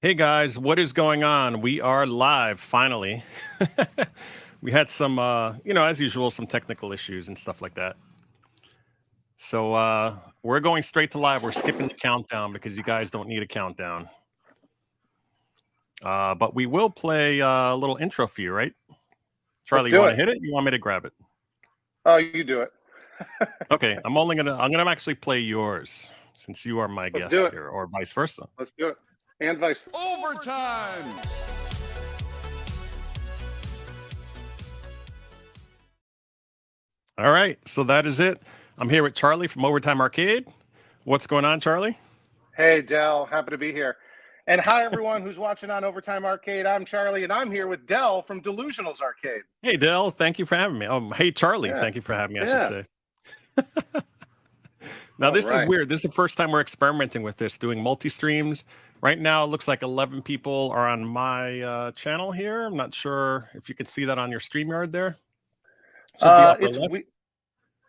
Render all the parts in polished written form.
Hey guys, what is going on? We are live finally. We had some, as usual, some technical issues and stuff like that. So we're going straight to live. We're skipping the countdown because you guys don't need a countdown. But we will play a little intro for you, right? Charlie, you want to hit it? You want me to grab it? Oh, you do it. Okay, I'm gonna actually play yours since you are my guest here, or vice versa. Let's do it. And vice versa. Overtime. All right, so that is it. I'm here with Charlie from Overtime Arcade. What's going on, Charlie? Hey, Del. Happy to be here. And hi, everyone who's watching on Overtime Arcade. I'm Charlie, and I'm here with Del from Delusional's Arcade. Hey, Del. Thank you for having me. Hey, Charlie. Thank you for having me, I should say. Now, this is weird. This is the first time we're experimenting with this, doing multi-streams. Right now, it looks like 11 people are on my channel here. I'm not sure if you can see that on your StreamYard there.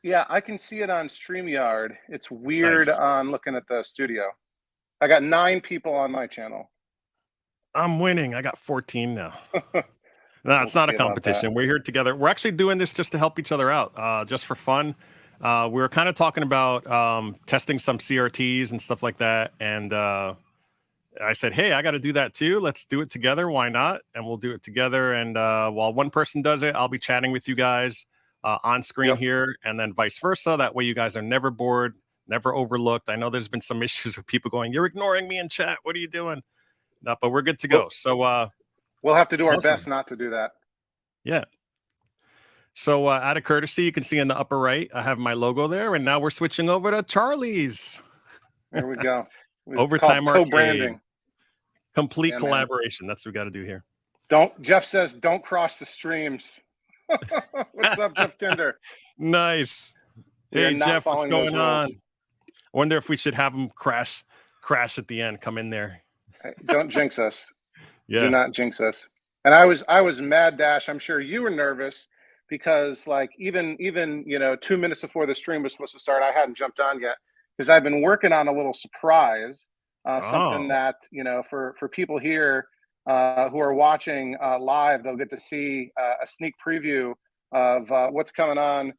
Yeah, I can see it on StreamYard. It's weird on looking at the studio. I got 9 people on my channel. I'm winning. I got 14 now. No, it's not a competition. We're here together. We're actually doing this just to help each other out, just for fun. We were kind of talking about testing some CRTs and stuff like that. And I said, hey, I got to do that too. Let's do it together. Why not? And we'll do it together. And while one person does it, I'll be chatting with you guys on screen here, and then vice versa. That way you guys are never bored, never overlooked. I know there's been some issues with people going, you're ignoring me in chat. What are you doing? No, but we're good to go. So we'll have to do our best not to do that. Yeah. So out of courtesy, you can see in the upper right, I have my logo there. And now we're switching over to Charlie's. There we go. Overtime Arcade. Complete collaboration. That's what we got to do here. Jeff says, don't cross the streams. What's up, Jeff Kinder? Nice. Hey, Jeff, what's going on? I wonder if we should have him crash at the end. Come in there. Hey, don't jinx us. Yeah. Do not jinx us. And I was mad dash. I'm sure you were nervous because like even 2 minutes before the stream was supposed to start, I hadn't jumped on yet because I've been working on a little surprise, something that for people here who are watching live, they'll get to see a sneak preview of what's coming on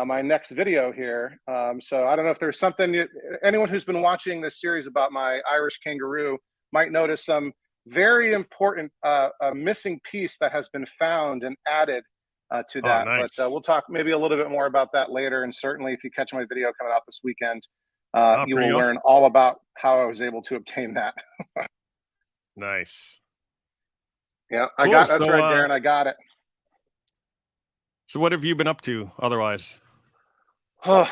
my next video here. So I don't know if there's something anyone who's been watching this series about my Irish kangaroo might notice some very important missing piece that has been found and added to that. Nice. But we'll talk maybe a little bit more about that later. And certainly if you catch my video coming out this weekend, you will learn all about how I was able to obtain that. Nice. Yeah, I got that's right, Darren. I got it. So what have you been up to otherwise? Work.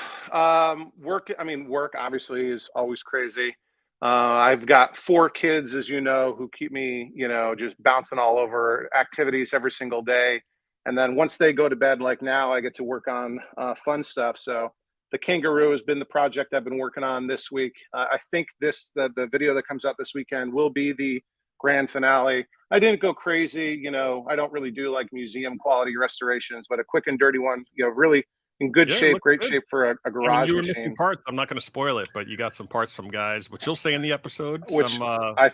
I mean, work obviously is always crazy. I've got 4 kids, as you know, who keep me, just bouncing all over activities every single day. And then once they go to bed, like now, I get to work on fun stuff. So the kangaroo has been the project I've been working on this week. I think the video that comes out this weekend will be the grand finale. I didn't go crazy, I don't really do like museum quality restorations, but a quick and dirty one, really in good shape, great shape for a garage you were machine. Missing parts. I'm not going to spoil it, but you got some parts from guys, which you'll say in the episode. Which some I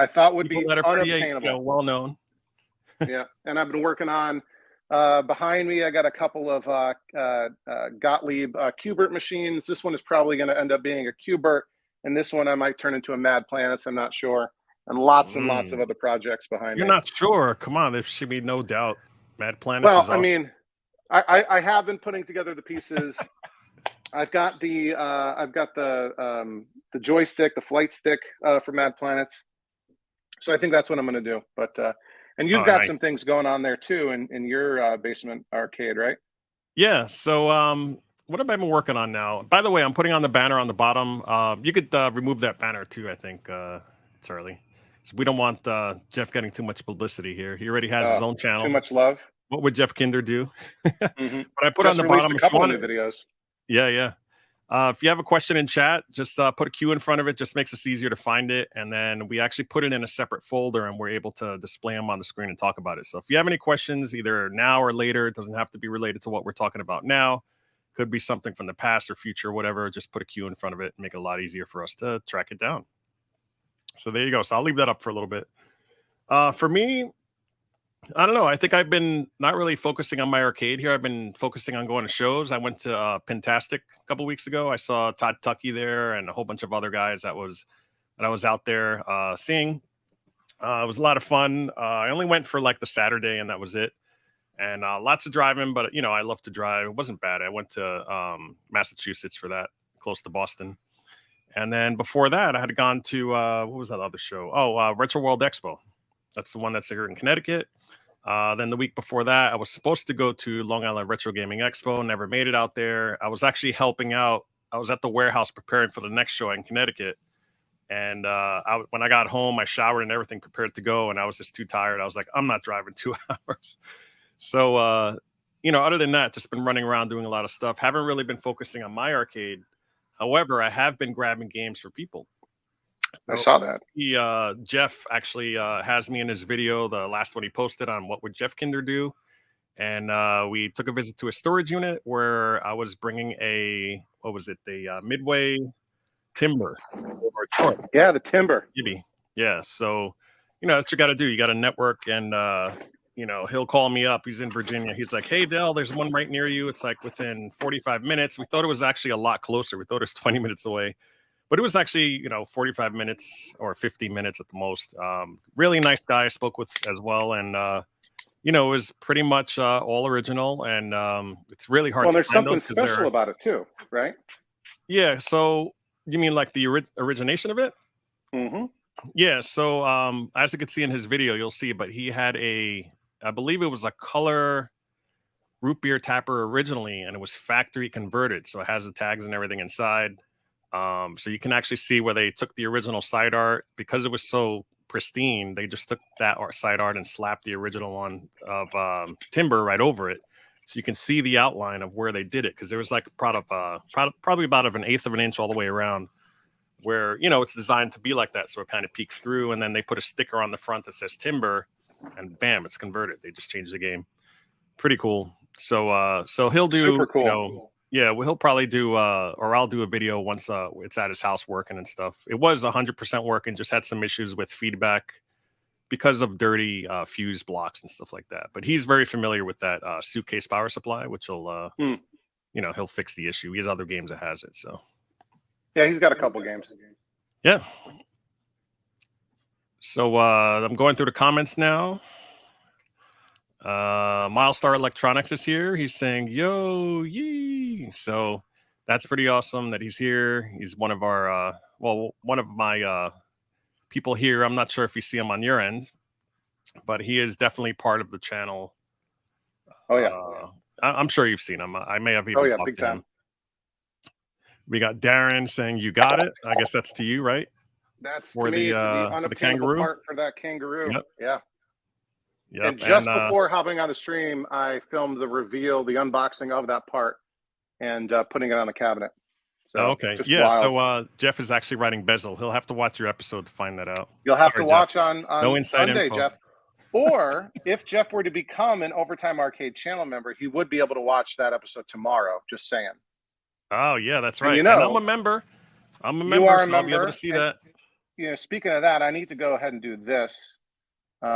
thought would be unobtainable. Well known. Yeah, and I've been working on behind me. I got a couple of Gottlieb Qbert machines. This one is probably going to end up being a Qbert, and this one I might turn into a Mad Planets. I'm not sure. And lots of other projects behind me. You're not sure? Come on, there should be no doubt. Mad Planets. Well, I mean, I have been putting together the pieces. I've got the joystick, the flight stick for Mad Planets. So I think that's what I'm going to do. But and you've got some things going on there too in your basement arcade, right? Yeah. So what have I been working on now? By the way, I'm putting on the banner on the bottom. You could remove that banner too, I think, Charlie. So we don't want Jeff getting too much publicity here. He already has his own channel. Too much love. What would Jeff Kinder do? But I put just on the bottom a couple of new videos. Yeah. If you have a question in chat, just put a Q in front of it. Just makes us easier to find it. And then we actually put it in a separate folder and we're able to display them on the screen and talk about it. So if you have any questions, either now or later, it doesn't have to be related to what we're talking about now. Could be something from the past or future, whatever. Just put a Q in front of it and make it a lot easier for us to track it down. So there you go. So I'll leave that up for a little bit. For me, I don't know. I think I've been not really focusing on my arcade here. I've been focusing on going to shows. I went to Pentastic a couple weeks ago. I saw Todd Tucky there and a whole bunch of other guys that I was out there seeing. It was a lot of fun. I only went for like the Saturday, and that was it. And lots of driving, but I love to drive. It wasn't bad. I went to Massachusetts for that, close to Boston. And then before that, I had gone to what was that other show? Oh, Retro World Expo. That's the one that's here in Connecticut. Then the week before that, I was supposed to go to Long Island Retro Gaming Expo. Never made it out there. I was actually helping out. I was at the warehouse preparing for the next show in Connecticut. And when I got home, I showered and everything, prepared to go. And I was just too tired. I was like, I'm not driving 2 hours. So, other than that, just been running around doing a lot of stuff. Haven't really been focusing on my arcade. However, I have been grabbing games for people. I saw that. Jeff actually has me in his video, the last one he posted on what would Jeff Kinder do. And we took a visit to a storage unit where I was bringing the Midway Timber. Yeah, the Timber. Maybe. Yeah. So, that's what you got to do. You got to network and, he'll call me up. He's in Virginia. He's like, hey, Del, there's one right near you. It's like within 45 minutes. We thought it was actually a lot closer. We thought it was 20 minutes away. But it was actually, 45 minutes or 50 minutes at the most. Really nice guy I spoke with as well. And, it was pretty much all original. And it's really hard to there's find something special about it too, right? Yeah. So you mean like the origination of it? Mm-hmm. Yeah. So as you can see in his video, you'll see, but he had I believe it was a color root beer tapper originally, and it was factory converted. So it has the tags and everything inside. So you can actually see where they took the original side art because it was so pristine. They just took that side art and slapped the original one of Timber right over it. So you can see the outline of where they did it. Cause there was like probably about an eighth of an inch all the way around where, it's designed to be like that. So it kind of peeks through, and then they put a sticker on the front that says Timber, and bam, it's converted. They just changed the game. Pretty cool. So he'll do, super cool. He'll probably do, or I'll do a video once it's at his house working and stuff. It was 100% working, just had some issues with feedback because of dirty fuse blocks and stuff like that. But he's very familiar with that suitcase power supply, which will, he'll fix the issue. He has other games that has it. So yeah, he's got a couple games. Yeah. So I'm going through the comments now. Milestar Electronics is here. He's saying, yo, yee. So that's pretty awesome that he's here. He's one of our, one of my people here. I'm not sure if you see him on your end, but he is definitely part of the channel. Oh, yeah. I'm sure you've seen him. I may have even talked big to time. him. We got Darren saying, you got it. I guess that's to you, right? That's for to me, the unobtainable kangaroo part for that kangaroo. Yep. Yeah. Yep. And just before hopping on the stream, I filmed the reveal, the unboxing of that part, and putting it on the cabinet. So, okay. Yeah. Wild. So Jeff is actually writing bezel. He'll have to watch your episode to find that out. You'll have to watch Jeff. on no inside Sunday, info. Jeff. Or if Jeff were to become an Overtime Arcade channel member, he would be able to watch that episode tomorrow. Just saying. Oh yeah, that's right. And and I'm a member. I'm a member. You are so a member. I'll be able to see that. Speaking of that, I need to go ahead and do this. Go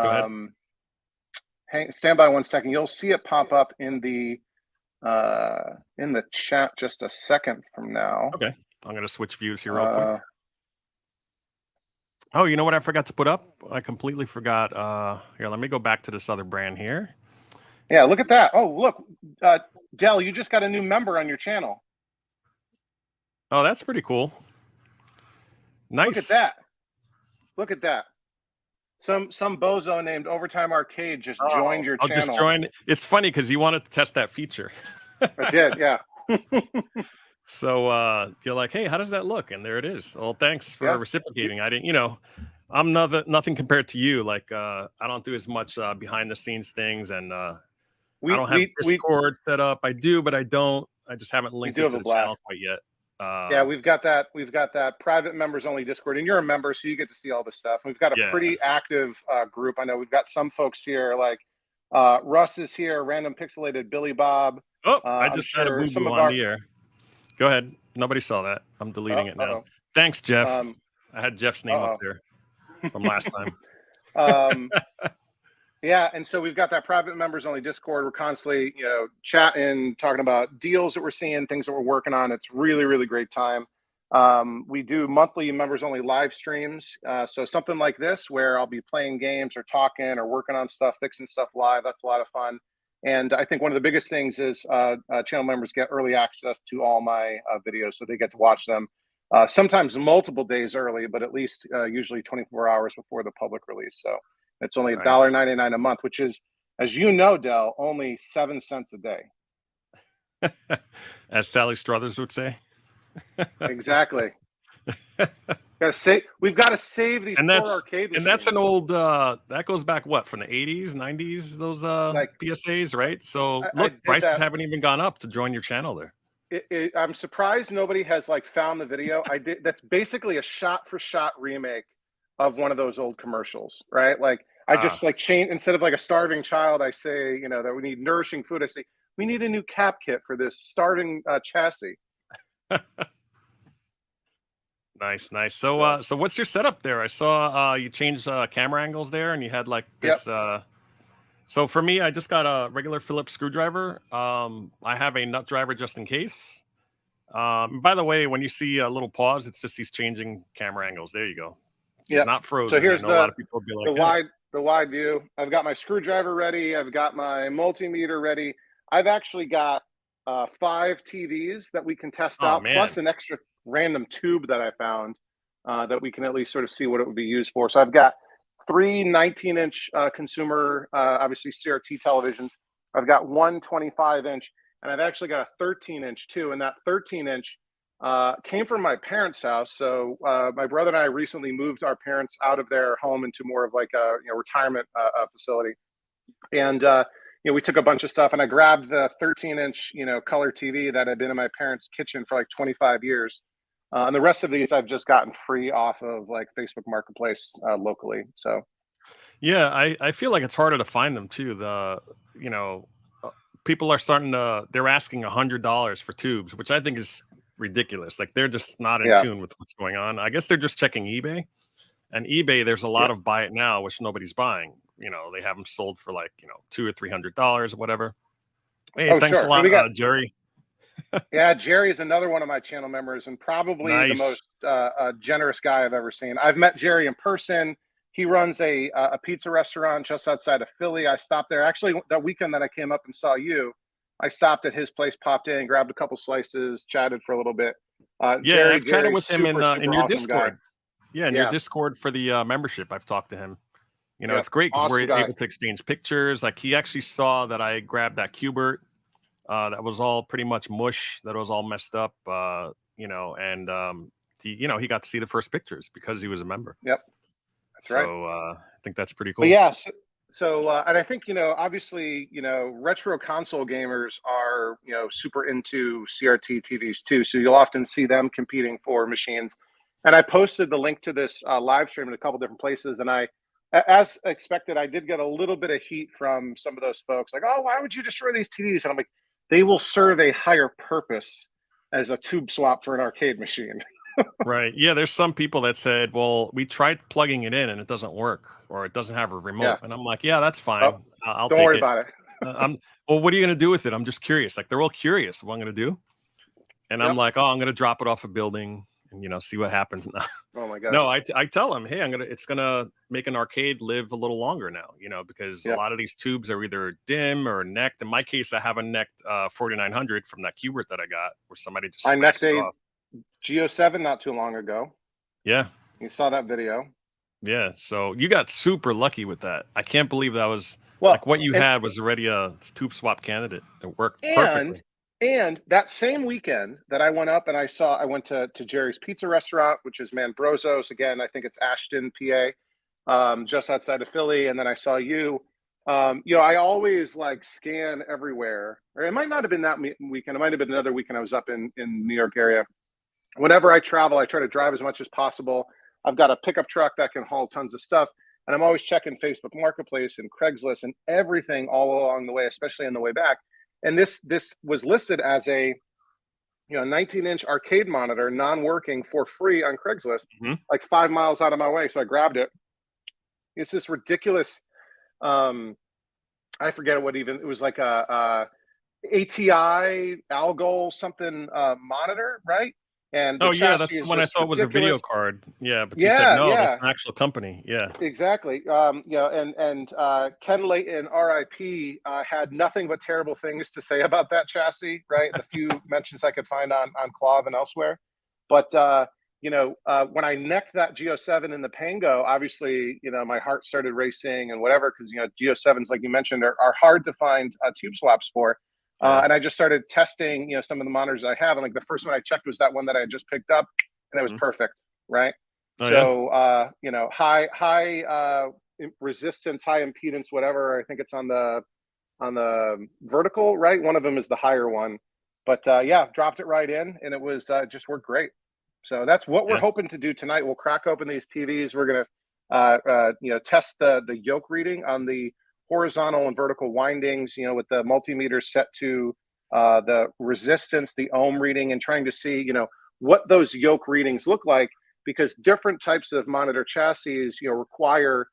ahead. Stand by 1 second. You'll see it pop up in the chat just a second from now. Okay. I'm gonna switch views here real quick. Oh, you know what I forgot to put up? I completely forgot. Here, let me go back to this other brand here. Yeah, look at that. Oh, look, Del, you just got a new member on your channel. Oh, that's pretty cool. Nice. Look at that. Look at that. Some bozo named Overtime Arcade just joined your channel. Just joined. It's funny because he wanted to test that feature. I did, yeah. So you're like, hey, how does that look? And there it is. Well, thanks for reciprocating. I didn't, I'm nothing compared to you. Like I don't do as much behind the scenes things, and I don't have Discord set up. I do, but I don't. I just haven't linked it to the channel quite yet. Yeah, we've got that private members only Discord, and you're a member, so you get to see all this stuff. We've got a pretty active group. I know we've got some folks here, like Russ is here, Random Pixelated, Billy Bob. Oh, I just had a boo-boo on the air. Go ahead. Nobody saw that. I'm deleting it now. Thanks, Jeff. I had Jeff's name up there. from last time. Um, yeah, and so we've got that private members only Discord. We're constantly, chatting, talking about deals that we're seeing, things that we're working on. It's really, really great time. We do monthly members only live streams. So something like this, where I'll be playing games or talking or working on stuff, fixing stuff live. That's a lot of fun. And I think one of the biggest things is channel members get early access to all my videos, so they get to watch them sometimes multiple days early, but at least usually 24 hours before the public release. So it's only Nice. $1.99 a month, which is, as you know, Del, only 7 cents a day. As Sally Struthers would say. Exactly. We've got to save these poor arcade machines. And that's an old that goes back what, from the 80s, 90s, those like PSAs, right? So look, prices haven't even gone up to join your channel there. I'm surprised nobody has found the video. That's basically a shot-for-shot remake of one of those old commercials, right? I just change, instead of a starving child, I say, that we need nourishing food. I say, we need a new cap kit for this starving chassis. Nice. So what's your setup there? I saw you changed camera angles there, and you had this. Yep. So for me, I just got a regular Phillips screwdriver. I have a nut driver just in case. By the way, when you see a little pause, it's just he's changing camera angles. There you go. Yeah, not frozen. So here's a lot of people would be like the wide view. I've got my screwdriver ready. I've got my multimeter ready. I've actually got 5 TVs that we can test out, plus an extra random tube that I found that we can at least sort of see what it would be used for. So I've got 3 19-inch consumer, obviously CRT televisions. I've got 1 25-inch, and I've actually got a 13-inch too. And that 13-inch came from my parents' house. So my brother and I recently moved our parents out of their home into more of a retirement facility. And we took a bunch of stuff, and I grabbed the 13-inch color TV that had been in my parents' kitchen for 25 years. And the rest of these I've just gotten free off of Facebook Marketplace locally. So yeah, I feel like it's harder to find them too. People are they're asking $100 for tubes, which I think is ridiculous. They're just not in tune with what's going on. I guess they're just checking eBay, and eBay, there's a lot of buy it now, which nobody's buying. They have them sold for $200 or $300 or whatever. Hey, thanks a lot, Jerry. Yeah, Jerry is another one of my channel members, and probably the most generous guy I've ever seen. I've met Jerry in person. He runs a pizza restaurant just outside of Philly. I stopped there. Actually, that weekend that I came up and saw you, I stopped at his place, popped in, grabbed a couple slices, chatted for a little bit. Jerry, I've chatted with him in your awesome Discord. Guy. Yeah, in your Discord for the membership. I've talked to him. It's great because we're able to exchange pictures. He actually saw that I grabbed that Qbert that was all pretty much mush, that was all messed up, and he got to see the first pictures because he was a member. Yep, that's right. So I think that's pretty cool. But yeah, so and I think obviously retro console gamers are super into CRT TVs too. So you'll often see them competing for machines. And I posted the link to this live stream in a couple different places, and as expected, I did get a little bit of heat from some of those folks, oh, why would you destroy these TVs? And I'm like, they will serve a higher purpose as a tube swap for an arcade machine. Right. Yeah, there's some people that said, well, we tried plugging it in and it doesn't work, or it doesn't have a remote. Yeah. And I'm like, yeah, that's fine. I'll take it. Don't worry about it. Well, what are you going to do with it? I'm just curious. They're all curious what I'm going to do. And I'm like, I'm going to drop it off a building and see what happens. Oh my God. No, I tell them, hey, it's going to make an arcade live a little longer now, because a lot of these tubes are either dim or necked. In my case, I have a necked 4900 from that Qbert that I got, where somebody just I necked a Geo7 not too long ago. Yeah. You saw that video. Yeah. So you got super lucky with that. I can't believe that was what you had was already a tube swap candidate. It worked perfectly. And that same weekend that I went up and I went to Jerry's Pizza Restaurant, which is Manbrozo's. Again, I think it's Ashton, PA, just outside of Philly. And then I saw you. I always scan everywhere. Or it might not have been that weekend. It might have been another weekend I was up in New York area. Whenever I travel, I try to drive as much as possible. I've got a pickup truck that can haul tons of stuff. And I'm always checking Facebook Marketplace and Craigslist and everything all along the way, especially on the way back. And this was listed as a 19-inch arcade monitor, non-working, for free on Craigslist, 5 miles out of my way. So I grabbed it. It's this ridiculous. I forget what even it was like a ATI Algol something monitor, right? And the Oh yeah, chassis that's the is one I just thought was a video ridiculous. card. Yeah, but you said Yeah, no, that's yeah, an actual company. Yeah. exactly. And Ken Layton, RIP, had nothing but terrible things to say about that chassis, right? The few mentions I could find on Clav and elsewhere. But when I necked that Geo7 in the Pango, obviously, my heart started racing and whatever, because Geo7s, like you mentioned, are hard to find tube swaps for. Yeah. And I just started testing, some of the monitors I have, and like the first one I checked was that one that I had just picked up, and it was Mhm. perfect, right? Oh yeah. So high resistance, high impedance, whatever. I think it's on the vertical, right? One of them is the higher one, but yeah, dropped it right in, and it was just worked great. So that's what we're Yeah. hoping to do tonight. We'll crack open these TVs. We're gonna test the yoke reading on the horizontal and vertical windings. With the multimeter set to the resistance, the ohm reading, and trying to see what those yoke readings look like, because different types of monitor chassis require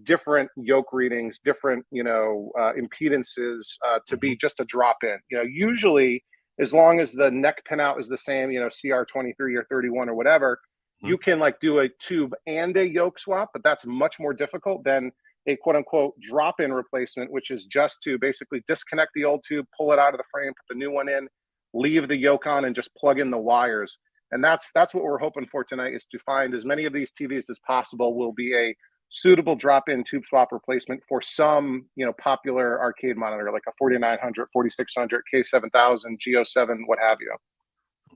different yoke readings, different impedances to be Mhm. just a drop in. Usually, as long as the neck pinout is the same, CR23 or 31 or whatever, you Mhm. can like do a tube and a yoke swap, but that's much more difficult than a quote unquote drop in replacement, which is just to basically disconnect the old tube, pull it out of the frame, put the new one in, leave the yoke on, and just plug in the wires. And that's what we're hoping for tonight, is to find as many of these TVs as possible will be a suitable drop-in tube swap replacement for some popular arcade monitor, like a 4900, 4600, K7000, Geo7, what have you.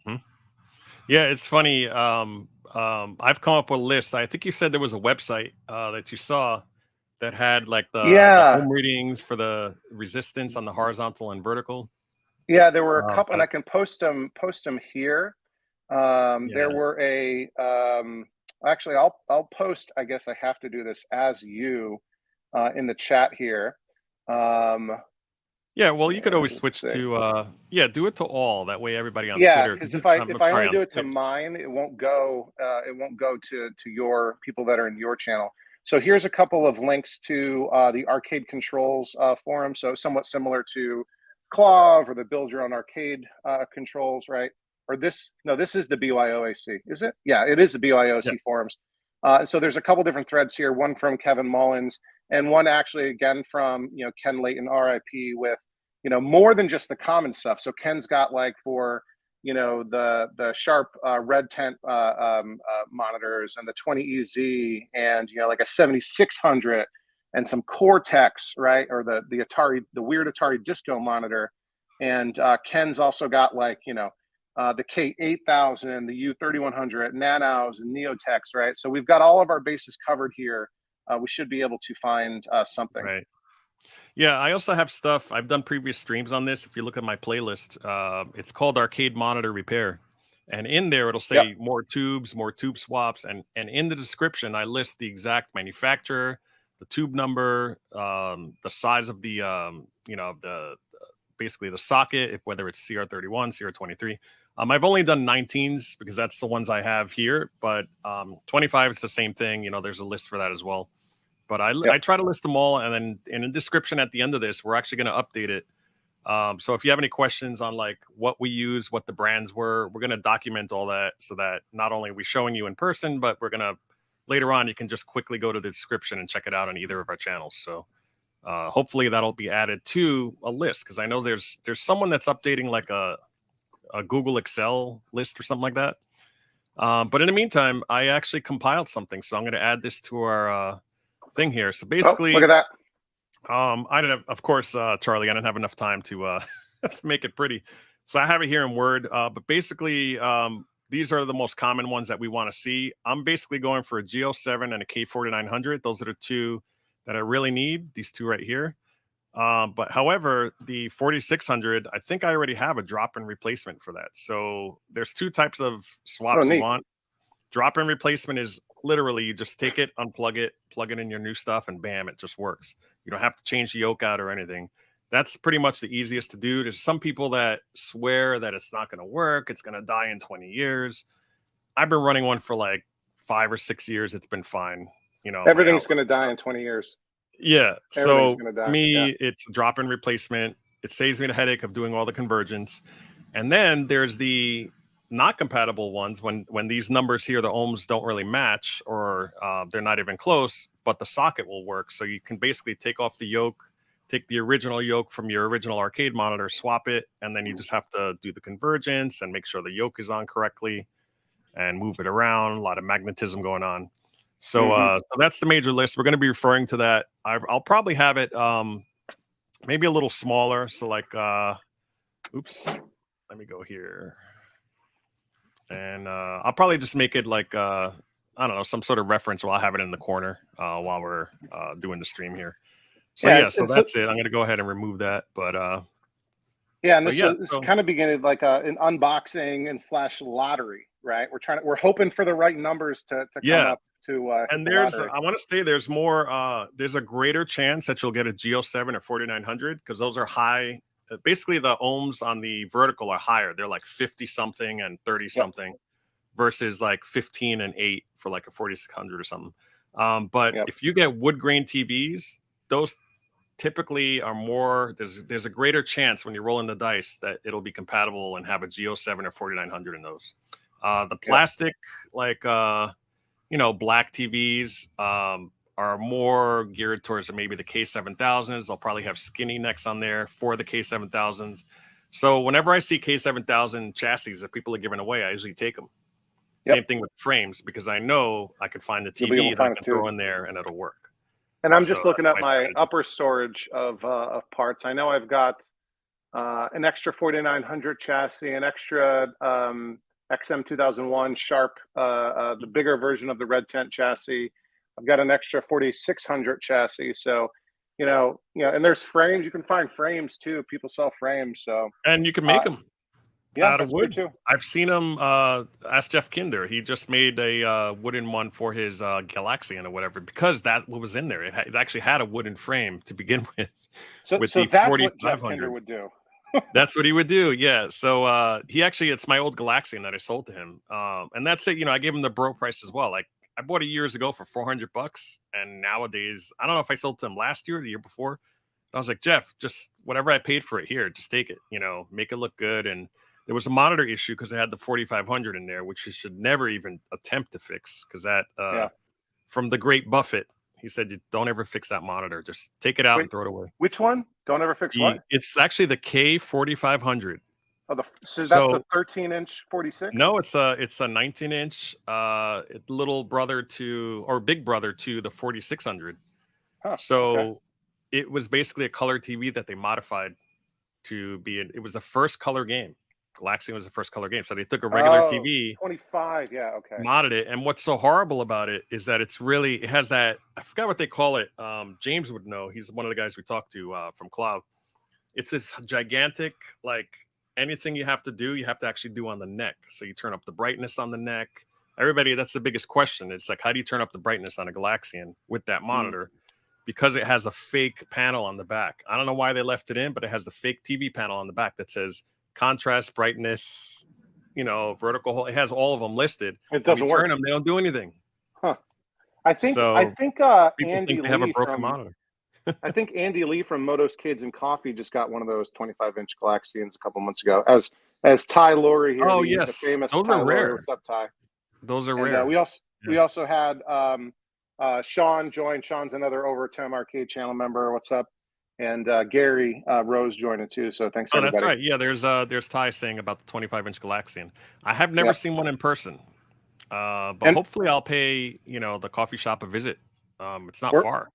Mhm. Yeah, it's funny. I've come up with a list. I think you said there was a website that you saw that had like the Yeah, ohm readings for the resistance on the horizontal and vertical. yeah, there were a couple, and But I can post them here. There yeah, were actually, I'll post, I guess I have to do this as you in the chat here. um yeah. Well, you could always let's switch see. to yeah, do it to all. That way, everybody on Yeah, Twitter. because if I Sorry, only on do it to Twitch. mine, it won't go to your people that are in your channel. So here's a couple of links to the arcade controls forum. So somewhat similar to Clav or the Build Your Own Arcade controls, right? Or this is the BYOAC, is it? Yeah, it is the Yeah. BYOAC forums. So there's a couple different threads here. One from Kevin Mullins, and one actually again from Ken Layton, RIP, with more than just the common stuff. So Ken's got like for the Sharp red tent monitors, and the 20EZ, and like a 7600 and some Cortex, right? Or the weird Atari Disco monitor. And Ken's also got like the K8000, the U3100, Nanos, and Neotex, right? So we've got all of our bases covered here. We should be able to find something. Right. Yeah, I also have stuff. I've done previous streams on this. If you look at my playlist, it's called Arcade Monitor Repair. And in there, it'll Yep. say more tubes, more tube swaps. And in the description, I list the exact manufacturer, the tube number, the size of the, basically the socket, if whether it's CR31, CR23. I've only done 19s because that's the ones I have here, but 25 is the same thing. There's a list for that as well. But I Yep. try to list them all, and then in the description at the end of this, we're actually going to update it. So if you have any questions on like what we use, what the brands were, we're going to document all that so that not only are we showing you in person, but we're going to later on you can just quickly go to the description and check it out on either of our channels. So hopefully that'll be added to a list, because I know there's someone that's updating like a Google Excel list or something like that. But in the meantime, I actually compiled something, so I'm going to add this to our thing here. So Oh, look basically, at that. I didn't have, of course, Charlie, I didn't have enough time to to make it pretty. So I have it here in Word. But basically, these are the most common ones that we want to see. I'm basically going for a Geo7 and a K4900. Those are the two that I really need. These two right here. But however, the 4600, I think I already have a drop-in replacement for that. So there's two types of Oh, swaps you neat. want. Drop-in replacement is literally you just take it, unplug it, plug it in your new stuff, and bam, it just works. You don't have to change the yoke out or anything. That's pretty much the easiest to do. There's some people that swear that it's not going to work. It's going to die in 20 years. I've been running one for like 5 or 6 years. It's been fine. you know, my Everything's outlet. going to die in 20 years. Yeah. Everything's So going to for die. Yeah. me, it's a drop-in replacement. It saves me the headache of doing all the conversions. And then there's the not compatible ones when these numbers here, the ohms don't really match, or they're not even close, but the socket will work. So you can basically take off the yoke, take the original yoke from your original arcade monitor, swap it, and then you just have to do the convergence and make sure the yoke is on correctly and move it around. A lot of magnetism going on. So, so that's the major list. We're going to be referring to that. I'll probably have it maybe a little smaller. So like, oops, let me go here. And I'll probably just make it like, I don't know, some sort of reference while I have it in the corner while we're doing the stream here. So Yeah. yeah, so that's it. I'm going to go ahead and remove that. But yeah, and but this yeah, is so kind of beginning like an unboxing and slash lottery, right? We're hoping for the right numbers to come yeah. up to hit And the there's, lottery. I want to say there's more, there's a greater chance that you'll get a Geo7 or 4900 because those are high. Basically, the ohms on the vertical are higher. They're like 50 something and 30 Yep. something versus like 15 and 8 for like a 4600 or something. But Yep. if you get wood grain TVs, those typically are more, there's a greater chance when you're rolling the dice that it'll be compatible and have a Geo7 or 4900 in those. The plastic, like, you know, black TVs are more geared towards maybe the K7000s. They'll probably have skinny necks on there for the K7000s. So whenever I see K7000 chassis that people are giving away, I usually take them. Yep. Same thing with frames because I know I can find the You'll be able TV to that I find it can too. throw in there and it'll work. And I'm So just looking that's at my my strategy. upper storage of parts. I know I've got an extra 4900 chassis, an extra XM 2001 Sharp, the bigger version of the Red Tent chassis. I've got an extra 4600 chassis. So, and there's frames. You can find frames too. People sell frames. So, And you can make them yeah, out of that's true wood. too. I've seen them. Ask Jeff Kinder. He just made a wooden one for his Galaxian or whatever because that what was in there. It actually had a wooden frame to begin with So the that's what Jeff Kinder 4500. would do. That's what he would do. Yeah. So he actually, it's my old Galaxian that I sold to him. And that's it. You know, I gave him the bro price as well. Like I bought it years ago for $400. And nowadays, I don't know if I sold to him last year or the year before. I was like, Jeff, just whatever I paid for it here, just take it, you know, make it look good. And there was a monitor issue because I had the 4500 in there, which you should never even attempt to fix because that, Yeah. from the great Buffett, he said, you don't ever fix that monitor. Just take it out Wait, and throw it away. which one? Don't ever fix what? It's actually the K4500. Oh, so that's the So 13-inch 46. no, it's a 19-inch little brother to or big brother to the 4600. Huh. So Okay. it was basically a color TV that they modified to be it was the first color game. Galaxian was the first color game. So they took a regular Oh, TV, 25. Yeah. Okay. modded it, and what's so horrible about it is that it has that, I forgot what they call it. James would know. He's one of the guys we talked to from Cloud. It's this gigantic, like anything you have to do, you have to actually do on the neck. So you turn up the brightness on the neck. Everybody, that's the biggest question. It's like, how do you turn up the brightness on a Galaxian with that monitor? Because it has a fake panel on the back. I don't know why they left it in, but it has the fake TV panel on the back that says contrast, brightness, you know, vertical. It has all of them listed. It When you doesn't work. turn them, they don't do anything. Huh. I think So people Andy think they have a Lee broken monitor. I think Andy Lee from Moto's Kids and Coffee just got one of those 25-inch Galaxians a couple months ago. As Ty Laurie here, Oh, the yes. famous Those Ty are Laurie. rare. What's up, Ty? Those are And rare. we also had Sean join. Sean's another Overtime Arcade channel member. What's up? And Gary Rose joined it too. So thanks, everybody. That's right. Yeah, there's Ty saying about the 25-inch Galaxian. I have never seen one in person, but hopefully I'll pay the coffee shop a visit. It's not far.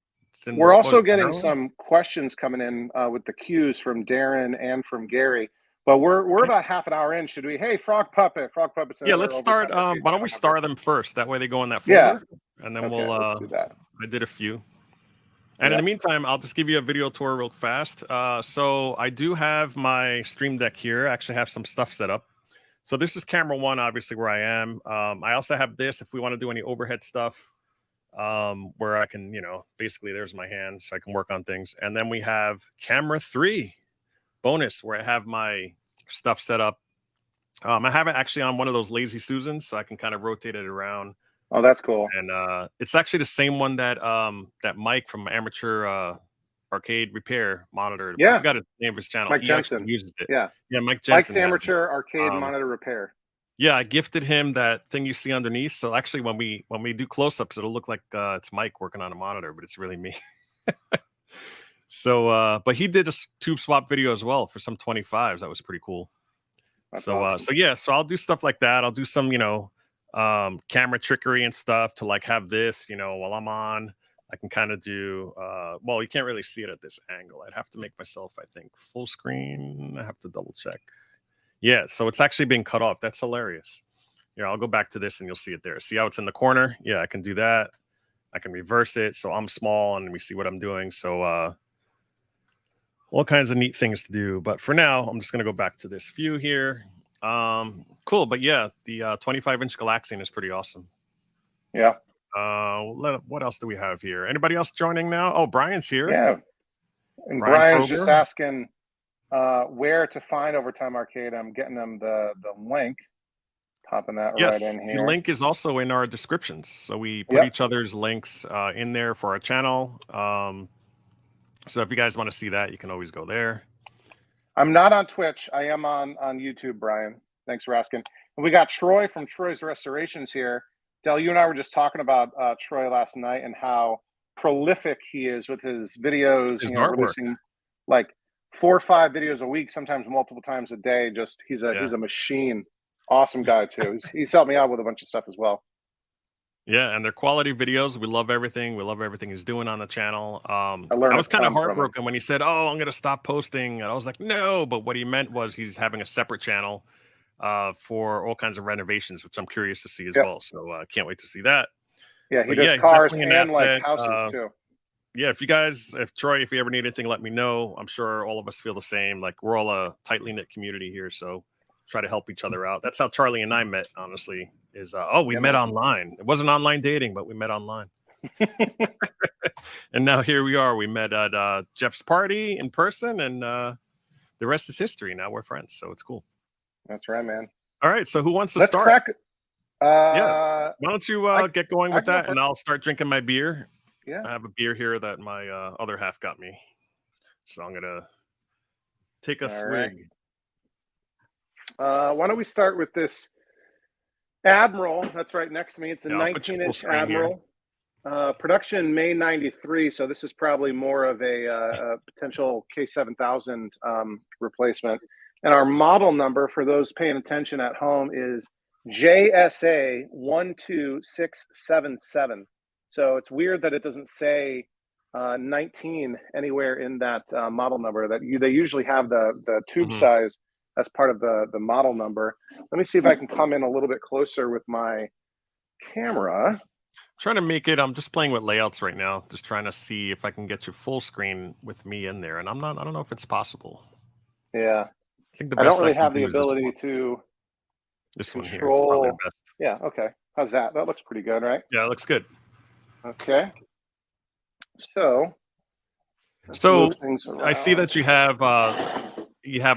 We're also getting some questions coming in with the cues from Darren and from Gary. But we're about half an hour in. Should we? Hey, Frog Puppet's. Yeah, let's start. Why don't we star them first? That way they go in that folder, and then let's do that. I did a few. And in the meantime, I'll just give you a video tour real fast. So I do have my Stream Deck here. I actually have some stuff set up. So this is camera one, obviously, where I am. I also have this if we want to do any overhead stuff, where I can, basically there's my hands, so I can work on things. And then we have camera 3 bonus, where I have my stuff set up. I have it actually on one of those Lazy Susans, so I can kind of rotate it around Oh, that's cool. And it's actually the same one that that Mike from Amateur Arcade Repair monitored. I Yeah, forgot the name of his channel. Mike He actually Jensen. uses it. Yeah, Yeah, Mike Mike's Jensen has it. Amateur Arcade Um, Monitor Repair. yeah, I gifted him that thing you see underneath. So actually, when we do close-ups, it'll look like it's Mike working on a monitor, but it's really me. So, but he did a tube swap video as well for some 25s. That was pretty cool. That's So, awesome. so yeah, so I'll do stuff like that. I'll do some, camera trickery and stuff to like have this, while I'm on. I can kind of do, well, you can't really see it at this angle. I'd have to make myself, I think, full screen. I have to double check. Yeah, so it's actually being cut off. That's hilarious. I'll go back to this and you'll see it there. See how it's in the corner? Yeah, I can do that. I can reverse it so I'm small and we see what I'm doing. So, all kinds of neat things to do, but for now I'm just going to go back to this view here. Cool, but yeah, the 25-inch Galaxian is pretty awesome. Yeah. What else do we have here? Anybody else joining now? Oh, Brian's here. Yeah, and Brian's just asking where to find Overtime Arcade. I'm getting them the link, popping that right in here. The link is also in our descriptions, so we put each other's links in there for our channel. So if you guys want to see that, you can always go there. I'm not on Twitch. I am on YouTube, Brian. Thanks for asking. And we got Troy from Troy's Restorations here. Del, you and I were just talking about Troy last night and how prolific he is with his videos. His releasing like 4 or 5 videos a week, sometimes multiple times a day. Just he's a machine. Awesome guy too. He's helped me out with a bunch of stuff as well. Yeah, and they're quality videos. We love everything. We love everything he's doing on the channel. I was kind of heartbroken when he said, "Oh, I'm going to stop posting," and I was like, "No!" But what he meant was he's having a separate channel for all kinds of renovations, which I'm curious to see as well. So I can't wait to see that. Yeah, he does cars and like houses too. Yeah, if Troy, if you ever need anything, let me know. I'm sure all of us feel the same. Like we're all a tightly knit community here, so try to help each other out. That's how Charlie and I met, honestly. We met online. It wasn't online dating, but we met online. And now here we are. We met at Jeff's party in person, and the rest is history. Now we're friends, so it's cool. That's right, man. All right, so who wants to start? Crack. Why don't you get going with that, and I'll start drinking my beer. Yeah, I have a beer here that my other half got me, so I'm gonna take a swig. Right. Why don't we start with this Admiral? That's right next to me. It's a 19-inch Admiral. Production May '93, so this is probably more of a potential K7000 replacement. And our model number for those paying attention at home is JSA 12677. So it's weird that it doesn't say 19 anywhere in that model number. That they usually have the tube size as part of the model number. Let me see if I can come in a little bit closer with my camera. Trying to make it. I'm just playing with layouts right now. Just trying to see if I can get you full screen with me in there, and I don't know if it's possible. Yeah, I think I don't really have the ability to this control. One here is probably the best. Yeah. Okay. How's that? That looks pretty good, right? Yeah, it looks good. Okay. So I see that you have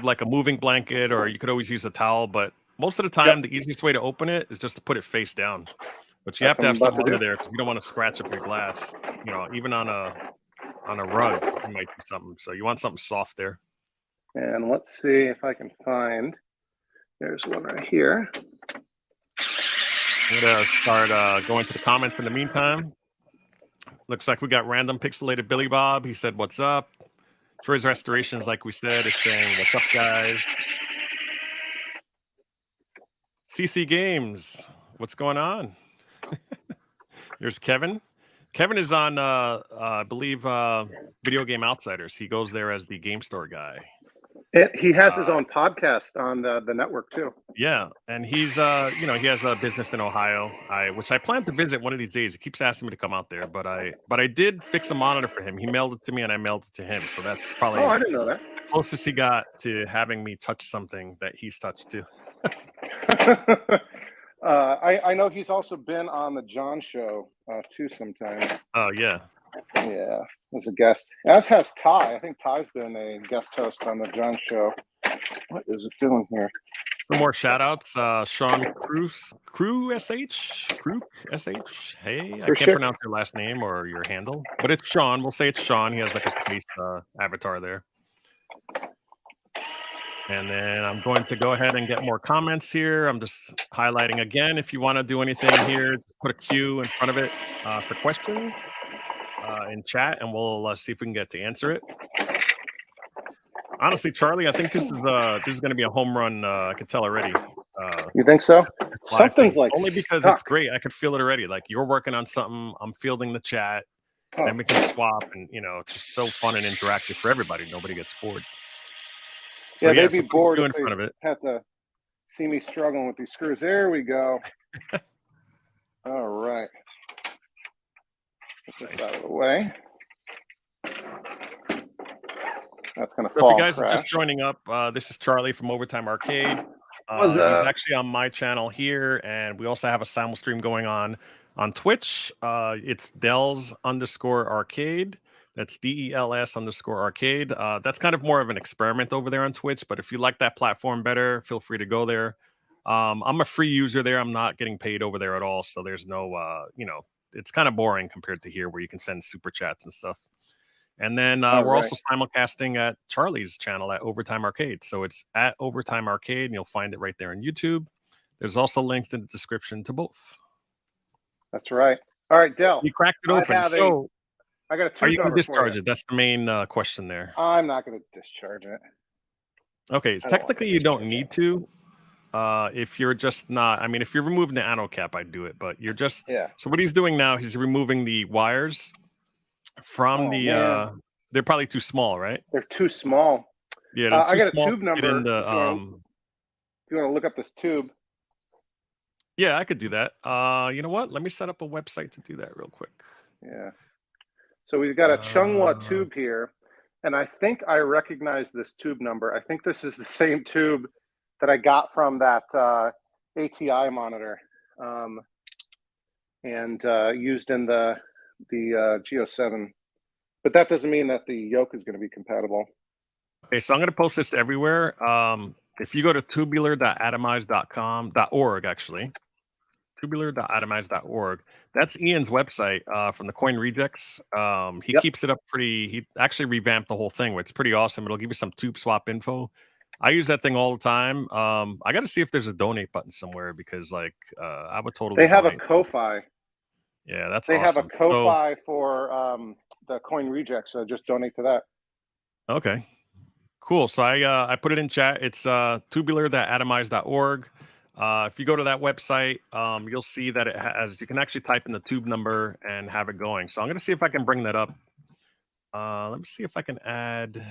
like a moving blanket, or you could always use a towel, but most of the time the easiest way to open it is just to put it face down. But you have to have something under there because you don't want to scratch up your glass. Even on a rug, it might be something. So you want something soft there. And let's see if I can find. There's one right here. I'm gonna start going to the comments in the meantime. Looks like we got random pixelated Billy Bob. He said, "What's up?" Troy's Restorations, like we said, is saying, "What's up, guys?" CC Games, what's going on? There's Kevin. Kevin is on, I believe, Video Game Outsiders. He goes there as the game store guy. He has his own podcast on the network too. Yeah, and he's he has a business in Ohio, which I plan to visit one of these days. He keeps asking me to come out there, but I did fix a monitor for him. He mailed it to me, and I mailed it to him. So that's probably I didn't know that. Closest he got to having me touch something that he's touched too. I know he's also been on the John Show too sometimes. Oh yeah. Yeah, as a guest. As has Ty. I think Ty's been a guest host on the John Show. What is it doing here? Some more shout outs. Sean Crew SH. Hey, I can't pronounce your last name or your handle, but it's Sean. We'll say it's Sean. He has like a space avatar there. And then I'm going to go ahead and get more comments here. I'm just highlighting again. If you want to do anything here, put a Q in front of it for questions in chat, and we'll see if we can get to answer it. Honestly, Charlie, I think this is going to be a home run. I could tell already. You think so? Something's like only because stuck. It's great. I could feel it already. Like you're working on something. I'm fielding the chat. Then we can swap, and it's just so fun and interactive for everybody. Nobody gets bored. Yeah, they'd be bored if in front of it. Had to see me struggling with these screws. There we go. All right. Get this out of the way. That's going to fall. If you guys are just joining up, this is Charlie from Overtime Arcade. He's actually on my channel here, and we also have a simul stream going on Twitch. It's Dels_Arcade. That's DELS_Arcade. That's kind of more of an experiment over there on Twitch, but if you like that platform better, feel free to go there. I'm a free user there. I'm not getting paid over there at all, so there's no, it's kind of boring compared to here where you can send super chats and stuff. And then we're also simulcasting at Charlie's channel at Overtime Arcade. So it's at Overtime Arcade, and you'll find it right there on YouTube. There's also links in the description to both. That's right. All right, Del. You cracked it open. So I got a tube. Are you going to discharge it? That's the main question there. I'm not going to discharge it. Okay, technically you don't need to. If you're just not, I mean, if you're removing the anode cap, I'd do it. But you're just, So what he's doing now, he's removing the wires from they're probably too small, right? They're too small. Yeah, they're too I got small a tube number. If you want to look up this tube. Yeah, I could do that. You know what? Let me set up a website to do that real quick. Yeah. So we've got a Chunghwa tube here, and I think I recognize this tube number. I think this is the same tube that I got from that ATI monitor and used in the Geo 7. But that doesn't mean that the yoke is going to be compatible. Okay, so I'm going to post this everywhere. If you go to tubular.atomize.org, actually, tubular.atomize.org, that's Ian's website from the Coin Rejects. He keeps it up he actually revamped the whole thing, which is pretty awesome. It'll give you some tube swap info. I use that thing all the time. I got to see if there's a donate button somewhere because, I would totally. They have a Ko-Fi. Yeah, that's they awesome. Have a Ko-Fi for the Coin Rejects, so just donate to that. Okay, cool. So I put it in chat. It's tubular.atomize.org. If you go to that website, you'll see that it has. You can actually type in the tube number and have it going. So I'm going to see if I can bring that up. Let me see if I can add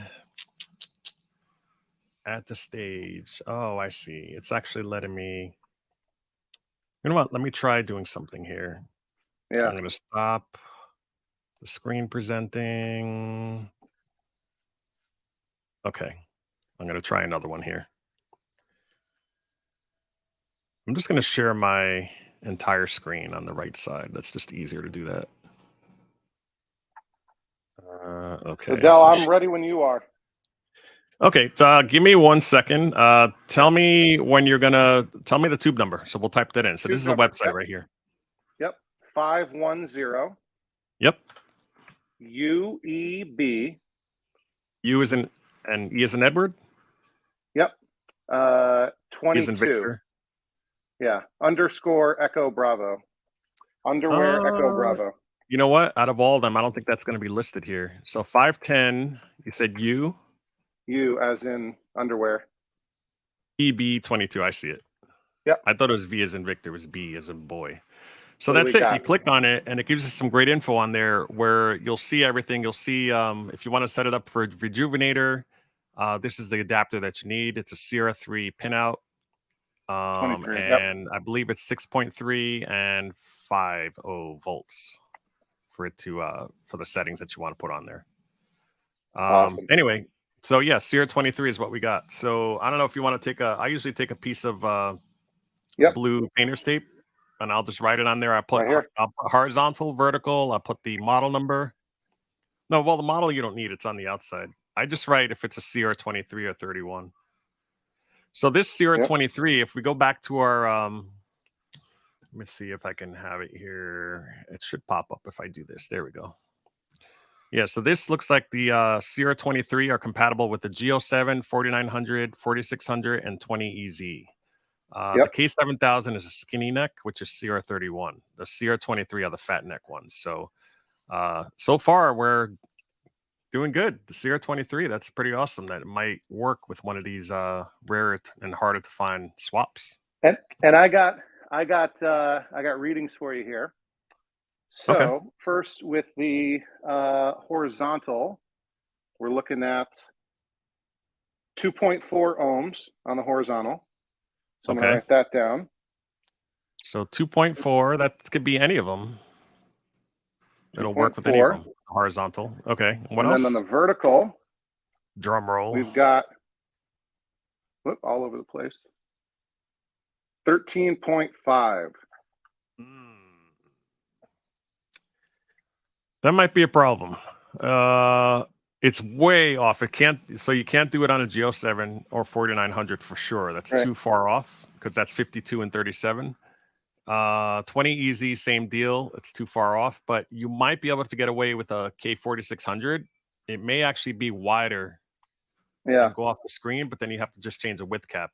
the stage. Oh, I see. It's actually letting me. You know what? Let me try doing something here. Yeah. I'm going to stop the screen presenting. Okay. I'm going to try another one here. I'm just going to share my entire screen on the right side. That's just easier to do that. Okay. So Del, I'm ready when you are. Okay. Give me 1 second. Tell me when you're going to tell me the tube number. So we'll type that in. So this is a website right here. Yep. 510. Yep. UEB. U is in and E is in Edward. Yep. 22. E is in Victor. Yeah. _ Echo Bravo. Underwear Echo Bravo. You know what? Out of all of them, I don't think that's going to be listed here. So 510. You said U. U as in underwear. EB22. I see it. Yep. I thought it was V as in Victor. It was B as in boy. So that's it. You click on it, and it gives you some great info on there where you'll see everything. You'll see if you want to set it up for a rejuvenator, this is the adapter that you need. It's a Sierra 3 pinout. And I believe it's 6.3 and 5.0 volts for it to for the settings that you want to put on there. Awesome. Anyway, so yeah, Sierra 23 is what we got. So I don't know if you want to take I usually take a piece of blue painter's tape. And I'll just write it on there. I'll put horizontal, vertical. I'll put the model number. No, well, the model you don't need. It's on the outside. I just write if it's a CR23 or 31. So this Sierra 23, if we go back to our, let me see if I can have it here. It should pop up if I do this. There we go. Yeah, so this looks like the Sierra 23 are compatible with the G07, 4900, 4600, and 20EZ. The K7000 is a skinny neck, which is Sierra 31. The Sierra 23 are the fat neck ones. So, so far we're doing good. The Sierra 23, that's pretty awesome. That it might work with one of these rare and harder to find swaps. And I got readings for you here. So first with the horizontal, we're looking at 2.4 ohms on the horizontal. So I'm gonna write that down. So 2.4, that could be any of them. It'll work with any of them. Horizontal. Okay. What else? And then on the vertical, drum roll. We've got all over the place. 13.5. That might be a problem. It's way off. It can't. So you can't do it on a G07 or 4900 for sure. That's too far off because that's 52 and 37. 20EZ, same deal. It's too far off, but you might be able to get away with a K4600. It may actually be wider. And go off the screen, but then you have to just change the width cap.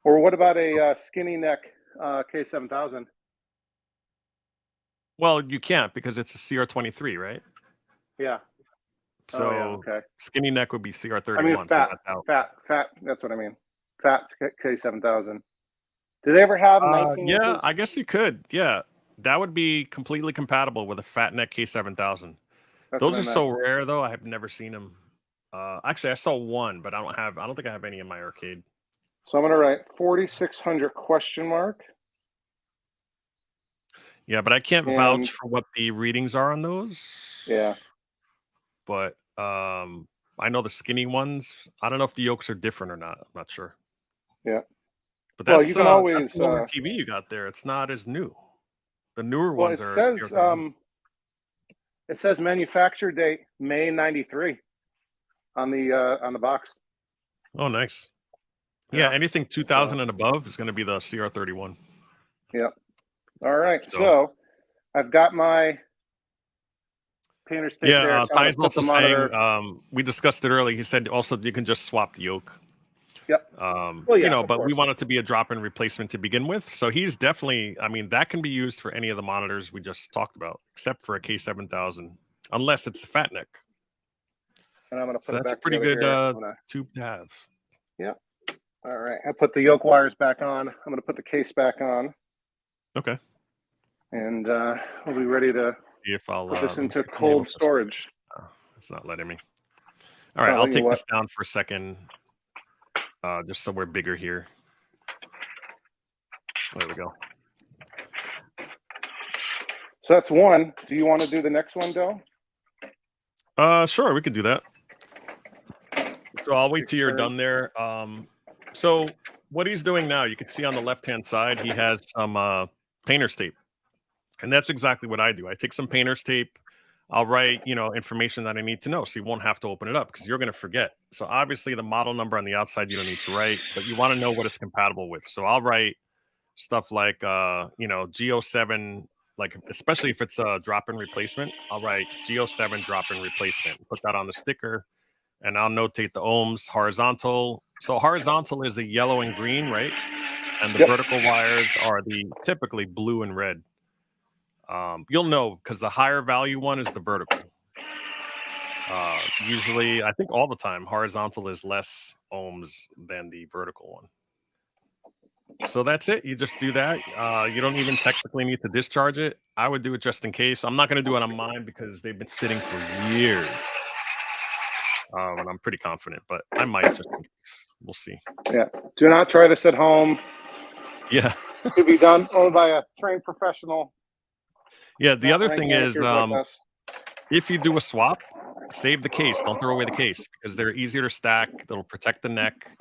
Or what about a skinny neck K7000? Well, you can't because it's a CR23, right? Yeah. So skinny neck would be CR31. I mean, fat, so that's out. Fat. That's what I mean. Fat K7000. Do they ever have 19 yeah, inches? I guess you could. Yeah, that would be completely compatible with a fat neck K7000. Those are so rare, though. I have never seen them. Actually, I saw one, but I don't think I have any in my arcade. So I'm gonna write 4600 question mark. Yeah, but I can't vouch for what the readings are on those. Yeah. But I know the skinny ones. I don't know if the yolks are different or not. I'm not sure. Yeah. But that's, you can always that's an older TV you got there. It's not as new. The newer ones are. It says manufacture date May 93 on the box. Oh, nice. Yeah, anything 2000 and above is going to be the CR31. Yep. All right. So I've got my painter's tape there. Yeah, Ty's also saying, we discussed it earlier. He said also you can just swap the yoke. Yep. Well, yeah, but we want it to be a drop-in replacement to begin with. So he's definitely, I mean, that can be used for any of the monitors we just talked about, except for a K7000, unless it's a fat neck. And I'm going to put it back. That's a pretty good tube to have. Yep. All right. I put the yoke wires back on. I'm going to put the case back on. Okay. And we'll be ready to see if I'll put this into cold storage. It's not letting me. All right. I'll take this down for a second. Just somewhere bigger here. There we go. So that's one. Do you want to do the next one, Del? Sure, we could do that. So I'll wait till you're done there. So what he's doing now, you can see on the left-hand side, he has some painter's tape. And that's exactly what I do. I take some painter's tape. I'll write, information that I need to know, so you won't have to open it up because you're going to forget. So obviously the model number on the outside, you don't need to write, but you want to know what it's compatible with. So I'll write stuff like, G07, like, especially if it's a drop-in replacement, I'll write G07 drop-in replacement, put that on the sticker, and I'll notate the ohms, horizontal. So horizontal is the yellow and green, right? And the vertical wires are the typically blue and red. You'll know because the higher value one is the vertical. Usually, I think all the time, horizontal is less ohms than the vertical one. So that's it. You just do that. You don't even technically need to discharge it. I would do it just in case. I'm not going to do it on mine because they've been sitting for years. And I'm pretty confident, but I might just in case. We'll see. Yeah. Do not try this at home. Yeah. To be done only by a trained professional. Yeah, the other thing is, if you do a swap, save the case. Don't throw away the case because they're easier to stack. They'll protect the neck.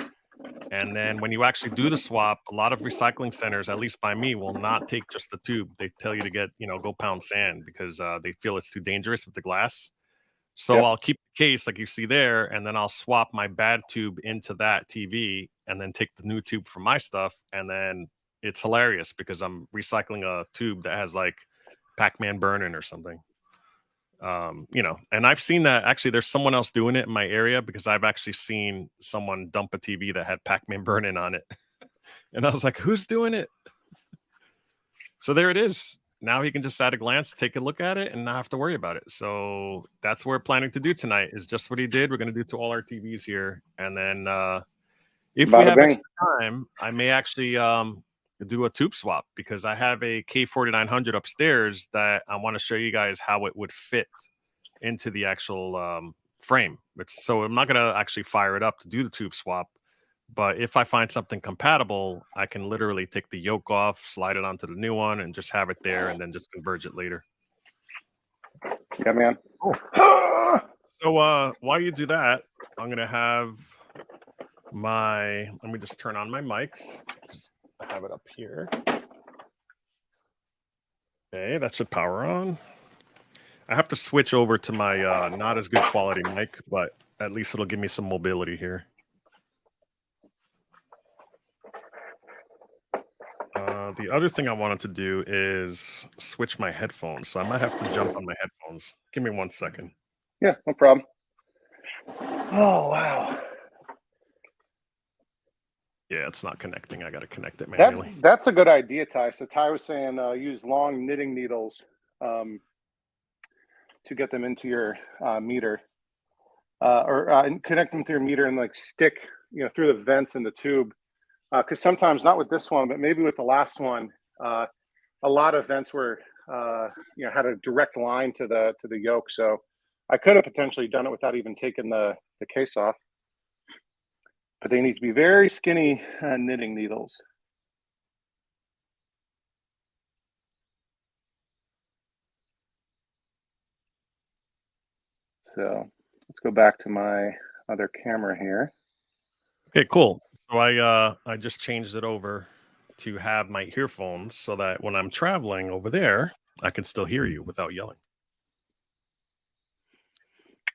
And then when you actually do the swap, a lot of recycling centers, at least by me, will not take just the tube. They tell you to get, go pound sand because they feel it's too dangerous with the glass. So I'll keep the case like you see there, and then I'll swap my bad tube into that TV and then take the new tube from my stuff, and then it's hilarious because I'm recycling a tube that has like Pac-Man burn-in or something. And I've seen that actually there's someone else doing it in my area because I've actually seen someone dump a TV that had Pac-Man burn-in on it. And I was like, who's doing it? So there it is. Now he can just at a glance take a look at it and not have to worry about it. So that's what we're planning to do tonight is just what he did. We're going to do to all our TVs here. And then if we have extra time, I may actually do a tube swap because I have a K4900 upstairs that I want to show you guys how it would fit into the actual frame. So I'm not going to actually fire it up to do the tube swap. But if I find something compatible, I can literally take the yoke off, slide it onto the new one, and just have it there and then just converge it later. Yeah, man. Oh. So while you do that, I'm going to have let me just turn on my mics. I have it up here. Okay, that should power on. I have to switch over to my not as good quality mic, but at least it'll give me some mobility here. The other thing I wanted to do is switch my headphones. So I might have to jump on my headphones. Give me 1 second. Yeah, no problem. Oh, wow. Yeah, it's not connecting. I got to connect it manually. That's a good idea, Ty. So Ty was saying use long knitting needles to get them into your meter or connect them to your meter and like stick, through the vents in the tube. Because sometimes, not with this one, but maybe with the last one, a lot of vents were, had a direct line to the yoke. So I could have potentially done it without even taking the case off. But they need to be very skinny knitting needles. So let's go back to my other camera here. Okay, cool. So I just changed it over to have my earphones so that when I'm traveling over there, I can still hear you without yelling.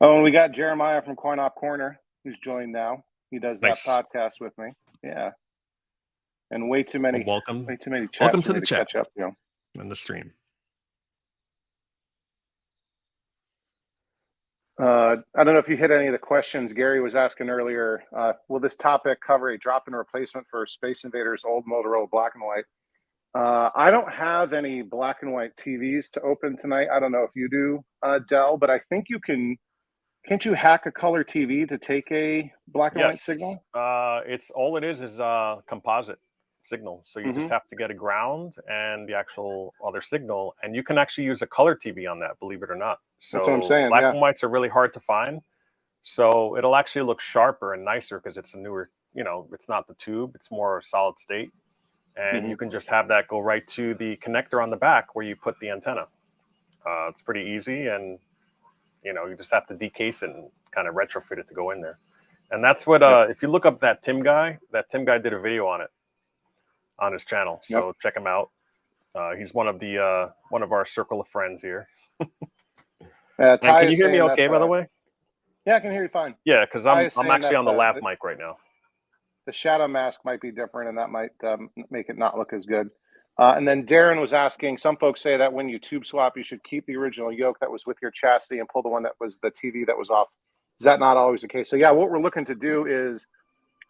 Oh, and we got Jeremiah from Coin Op Corner who's joined now. He does that podcast with me. Yeah. And way too many. Well, welcome. Way too many chats. Welcome to the chat. Catch up, and the stream. I don't know if you hit any of the questions Gary was asking earlier. Will this topic cover a drop-in replacement for Space Invaders old Motorola black and white? I don't have any black and white TVs to open tonight. I don't know if you do, Dell, but I think you can. Can't you hack a color TV to take a black and white signal? It's all it is composite signal. So you just have to get a ground and the actual other signal, and you can actually use a color TV on that, believe it or not. So that's what I'm saying. Black and whites are really hard to find. So it'll actually look sharper and nicer because it's a newer, it's not the tube, it's more solid state. And you can just have that go right to the connector on the back where you put the antenna. It's pretty easy, and you just have to decase it and kind of retrofit it to go in there. And that's what if you look up that Tim guy did a video on it on his channel. So check him out. He's one of our circle of friends here. Can you hear me okay, by the way? Yeah, I can hear you fine. Yeah, because I'm actually on the lav mic right now. The shadow mask might be different, and that might make it not look as good. And then Darren was asking, some folks say that when you tube swap, you should keep the original yoke that was with your chassis and pull the one that was the TV that was off. Is that not always the case? So yeah, what we're looking to do is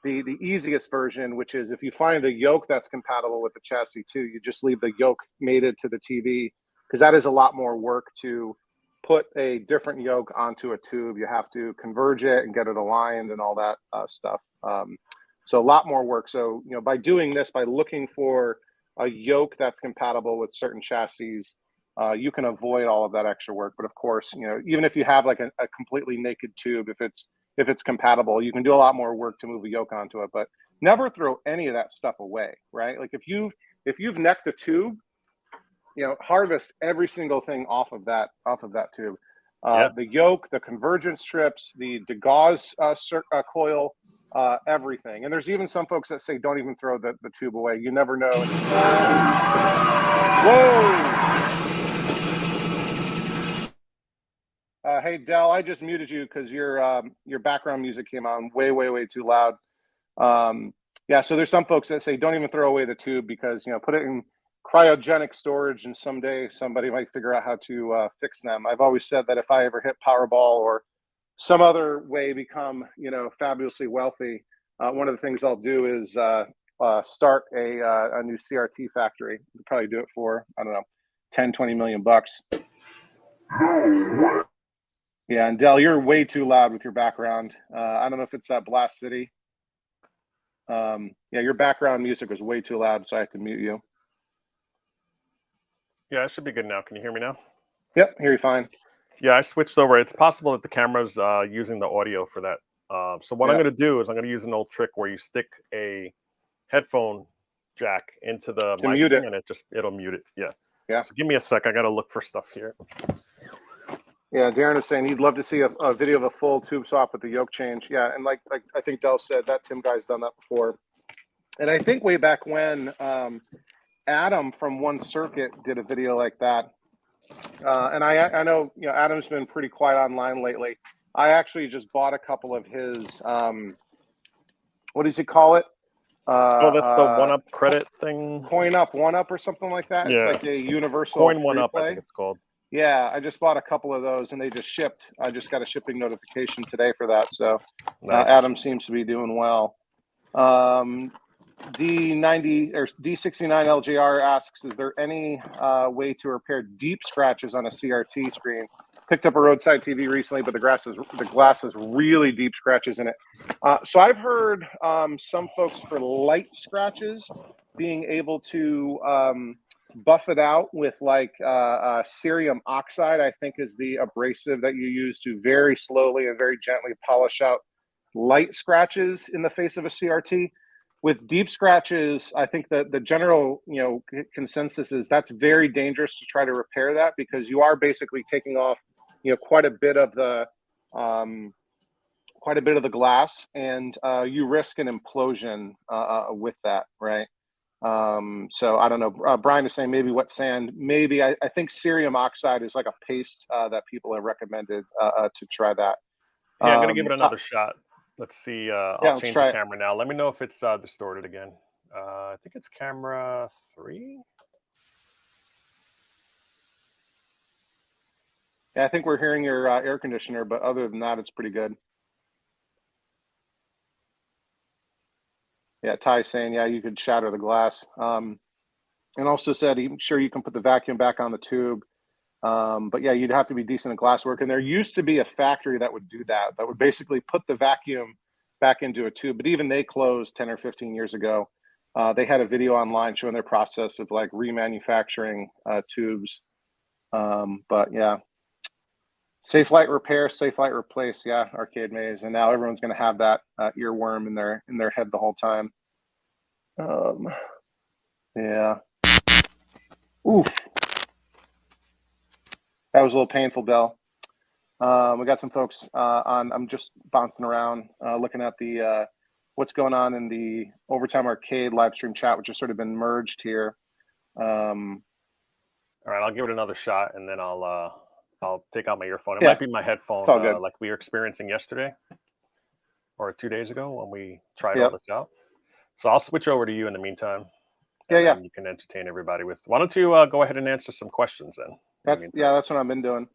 the easiest version, which is if you find a yoke that's compatible with the chassis too, you just leave the yoke mated to the TV, because that is a lot more work to put a different yoke onto a tube. You have to converge it and get it aligned and all that stuff. So a lot more work. So, by doing this, by looking for a yoke that's compatible with certain chassis, you can avoid all of that extra work. But of course, even if you have like a completely naked tube, if it's compatible, you can do a lot more work to move a yoke onto it. But never throw any of that stuff away, right? Like if you've necked a tube, harvest every single thing off of that tube. The yoke, the convergence strips, the gauze coil, everything. And there's even some folks that say don't even throw the tube away. You never know. Whoa! Hey Dell, I just muted you because your background music came on way too loud. Yeah, so there's some folks that say don't even throw away the tube because, you know, put it in cryogenic storage and someday somebody might figure out how to fix them. I've always said that if I ever hit Powerball or some other way become, you know, fabulously wealthy, one of the things I'll do is start a new CRT factory. We'll probably do it for, I don't know, 10, 20 million bucks. Yeah, and Dell, you're way too loud with your background. I don't know if it's Blast City. Yeah, your background music was way too loud, so I have to mute you. Yeah, it should be good now. Can you hear me now? Yep, hear you fine. Yeah, I switched over. It's possible that the camera's using the audio for that. So what I'm going to do is I'm going to use an old trick where you stick a headphone jack into the To mic mute thing it. and it'll mute it. Yeah. Yeah. So give me a sec. I got to look for stuff here. Yeah, Darren is saying he'd love to see a video of a full tube swap with the yoke change. Yeah, and like I think Dell said, that Tim guy's done that before. And I think way back when Adam from One Circuit did a video like that. And I know, you know, Adam's been pretty quiet online lately. I actually just bought a couple of his what does he call it? Oh, that's the one up credit thing. Coin Up, One Up, or something like that. Yeah. It's like a universal Coin One free Up, play. I think it's called. Yeah, I just bought a couple of those and they just shipped. I just got a shipping notification today for that. So Nice. Adam seems to be doing well. D90 or D69 LJR asks, is there any way to repair deep scratches on a CRT screen? Picked up a roadside TV recently, but the glass has really deep scratches in it. So I've heard some folks for light scratches being able to buff it out with like cerium oxide, I think is the abrasive that you use to very slowly and very gently polish out light scratches in the face of a CRT. With deep scratches, I think that the general, you know, consensus is that's very dangerous to try to repair that because you are basically taking off, you know, quite a bit of the glass, and you risk an implosion with that, right? So I don't know. Brian is saying maybe wet sand. Maybe I think cerium oxide is like a paste that people have recommended to try that. Yeah, I'm gonna give it another shot. Let's see. I'll change the camera now. Let me know if it's distorted again. I think it's camera 3. Yeah, I think we're hearing your air conditioner, but other than that, it's pretty good. Yeah, Ty's saying, yeah, you could shatter the glass. And also said, I'm sure you can put the vacuum back on the tube. But yeah, you'd have to be decent at glass work. And there used to be a factory that would do that would basically put the vacuum back into a tube. But even they closed 10 or 15 years ago. They had a video online showing their process of like remanufacturing tubes. But yeah, safe light repair, safe light replace. Yeah, Arcade Maze. And now everyone's going to have that earworm in their head the whole time. Yeah. Oof. That was a little painful, Dell. We got some folks on. I'm just bouncing around, looking at the what's going on in the Overtime Arcade live stream chat, which has sort of been merged here. All right, I'll give it another shot, and then I'll take out my earphone. It might be my headphone, like we were experiencing yesterday or 2 days ago when we tried all this out. So I'll switch over to you in the meantime. Yeah. You can entertain everybody with. Why don't you go ahead and answer some questions then? That's what I've been doing.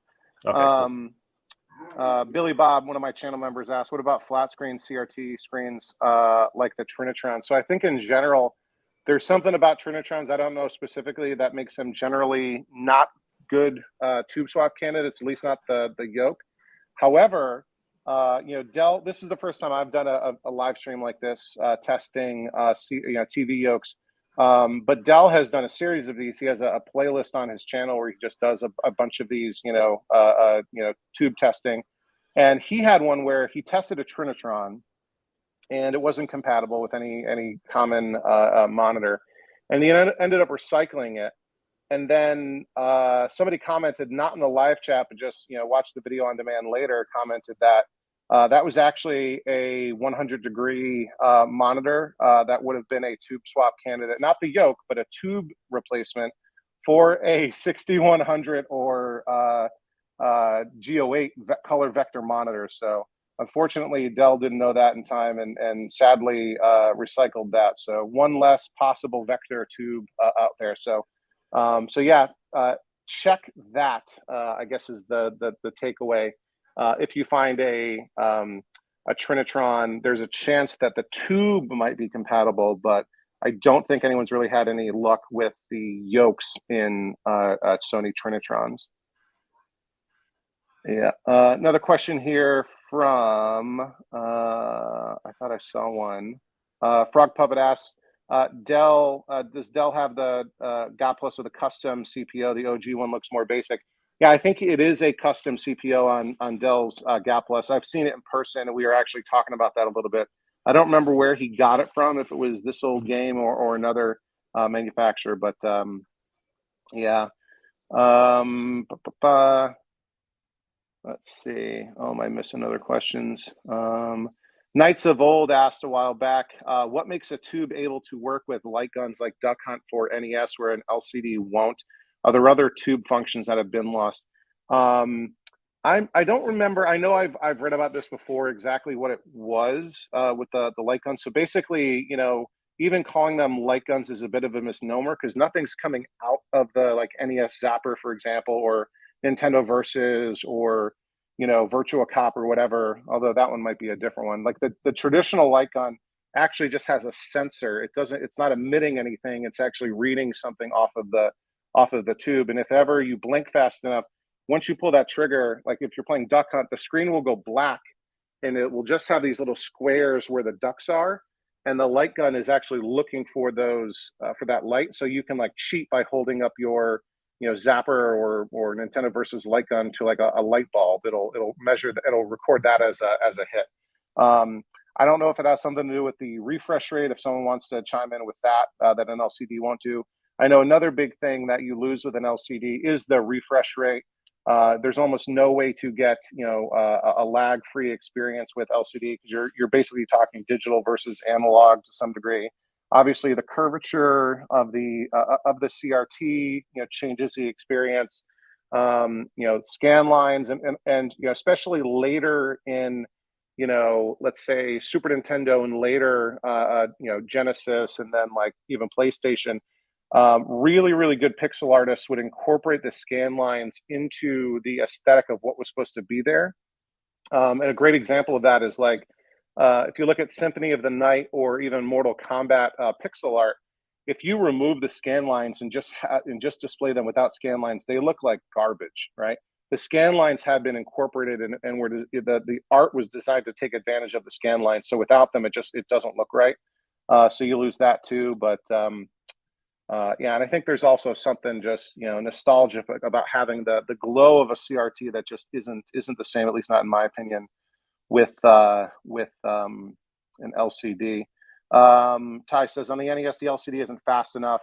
Okay, cool. Billy Bob, one of my channel members, asked, "What about flat screen CRT screens like the Trinitron?" So I think in general, there's something about Trinitrons, I don't know specifically, that makes them generally not good tube swap candidates, at least not the yoke. However, you know, Dell, this is the first time I've done a live stream like this, testing TV yokes. But Dell has done a series of these. He has a playlist on his channel where he just does a bunch of these, tube testing. And he had one where he tested a Trinitron, and it wasn't compatible with any common monitor. And he ended up recycling it. And then somebody commented, not in the live chat, but just watch the video on demand later, commented that that was actually a 100-degree monitor that would have been a tube swap candidate, not the yoke, but a tube replacement for a 6100 or G08 color vector monitor. So unfortunately, Dell didn't know that in time, and sadly recycled that. So one less possible vector tube out there. So yeah, check that. I guess is the takeaway. If you find a Trinitron, there's a chance that the tube might be compatible, but I don't think anyone's really had any luck with the yokes in Sony Trinitrons. Yeah. Another question here from, I thought I saw one. Frog Puppet asks, Dell, does Dell have the GOT Plus with a custom CPO? The OG one looks more basic. Yeah, I think it is a custom CPO on Dell's GOT Plus. I've seen it in person, and we were actually talking about that a little bit. I don't remember where he got it from, if it was this old game or another manufacturer, but yeah. Let's see. Oh, am I missing other questions? Knights of Old asked a while back, what makes a tube able to work with light guns like Duck Hunt for NES where an LCD won't? Are there other tube functions that have been lost? I don't remember. I know I've read about this before, exactly what it was with the light guns. So basically, you know, even calling them light guns is a bit of a misnomer because nothing's coming out of the like NES Zapper, for example, or Nintendo Versus, or you know, Virtua Cop or whatever, although that one might be a different one. Like the traditional light gun actually just has a sensor. It's not emitting anything. It's actually reading something off of the tube. And if ever you blink fast enough, once you pull that trigger, like if you're playing Duck Hunt, the screen will go black and it will just have these little squares where the ducks are. And the light gun is actually looking for those, for that light. So you can like cheat by holding up your, you know, Zapper or Nintendo Versus light gun to like a light bulb. It'll measure, it'll record that as a hit. I don't know if it has something to do with the refresh rate. If someone wants to chime in with that, that an LCD won't do. I know another big thing that you lose with an LCD is the refresh rate. There's almost no way to get, you know, a lag-free experience with LCD because you're basically talking digital versus analog to some degree. Obviously, the curvature of the CRT, you know, changes the experience. You know, scan lines and you know, especially later in, you know, let's say Super Nintendo and later, you know, Genesis and then like even PlayStation. Really, really good pixel artists would incorporate the scan lines into the aesthetic of what was supposed to be there. And a great example of that is like, if you look at Symphony of the Night or even Mortal Kombat pixel art, if you remove the scan lines and just display them without scan lines, they look like garbage, right? The scan lines had been incorporated and where the art was designed to take advantage of the scan lines. So without them, it doesn't look right. So you lose that too. But yeah, and I think there's also something just, you know, nostalgic about having the glow of a CRT that just isn't the same, at least not in my opinion, with an LCD. Ty says on the NES the LCD isn't fast enough,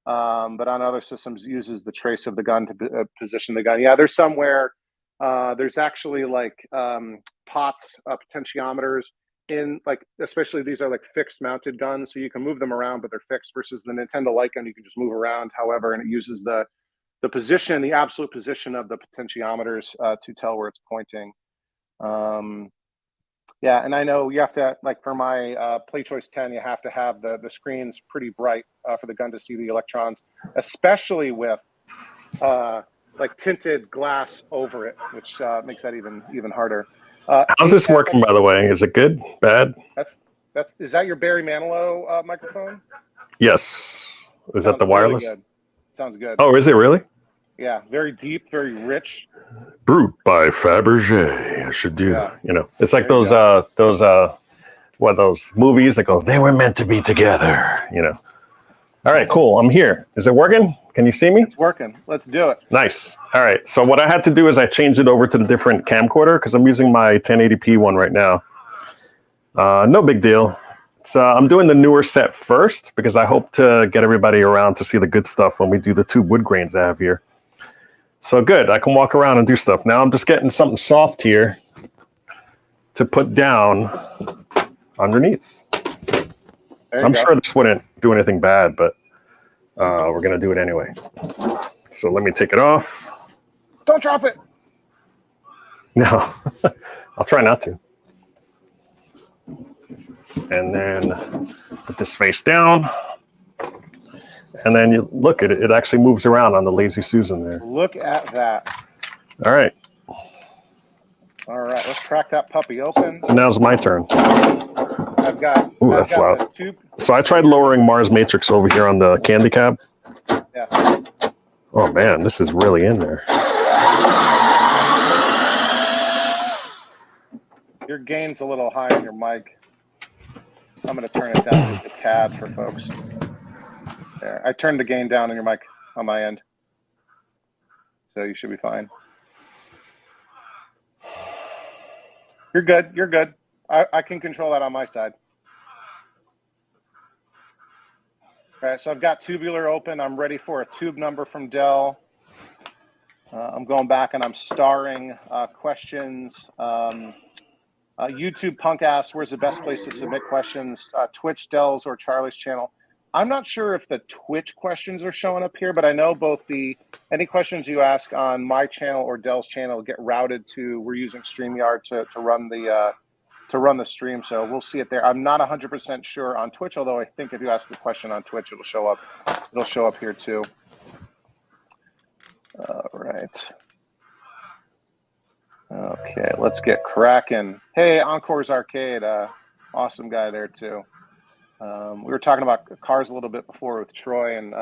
but on other systems uses the trace of the gun to position the gun. Yeah, there's somewhere there's actually like POTS potentiometers in, like, especially these are like fixed mounted guns, so you can move them around, but they're fixed, versus the Nintendo light gun you can just move around however, and it uses the position, the absolute position of the potentiometers to tell where it's pointing. Yeah, and I know you have to, like for my PlayChoice 10, you have to have the screens pretty bright for the gun to see the electrons, especially with like tinted glass over it, which makes that even harder. How's this working, by the way? Is it good? Bad? Is that your Barry Manilow microphone? Yes. Is that the wireless? Really good. Sounds good. Oh, is it really? Yeah, very deep, very rich. Brewed by Fabergé. I should do. Yeah. You know, it's like those movies that go, they were meant to be together. You know. All right, cool. I'm here. Is it working? Can you see me? It's working. Let's do it. Nice. All right. So what I had to do is I changed it over to the different camcorder because I'm using my 1080p one right now. No big deal. So I'm doing the newer set first because I hope to get everybody around to see the good stuff when we do the two wood grains I have here. So good. I can walk around and do stuff. Now I'm just getting something soft here to put down underneath. I'm sure this wouldn't do anything bad, but we're going to do it anyway. So let me take it off. Don't drop it. No, I'll try not to. and then put this face down. And then you look at it, it actually moves around on the Lazy Susan there. Look at that. All right. All right, let's crack that puppy open. So now it's my turn. I've got, Ooh, that's loud. So I tried lowering Mars Matrix over here on the candy cab. Yeah. Oh man, this is really in there. Your gain's a little high on your mic. I'm going to turn it down just a tad for folks. There, I turned the gain down on your mic on my end, so you should be fine. You're good. You're good. I can control that on my side. All right, so I've got tubular open. I'm ready for a tube number from Dell. I'm going back and I'm starring questions. YouTube Punk asks, where's the best place to submit questions? Twitch, Dell's, or Charlie's channel. I'm not sure if the Twitch questions are showing up here, but I know both any questions you ask on my channel or Dell's channel get routed to, we're using StreamYard to run the stream, so we'll see it there. I'm not 100% sure on Twitch, although I think if you ask a question on Twitch, it'll show up. It'll show up here too. All right. Okay, let's get cracking. Hey, Encore's Arcade, awesome guy there too. We were talking about cars a little bit before with Troy, and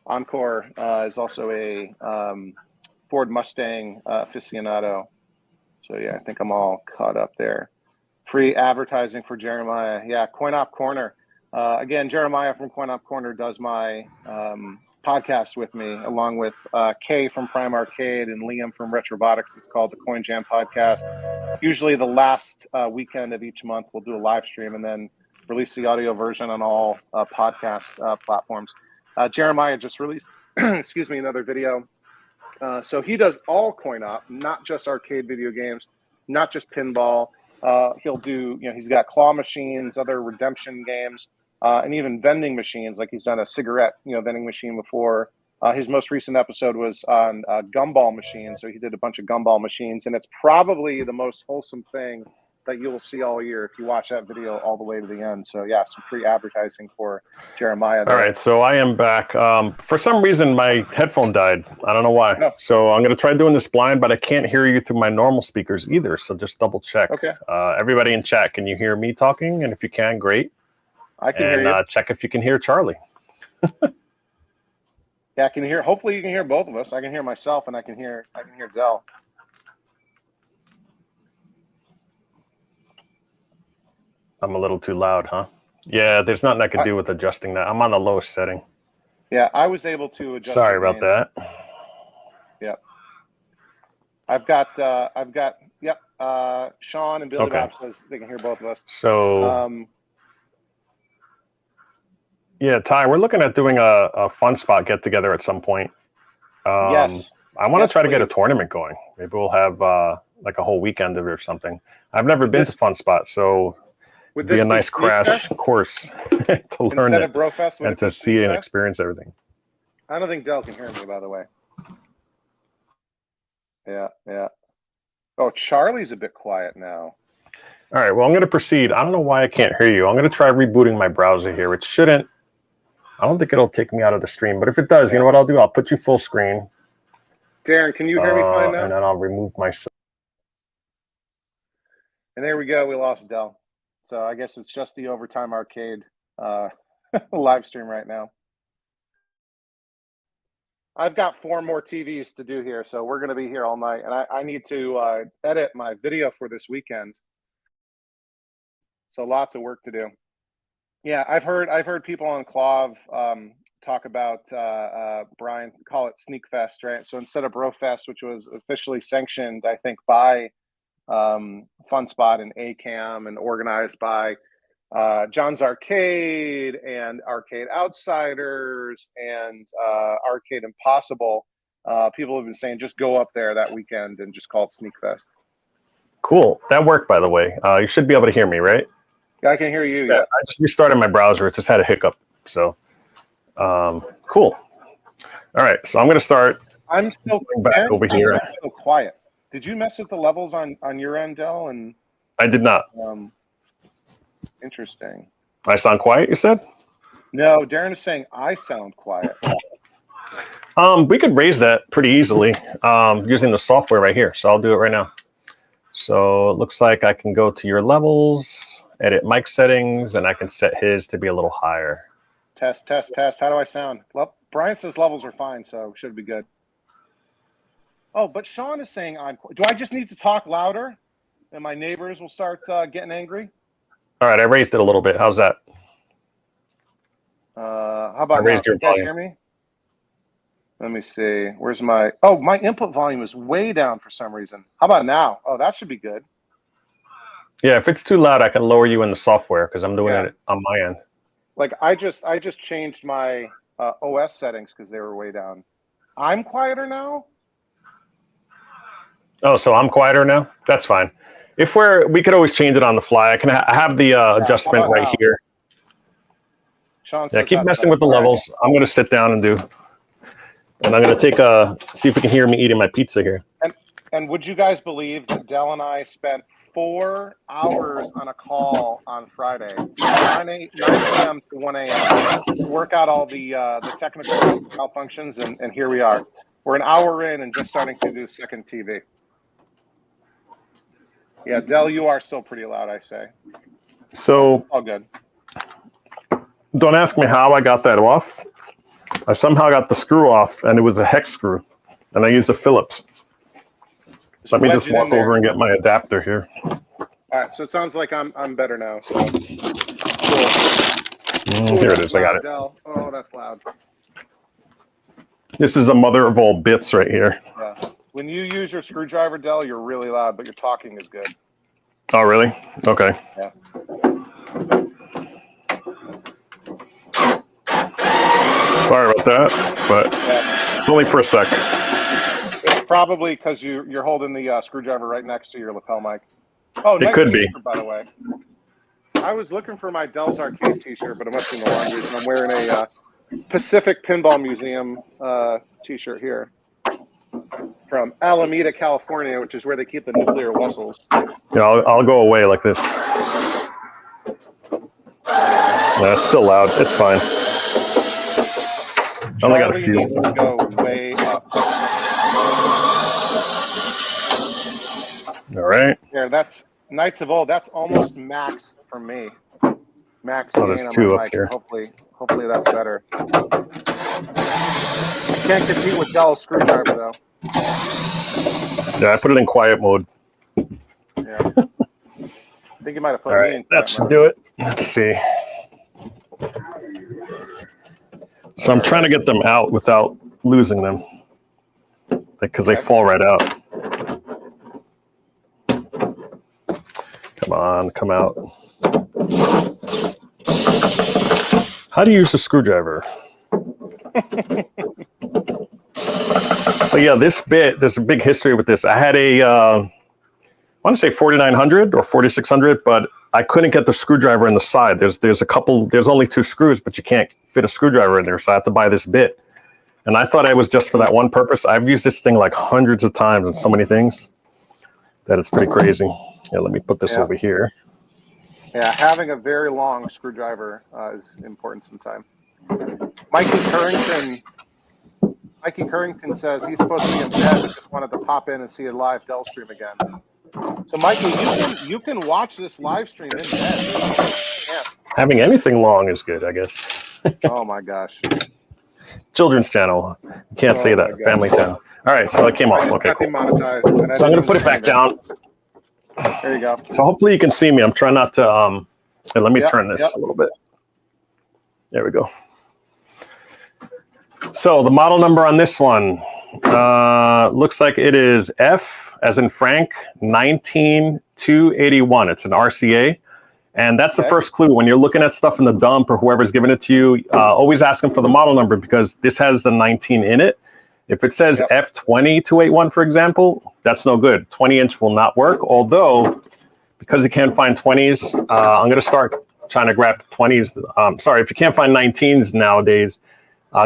Encore is also a Ford Mustang aficionado. So yeah, I think I'm all caught up there. Free advertising for Jeremiah. Yeah, Coin Op Corner. Again, Jeremiah from Coin Op Corner does my podcast with me, along with Kay from Prime Arcade and Liam from Retrobotics. It's called the Coin Jam Podcast. Usually the last weekend of each month, we'll do a live stream and then release the audio version on all podcast platforms. Jeremiah just released, excuse me, another video. So he does all Coin Op, not just arcade video games, not just pinball. He'll do, he's got claw machines, other redemption games, and even vending machines. Like he's done a cigarette, vending machine before. His most recent episode was on gumball machines. So he did a bunch of gumball machines, and it's probably the most wholesome thing that you will see all year if you watch that video all the way to the end. So yeah, some free advertising for Jeremiah there. All right, so I am back. For some reason, my headphone died. I don't know why. No. So I'm going to try doing this blind, but I can't hear you through my normal speakers either. So just double check. Okay. Everybody in chat, can you hear me talking? And if you can, great. I can hear you. Check if you can hear Charlie. Yeah, I can hear. Hopefully you can hear both of us. I can hear myself and I can hear Dell. I'm a little too loud, huh? Yeah, there's nothing I could do with adjusting that. I'm on the lowest setting. Yeah, I was able to adjust. Sorry about that. Yep. I've got yep. Sean and Billy Bob says they can hear both of us. So yeah, Ty, we're looking at doing a fun spot get together at some point. Yes. I want to try to get a tournament going. Maybe we'll have like a whole weekend of it or something. I've never been to Fun Spot, so would be a nice crash course to learn it and to see and experience everything. I don't think Dell can hear me, by the way. Yeah, yeah. Oh, Charlie's a bit quiet now. All right, well, I'm going to proceed. I don't know why I can't hear you. I'm going to try rebooting my browser here, which shouldn't. I don't think it'll take me out of the stream, but if it does, you know what I'll do? I'll put you full screen. Darren, can you hear me fine now? And then I'll remove myself. And there we go. We lost Dell. So I guess it's just the Overtime Arcade live stream right now. I've got 4 more TVs to do here, so we're going to be here all night. And I need to edit my video for this weekend. So lots of work to do. Yeah, I've heard people on Clav talk about Brian call it Sneak Fest, right? So instead of Bro Fest, which was officially sanctioned, I think by Fun Spot and ACAM and organized by John's Arcade and Arcade Outsiders and Arcade Impossible. People have been saying just go up there that weekend and just call it Sneak Fest. Cool. That worked, by the way. You should be able to hear me, right? Yeah, I can hear you. Yeah. I just restarted my browser. It just had a hiccup. So cool. All right. So I'm going to start. I'm still back over here. So quiet. Did you mess with the levels on your end, Dell? And I did not. Interesting. I sound quiet, you said? No, Darren is saying I sound quiet. We could raise that pretty easily using the software right here. So I'll do it right now. So it looks like I can go to your levels, edit mic settings, and I can set his to be a little higher. Test, test, test. How do I sound? Well, Brian says levels are fine, so should be good. Oh, but Sean is saying do I just need to talk louder and my neighbors will start getting angry? All right, I raised it a little bit. How's that? How about now? Can you guys hear me? Let me see. Where's my... Oh, my input volume is way down for some reason. How about now? Oh, that should be good. Yeah, if it's too loud, I can lower you in the software because I'm doing it on my end. Like I just changed my OS settings because they were way down. I'm quieter now. Oh, so I'm quieter now? That's fine. If we could always change it on the fly. I can have the adjustment right here. Sean says keep messing with the levels. I'm going to sit down and I'm going to take see if we can hear me eating my pizza here. And would you guys believe that Dell and I spent 4 hours on a call on Friday, 9 a.m. to 1 a.m. to work out all the technical malfunctions, and here we are. We're an hour in and just starting to do second TV. Yeah, Dell, you are still pretty loud, I say. So all good. Don't ask me how I got that off. I somehow got the screw off, and it was a hex screw, and I used a Phillips. Let me just walk over and get my adapter here. All right, so it sounds like I'm better now. So cool. Here it is. I got it. Dell. Oh, that's loud. This is a mother of all bits right here. Yeah. When you use your screwdriver, Dell, you're really loud, but your talking is good. Oh, really? Okay. Yeah. Sorry about that, but it's only for a sec. It's probably because you're holding the screwdriver right next to your lapel mic. Oh, it could be. By the way, I was looking for my Dell's Arcade T-shirt, but it must be in the laundry. So I'm wearing a Pacific Pinball Museum T-shirt here from Alameda, California, which is where they keep the nuclear vessels. Yeah, I'll go away like this. Yeah, it's still loud. It's fine. I only got a few. Needs to go way up. All right. Yeah, that's Knights of Old. That's almost max for me. Max. Oh, there's 2 up here. Hopefully that's better. Can't compete with Dell's screwdriver though. Yeah, I put it in quiet mode. Yeah. I think you might have put me in quiet that should mode. do it. Let's see. So I'm trying to get them out without losing them because they fall right out. Come on, come out. How do you use a screwdriver? So yeah, this bit, there's a big history with this. I had I want to say 4900 or 4600, but I couldn't get the screwdriver in the side. There's only 2 screws, but you can't fit a screwdriver in there. So I have to buy this bit. And I thought it was just for that one purpose. I've used this thing like hundreds of times and so many things that it's pretty crazy. Yeah, let me put this over here. Yeah, having a very long screwdriver is important sometimes. Mikey Currington says he's supposed to be in bed but just wanted to pop in and see a live Dell stream again. So Mikey, you can watch this live stream in bed. Yeah. Having anything long is good, I guess. Oh my gosh. Children's channel. You can't say that. Family channel. All right, so it came off. Okay, cool. So I'm going to put it back down. There you go. So hopefully you can see me. I'm trying not to let me turn this a little bit. There we go. So the model number on this one looks like it is F as in Frank 19281. It's an RCA. And that's the first clue. When you're looking at stuff in the dump or whoever's giving it to you, always ask them for the model number because this has the 19 in it. If it says F20281, for example, that's no good. 20-inch will not work. Although, because you can't find 20s, I'm going to start trying to grab 20s. Sorry, if you can't find 19s nowadays,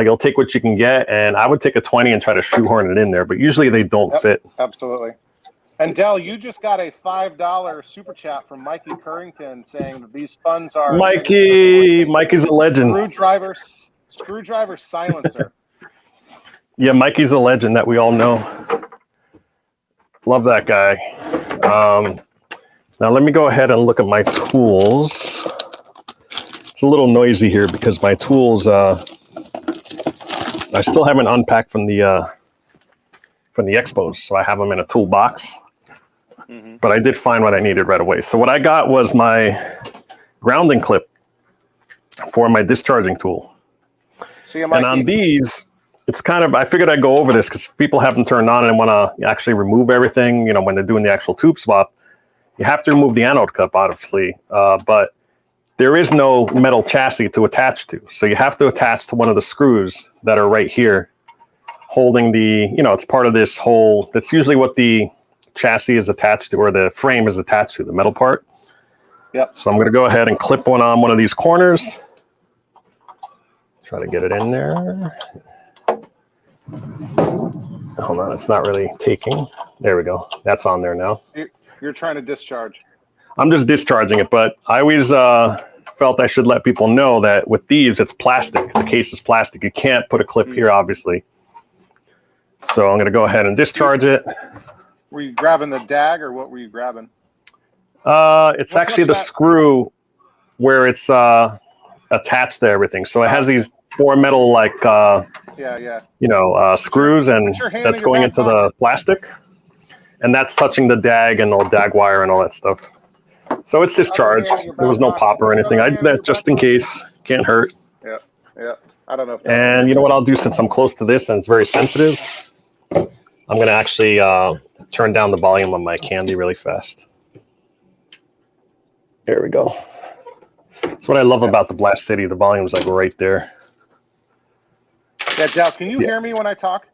you'll take what you can get. And I would take a 20 and try to shoehorn it in there. But usually they don't fit. Absolutely. And Dell, you just got a $5 super chat from Mikey Currington saying that these funds are Mikey's a legend. Screwdriver silencer. Yeah, Mikey's a legend that we all know. Love that guy. Now let me go ahead and look at my tools. It's a little noisy here because my tools, I still haven't unpacked from the expos, so I have them in a toolbox. Mm-hmm. But I did find what I needed right away. So what I got was my grounding clip for my discharging tool. See you, Mikey. And on these, it's kind of, I figured I'd go over this because people have them turned on and want to actually remove everything, you know, when they're doing the actual tube swap. You have to remove the anode cup, obviously, but there is no metal chassis to attach to. So you have to attach to one of the screws that are right here, holding the, you know, it's part of this whole, that's usually what the chassis is attached to, or the frame is attached to, the metal part. Yep. So I'm going to go ahead and clip one on one of these corners. Try to get it in there. Hold on, it's not really taking. There we go. That's on there now. You're trying to discharge. I'm just discharging it, but I always felt I should let people know that with these, it's plastic. The case is plastic. You can't put a clip here, obviously. So I'm going to go ahead and discharge it. Were you grabbing the DAG, or what were you grabbing? It's actually the screw where it's attached to everything. So it has these 4 metal, like, you know, screws, and that's going into the plastic. And that's touching the DAG and the DAG wire and all that stuff. So it's discharged. There was no pop or anything. I did that just in case. Can't hurt. Yeah, yeah. I don't know. And you know what I'll do, since I'm close to this and it's very sensitive, I'm going to actually turn down the volume on my candy really fast. There we go. That's what I love about the Blast City. The volume's like right there. Yeah, Dal, can you hear me when I talk?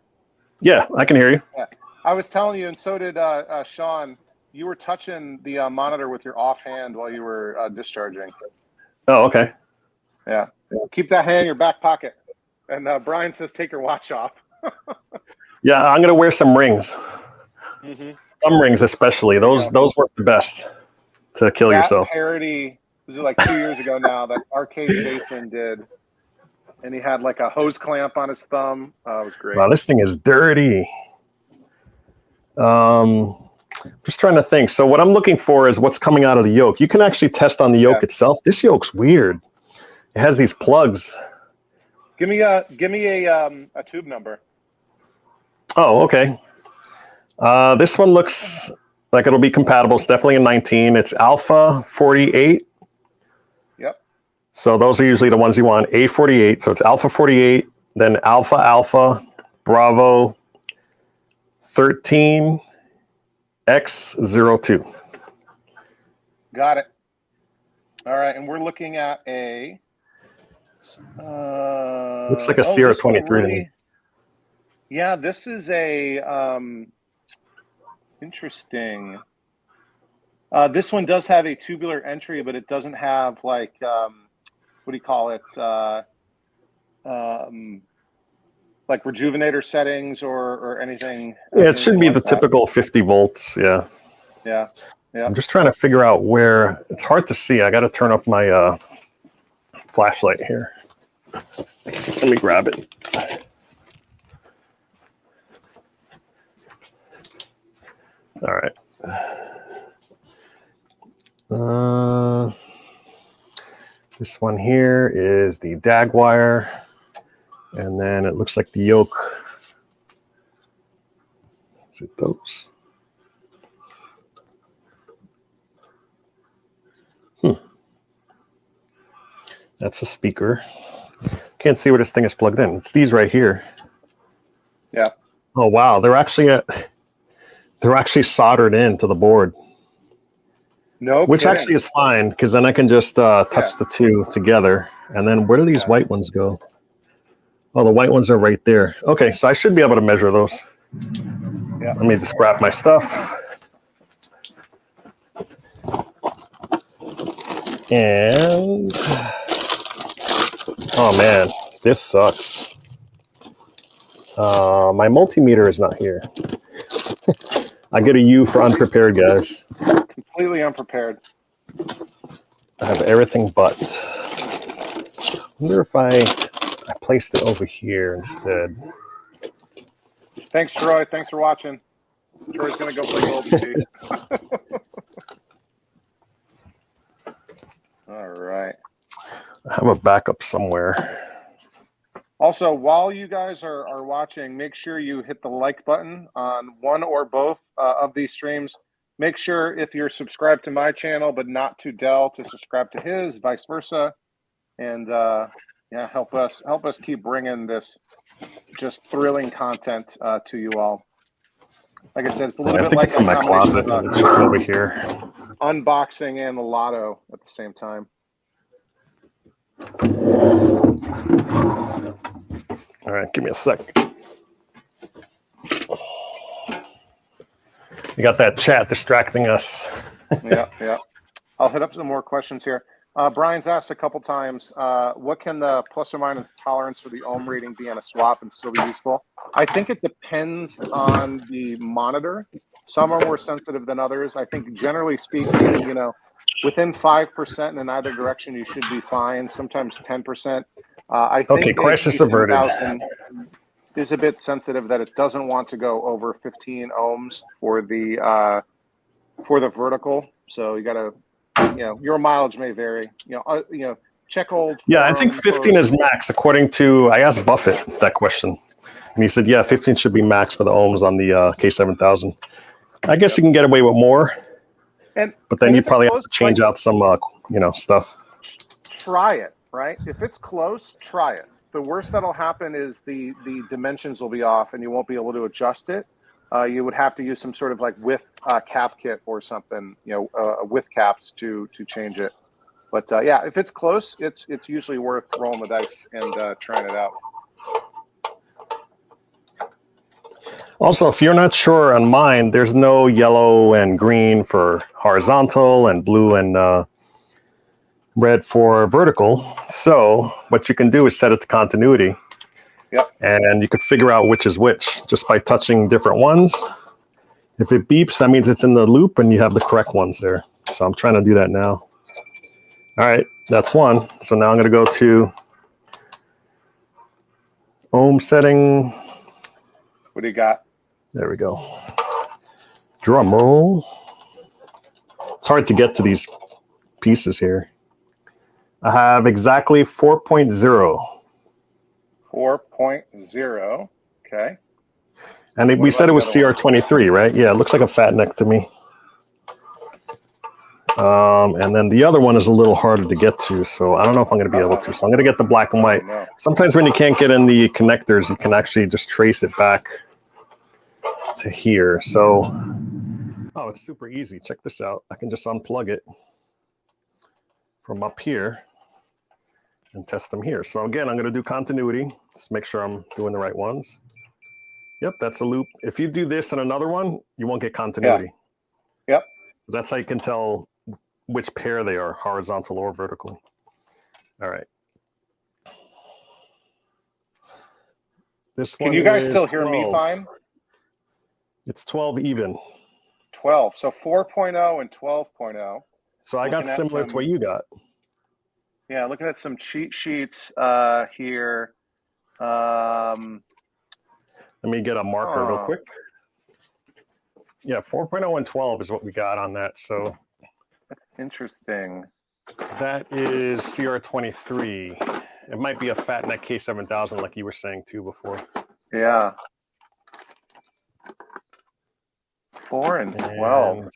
Yeah, I can hear you. Yeah. I was telling you, and so did Sean, you were touching the monitor with your offhand while you were discharging. Oh, okay. Yeah. Keep that hand in your back pocket. And Brian says, take your watch off. Yeah, I'm going to wear some rings. Mm-hmm. Thumb rings especially. Those work the best to kill yourself. Parody, this was like 2 years ago now, that Arcade Jason did. And he had like a hose clamp on his thumb. It was great. Wow, this thing is dirty. Just trying to think. So what I'm looking for is what's coming out of the yoke. You can actually test on the yoke itself. This yoke's weird. It has these plugs. Give me a tube number. Oh, okay. This one looks like it'll be compatible. It's definitely a 19. It's Alpha 48. Yep. So those are usually the ones you want. A48. So it's Alpha 48, then Alpha Alpha Bravo 13 X02. Got it. All right, and we're looking at a looks like a Sierra 23 to me. Yeah, this is a interesting. This one does have a tubular entry, but it doesn't have like what do you call it? Like rejuvenator settings or anything. Yeah, it should be the typical 50 volts. Yeah. Yeah. Yeah. I'm just trying to figure out where. It's hard to see. I got to turn up my flashlight here. Let me grab it. All right. This one here is the DAG wire. And then it looks like the yoke. Is it those? That's a speaker. Can't see where this thing is plugged in. It's these right here. Yeah. Oh wow, they're actually soldered into the board. No. Which actually is fine, because then I can just touch the two together. And then where do these white ones go? Oh, the white ones are right there. Okay, so I should be able to measure those. Yeah. Let me just grab my stuff. And oh man, this sucks. My multimeter is not here. I get a U for unprepared, guys. Completely unprepared. I have everything but. I wonder if I placed it over here instead. Thanks, Troy. Thanks for watching. Troy's going to go play Golden Tee. All right. I have a backup somewhere. Also, while you guys are watching, make sure you hit the like button on one or both of these streams. Make sure if you're subscribed to my channel but not to Dell to subscribe to his, vice versa. And yeah, help us keep bringing this just thrilling content to you all. Like I said, it's a little bit like it's in my closet. It's over here. Unboxing and the lotto at the same time. All right, give me a sec. You got that chat distracting us. Yeah. I'll hit up some more questions here. Brian's asked a couple times, what can the plus or minus tolerance for the ohm reading be on a swap and still be useful? I think it depends on the monitor. Some are more sensitive than others. I think generally speaking, within 5% in either direction, you should be fine. Sometimes 10%. I think crisis averted. Is a bit sensitive that it doesn't want to go over 15 ohms for the vertical. So you got to, your mileage may vary. Check old. Yeah, I think 15 is max. According to, I asked Buffett that question, and he said, yeah, 15 should be max for the ohms on the K7000. I guess you can get away with more, but then you probably have to change out some, stuff. Try it, right? If it's close, try it. The worst that'll happen is the dimensions will be off and you won't be able to adjust it. You would have to use some sort of like width cap kit or something, width caps to change it. But yeah, if it's close, it's usually worth rolling the dice and trying it out. Also, if you're not sure on mine, there's no yellow and green for horizontal and blue and red for vertical. So what you can do is set it to continuity. Yep. And you could figure out which is which just by touching different ones. If it beeps, that means it's in the loop and you have the correct ones there. So I'm trying to do that now. All right, that's one. So now I'm going to go to ohm setting. What do you got? There we go. Drum roll. It's hard to get to these pieces here. I have exactly 4.0. 4.0. Okay. And we said it was CR23, right? Yeah, it looks like a fat neck to me. And then the other one is a little harder to get to, so I don't know if I'm going to be able to. So I'm going to get the black and white. Sometimes when you can't get in the connectors, you can actually just trace it back to here. So, oh, it's super easy. Check this out. I can just unplug it from up here and test them here. So again, I'm going to do continuity. Just make sure I'm doing the right ones. Yep, that's a loop. If you do this and another one, you won't get continuity. Yeah. Yep. That's how you can tell which pair they are, horizontal or vertical. All right. This one. Can you guys still hear me fine? It's 12 even. 12. So 4.0 and 12.0. So I got similar to what you got. Yeah, looking at some cheat sheets here. Let me get a marker real quick. Yeah, 4.0 and 12 is what we got on that. So that's interesting. That is CR23. It might be a fat neck K7000 like you were saying too before. Yeah. 4 and 12.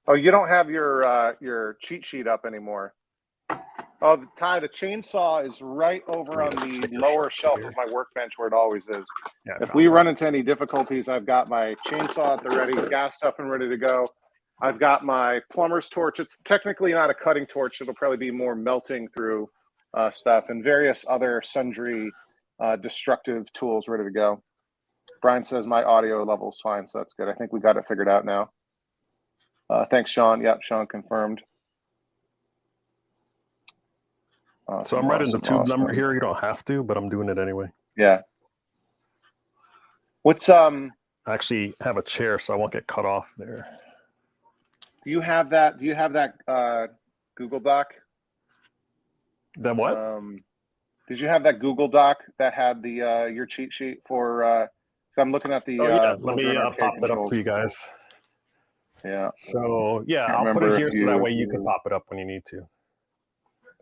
Oh, you don't have your cheat sheet up anymore. Oh, Ty, the chainsaw is right over on the lower shelf of my workbench where it always is. Yeah, if we run into any difficulties, I've got my chainsaw at the ready, gas stuff and ready to go. I've got my plumber's torch. It's technically not a cutting torch. It'll probably be more melting through stuff, and various other sundry destructive tools ready to go. Brian says my audio level's fine, so that's good. I think we got it figured out now. Thanks, Sean. Yep, Sean confirmed. So I'm writing the tube number here. You don't have to, but I'm doing it anyway. Yeah. What's I actually have a chair, so I won't get cut off there. Do you have that? Do you have that Google Doc? Then what? Did you have that Google Doc that had the your cheat sheet for? So I'm looking at the. Oh yeah, let me pop that up for you guys. Yeah. So yeah, I'll put it here so that way you can pop it up when you need to.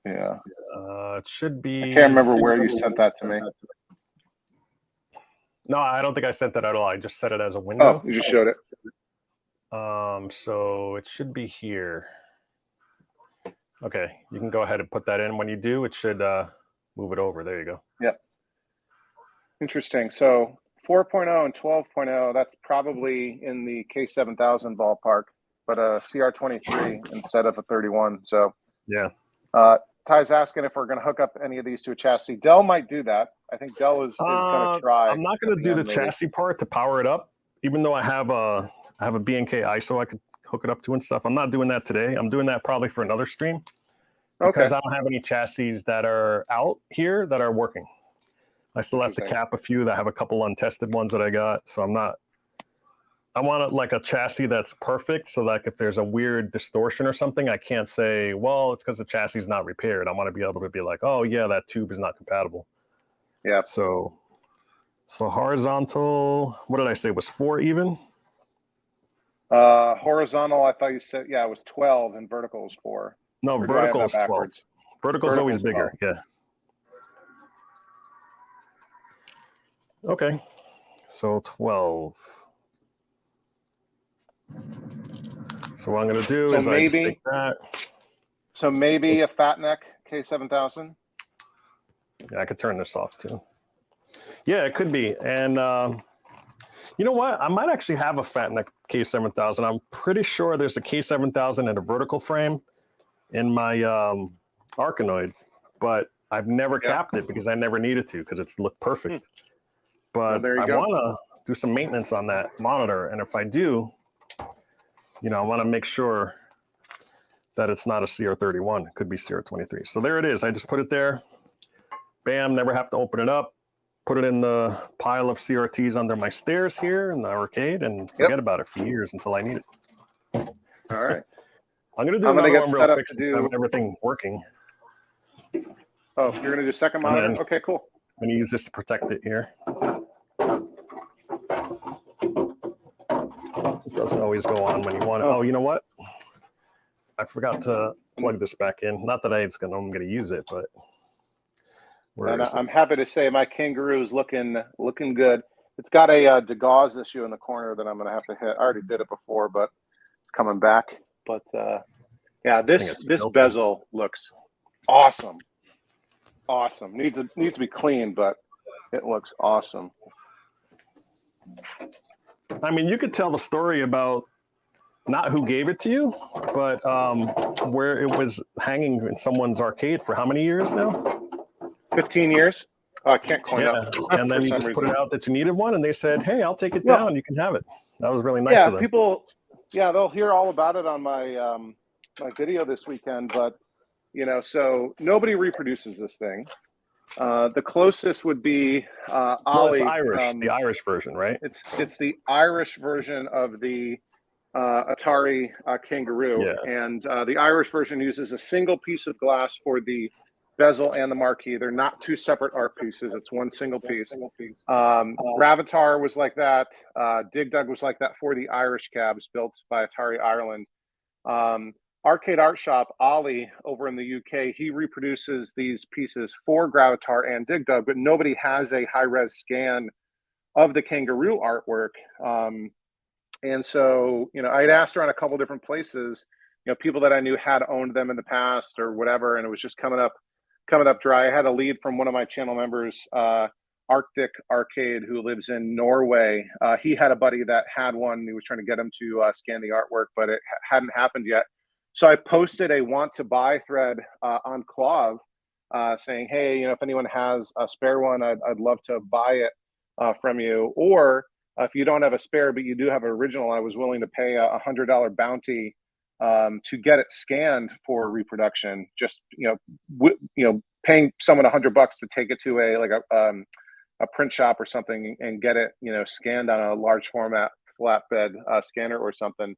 Yeah. It should be. I can't remember where you sent that to me. No, I don't think I sent that at all. I just set it as a window. Oh, you just showed it. So it should be here. Okay, you can go ahead and put that in. When you do, it should move it over. There you go. Yep. Interesting. So 4.0 and 12.0, that's probably in the K7000 ballpark, but a CR23 instead of a 31. So yeah. Ty's asking if we're going to hook up any of these to a chassis. Dell might do that. I think Dell is going to try. I'm not going to do the chassis part to power it up, even though I have a B&K ISO I could hook it up to and stuff. I'm not doing that today. I'm doing that probably for another stream because I don't have any chassis that are out here that are working. I still have to cap a few. I have a couple untested ones that I got. So I want it like a chassis that's perfect. So like if there's a weird distortion or something, I can't say, well, it's because the chassis is not repaired. I want to be able to be like, oh yeah, that tube is not compatible. Yeah. So horizontal, what did I say? Was 4 even? Horizontal, I thought you said, yeah, it was 12 and vertical is 4. No, vertical is 12. Vertical is always bigger. 12. Yeah. Okay. So 12. So what I'm going to do is I just take that. So maybe a fat neck K7000? Yeah, I could turn this off too. Yeah, it could be. And you know what? I might actually have a fat neck K7000. I'm pretty sure there's a K7000 and a vertical frame in my Arkanoid, but I've never capped it because I never needed to because it's looked perfect. But I want to do some maintenance on that monitor. And if I do, you know, I want to make sure that it's not a CR31. It could be CR23. So there it is. I just put it there. Bam, never have to open it up. Put it in the pile of CRTs under my stairs here in the arcade and forget about it for years until I need it. All right. I'm going to do another one real quick to have everything working. Oh, you're going to do second monitor? Then, okay, cool. I'm going to use this to protect it here. It doesn't always go on when you want it. Oh, you know what? I forgot to plug this back in. Not that I'm going to use it, but and I'm happy to say my Kangaroo is looking good. It's got a degauss issue in the corner that I'm going to have to hit. I already did it before, but it's coming back. But yeah, this bezel looks awesome. Awesome. Needs to be clean, but it looks awesome. I mean, you could tell the story about not who gave it to you, but where it was hanging in someone's arcade for how many years now? 15 years. Oh, I can't coin up. And then you just put it out that you needed one, and they said, "Hey, I'll take it down. You can have it." That was really nice of them. People, they'll hear all about it on my my video this weekend. But you know, so nobody reproduces this thing. The closest would be Ollie. Well, it's Irish, the Irish version, right? It's the Irish version of the Atari Kangaroo, and the Irish version uses a single piece of glass for the bezel and the marquee. They're not two separate art pieces. It's one single piece. Gravatar was like that. Dig Dug was like that for the Irish cabs built by Atari Ireland. Arcade Art Shop, Ollie, over in the UK, he reproduces these pieces for Gravatar and Dig Dug, but nobody has a high-res scan of the Kangaroo artwork. And so, you know, I'd asked around a couple different places, you know, people that I knew had owned them in the past or whatever, and it was just coming up dry. I had a lead from one of my channel members, Arctic Arcade, who lives in Norway. He had a buddy that had one. He was trying to get him to scan the artwork, but it hadn't happened yet. So I posted a want to buy thread on Clav saying, hey, you know, if anyone has a spare one, I'd love to buy it from you. Or if you don't have a spare, but you do have an original, I was willing to pay a $100 bounty to get it scanned for reproduction. Just, you know, paying someone $100 to take it to a print shop or something and get it, scanned on a large format flatbed scanner or something.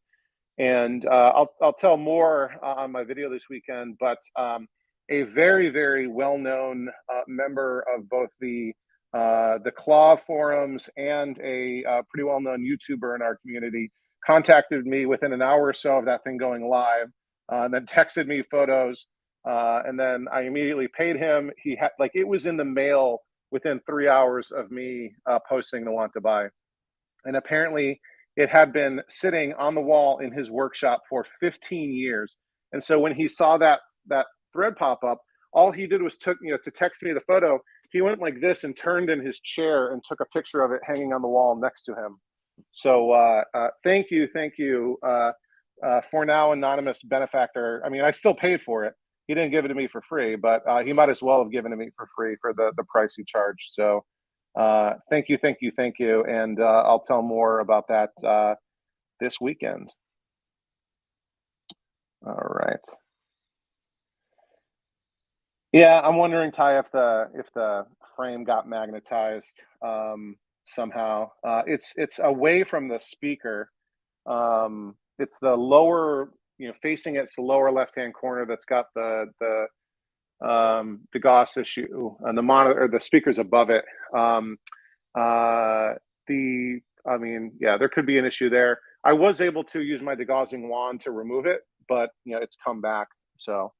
And I'll tell more on my video this weekend. But a very, very well-known member of both the Claw forums and a pretty well-known YouTuber in our community contacted me within an hour or so of that thing going live, and then texted me photos, and then I immediately paid him. He had, like, it was in the mail within 3 hours of me posting the want to buy, and apparently it had been sitting on the wall in his workshop for 15 years. And so when he saw that thread pop up, all he did was to text me the photo. He went like this and turned in his chair and took a picture of it hanging on the wall next to him. So thank you for now, anonymous benefactor. I mean, I still paid for it. He didn't give it to me for free, but he might as well have given it to me for free for the price he charged. So thank you. And I'll tell more about that this weekend. All right. Yeah, I'm wondering, Ty, if the frame got magnetized somehow. It's away from the speaker. It's the lower, facing it's the lower left-hand corner that's got the DeGauss issue, and the monitor, or the speaker's above it. There could be an issue there. I was able to use my degaussing wand to remove it, but it's come back. So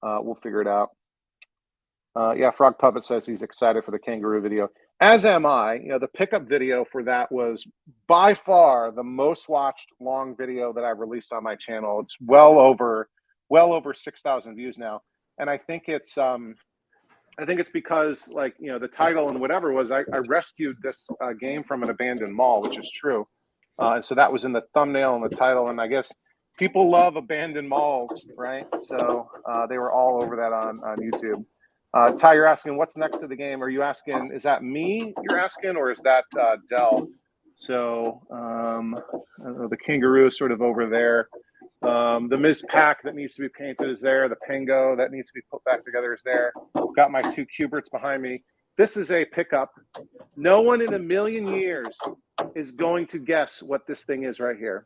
we'll figure it out. Frog Puppet says he's excited for the kangaroo video, as am I. The pickup video for that was by far the most watched long video that I've released on my channel. It's well over 6,000 views now, and I think it's because, like, the title and whatever was, I rescued this game from an abandoned mall, which is true, and so that was in the thumbnail and the title, and I guess people love abandoned malls, right? So they were all over that on YouTube. Ty, you're asking what's next to the game. Are you asking, is that me you're asking, or is that Dell? So the kangaroo is sort of over there. The Ms. Pack that needs to be painted is there. The Pango that needs to be put back together is there. Got my 2 Cuberts behind me. This is a pickup. No one in a million years is going to guess what this thing is right here.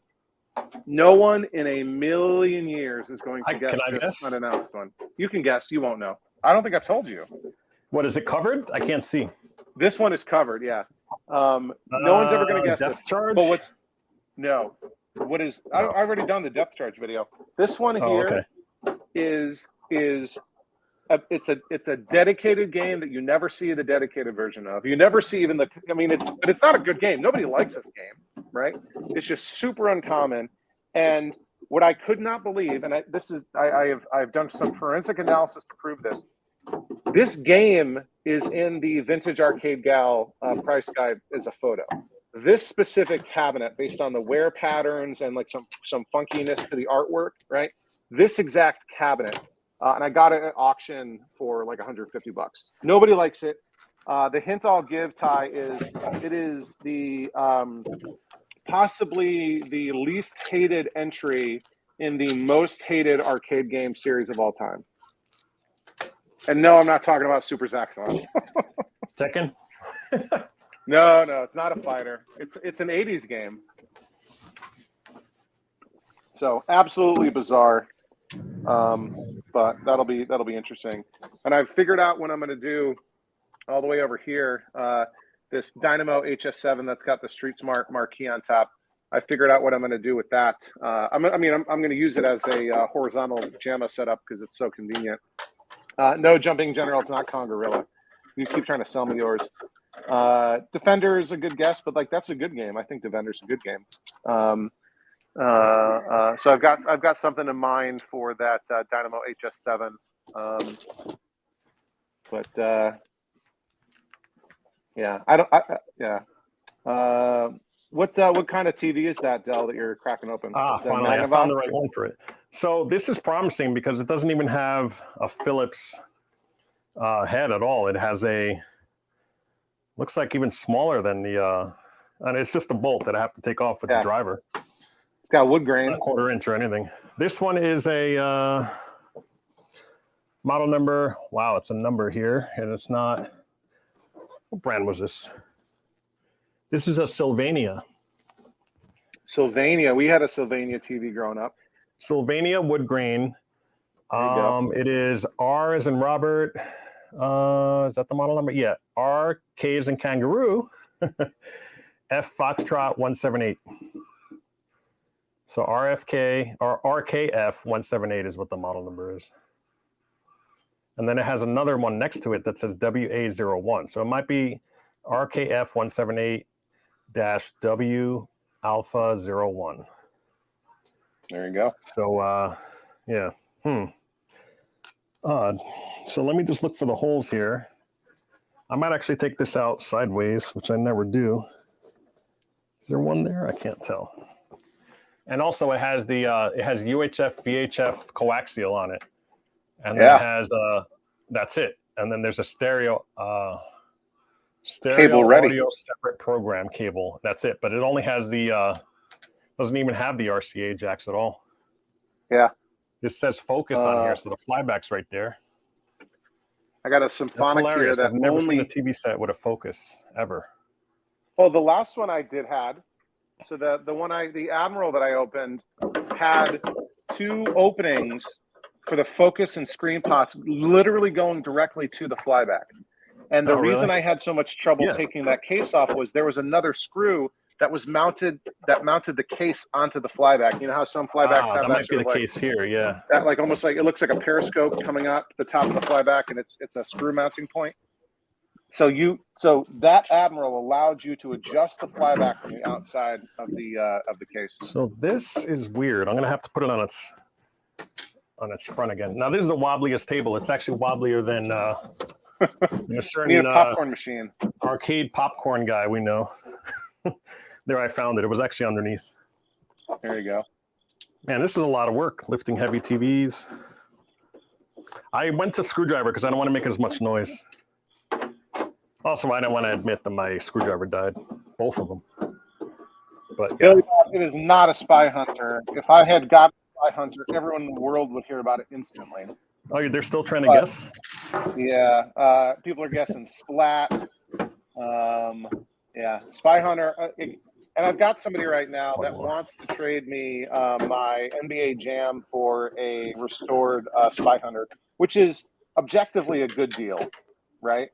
No one in a million years is going to guess this unannounced one. You can guess. You won't know. I don't think I've told you. What is it covered? I can't see. This one is covered. Yeah. No one's ever going to guess depth this. charge. But I've already done the depth charge video. This one here is it's a dedicated game that you never see the dedicated version of. You never see even it's not a good game. Nobody likes this game, right? It's just super uncommon. And what I could not believe, and I've done some forensic analysis to prove this. This game is in the Vintage Arcade Gal price guide as a photo. This specific cabinet, based on the wear patterns and like some funkiness to the artwork, right? This exact cabinet, and I got it at auction for like $150. Nobody likes it. The hint I'll give, Ty, is it is the possibly the least hated entry in the most hated arcade game series of all time. And no, I'm not talking about Super Zaxxon. Tekken? No, it's not a fighter. It's an 80s game. So absolutely bizarre. But that'll be interesting. And I've figured out what I'm going to do all the way over here. This Dynamo HS7 that's got the Street Smart marquee on top. I figured out what I'm going to do with that. I'm going to use it as a horizontal JAMA setup because it's so convenient. No, Jumping General, it's not Kongorilla. You keep trying to sell me yours. Defender is a good guess, but like that's a good game. I think Defender's a good game. So I've got something in mind for that Dynamo HS7. What kind of TV is that, Dell, that you're cracking open? Finally, I found the right one for it. So this is promising because it doesn't even have a Phillips head at all. It has looks like even smaller than and it's just a bolt that I have to take off with the driver. It's got wood grain. Not a 1/4 inch or anything. This one is a model number. Wow, it's a number here, and it's not. What brand was this? This is a Sylvania. Sylvania. We had a Sylvania TV growing up. Sylvania wood grain. It is R as in Robert. Is that the model number? Yeah. R, K as in kangaroo. F Foxtrot 178. So RFK or RKF 178 is what the model number is. And then it has another one next to it that says WA01. So it might be RKF 178-W Alpha 01. There you go. So yeah. Odd. So let me just look for the holes here. I might actually take this out sideways, which I never do. Is there one there? I can't tell. And also it has the it has UHF, VHF coaxial on it. And then it has that's it. And then there's a stereo Cable ready. audio separate program cable. That's it. But it only has the doesn't even have the RCA jacks at all. Yeah. It says focus on here, so the flyback's right there. I got a symphonic here that I've never seen a TV set with a focus ever. Oh, the last one I did had. So the Admiral that I opened had 2 openings for the focus and screen pots, literally going directly to the flyback. And the reason I had so much trouble taking that case off was there was another screw that was mounted the case onto the flyback. You know how some flybacks have that might be the case here, yeah. That like almost like it looks like a periscope coming up the top of the flyback, and it's a screw mounting point. So that Admiral allowed you to adjust the flyback from the outside of the case. So this is weird. I'm gonna have to put it on its front again. Now this is the wobbliest table. It's actually wobblier than a certain popcorn machine. Arcade popcorn guy we know. There I found it. It was actually underneath. There you go. Man, this is a lot of work, lifting heavy TVs. I went to screwdriver because I don't want to make as much noise. Also, I don't want to admit that my screwdriver died. Both of them. But yeah. It is not a Spy Hunter. If I had got a Spy Hunter, everyone in the world would hear about it instantly. Oh, they're still trying to guess? Yeah. People are guessing Splat. Yeah, Spy Hunter. And I've got somebody right now that wants to trade me my NBA Jam for a restored Spy Hunter, which is objectively a good deal, right?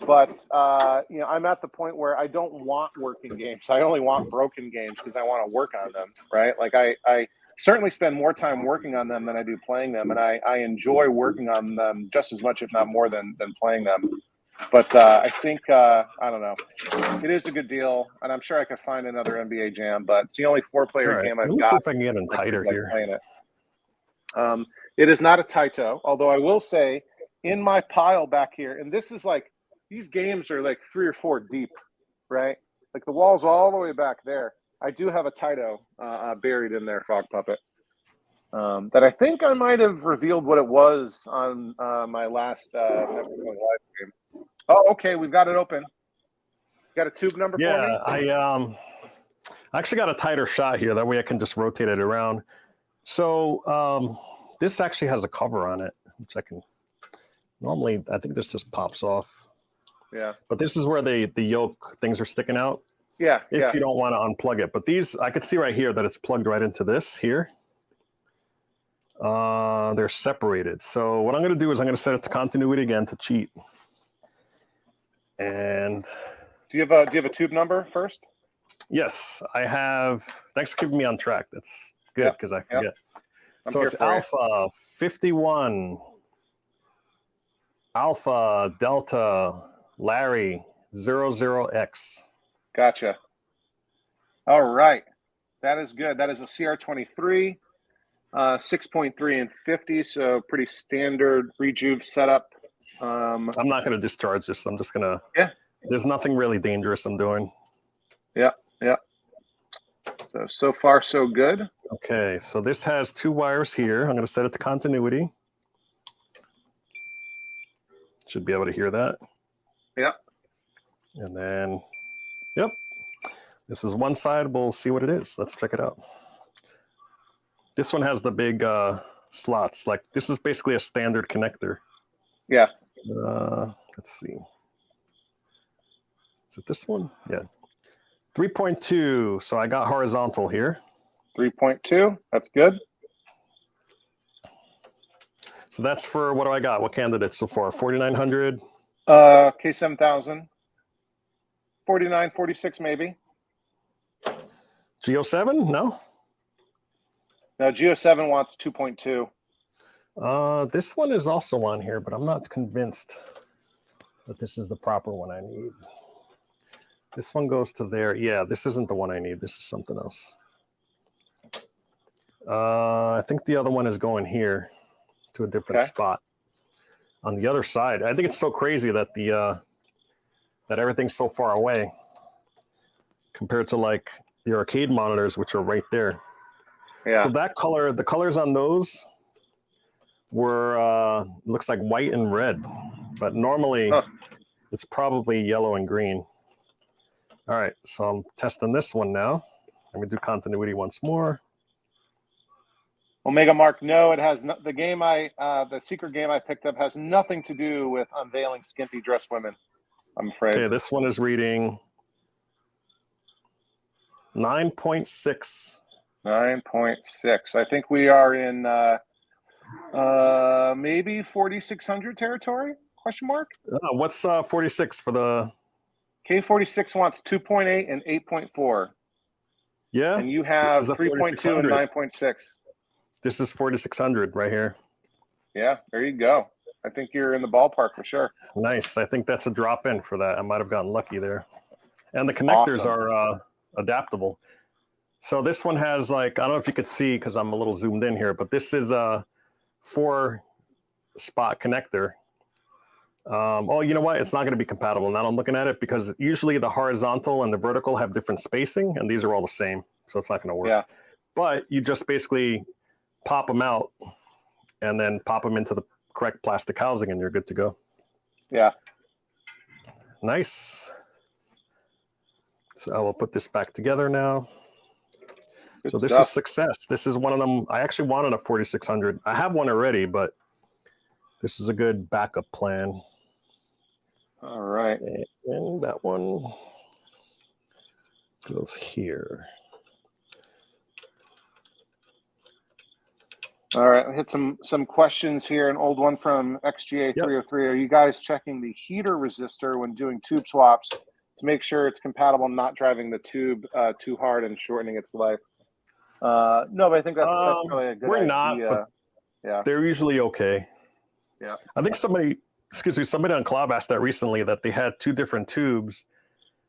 But I'm at the point where I don't want working games. I only want broken games because I want to work on them, right? Like I certainly spend more time working on them than I do playing them, and I enjoy working on them just as much, if not more, than playing them. But I think, I don't know, it is a good deal, and I'm sure I could find another NBA Jam, but it's the only 4-player game I've got. Let me see if I can get them tighter here. It is not a Taito, although I will say, in my pile back here, and this is like, these games are like 3 or 4 deep, right? Like the wall's all the way back there. I do have a Taito buried in there, Fog Puppet, that I think I might have revealed what it was on my last live stream. Oh, okay, we've got it open. Got a tube number for me? Yeah, I actually got a tighter shot here. That way I can just rotate it around. So this actually has a cover on it, which I can normally, I think this just pops off. Yeah. But this is where the yoke things are sticking out. Yeah. If you don't want to unplug it. But these, I could see right here that it's plugged right into this here. They're separated. So what I'm going to do is I'm going to set it to continuity again to cheat. And do you have a tube number first? Yes, I have. Thanks for keeping me on track. That's good because I forget. So it's Alpha 51, Alpha Delta Larry 00X. Gotcha. All right, that is good. That is a CR23, 6.3 and 50. So pretty standard rejuve setup. I'm not going to discharge this. I'm just going to. Yeah. There's nothing really dangerous I'm doing. Yeah. So far, so good. Okay. So this has 2 wires here. I'm going to set it to continuity. Should be able to hear that. Yeah. And then, yep. This is one side. We'll see what it is. Let's check it out. This one has the big slots. Like this is basically a standard connector. Yeah. Let's see. Is it this one? Yeah. 3.2. So I got horizontal here. 3.2. That's good. So that's for, what do I got? What candidates so far? 4,900. K7000. 49, 46 maybe. Geo 7? No. No, Geo 7 wants 2.2. This one is also on here, but I'm not convinced that this is the proper one I need. This one goes to there. Yeah, this isn't the one I need. This is something else. I think the other one is going here to a different spot on the other side. I think it's so crazy that that everything's so far away compared to like the arcade monitors, which are right there. Yeah. So that color, the colors on those were looks like white and red, but normally it's probably yellow and green. All right, so I'm testing this one now. Let me do continuity once more. Omega Mark, no, it has the game the secret game I picked up has nothing to do with unveiling skimpy dress women, I'm afraid. Okay, this one is reading 9.6. 9.6. I think we are in maybe 4,600 territory, question mark? What's 46 for the... K46 wants 2.8 and 8.4. Yeah. And you have 3.2 and 9.6. This is 4,600 right here. Yeah, there you go. I think you're in the ballpark for sure. Nice. I think that's a drop in for that. I might have gotten lucky there. And the connectors are adaptable. So this one has like, I don't know if you could see because I'm a little zoomed in here, but this is a 4-spot connector. Oh, you know what? It's not going to be compatible. Now I'm looking at it because usually the horizontal and the vertical have different spacing and these are all the same. So it's not going to work. Yeah. But you just basically pop them out and then pop them into the correct plastic housing and you're good to go. Yeah. Nice. So I will put this back together now. Good so this stuff. is success. This is one of them. I actually wanted a 4,600. I have one already, but this is a good backup plan. All right. And that one goes here. All right, I'll hit some questions here. An old one from XGA303. Yep. Are you guys checking the heater resistor when doing tube swaps to make sure it's compatible, not driving the tube too hard and shortening its life? No, but I think that's probably a good idea. We're not, but yeah, they're usually okay. Yeah. I think somebody on Club asked that recently, that they had 2 different tubes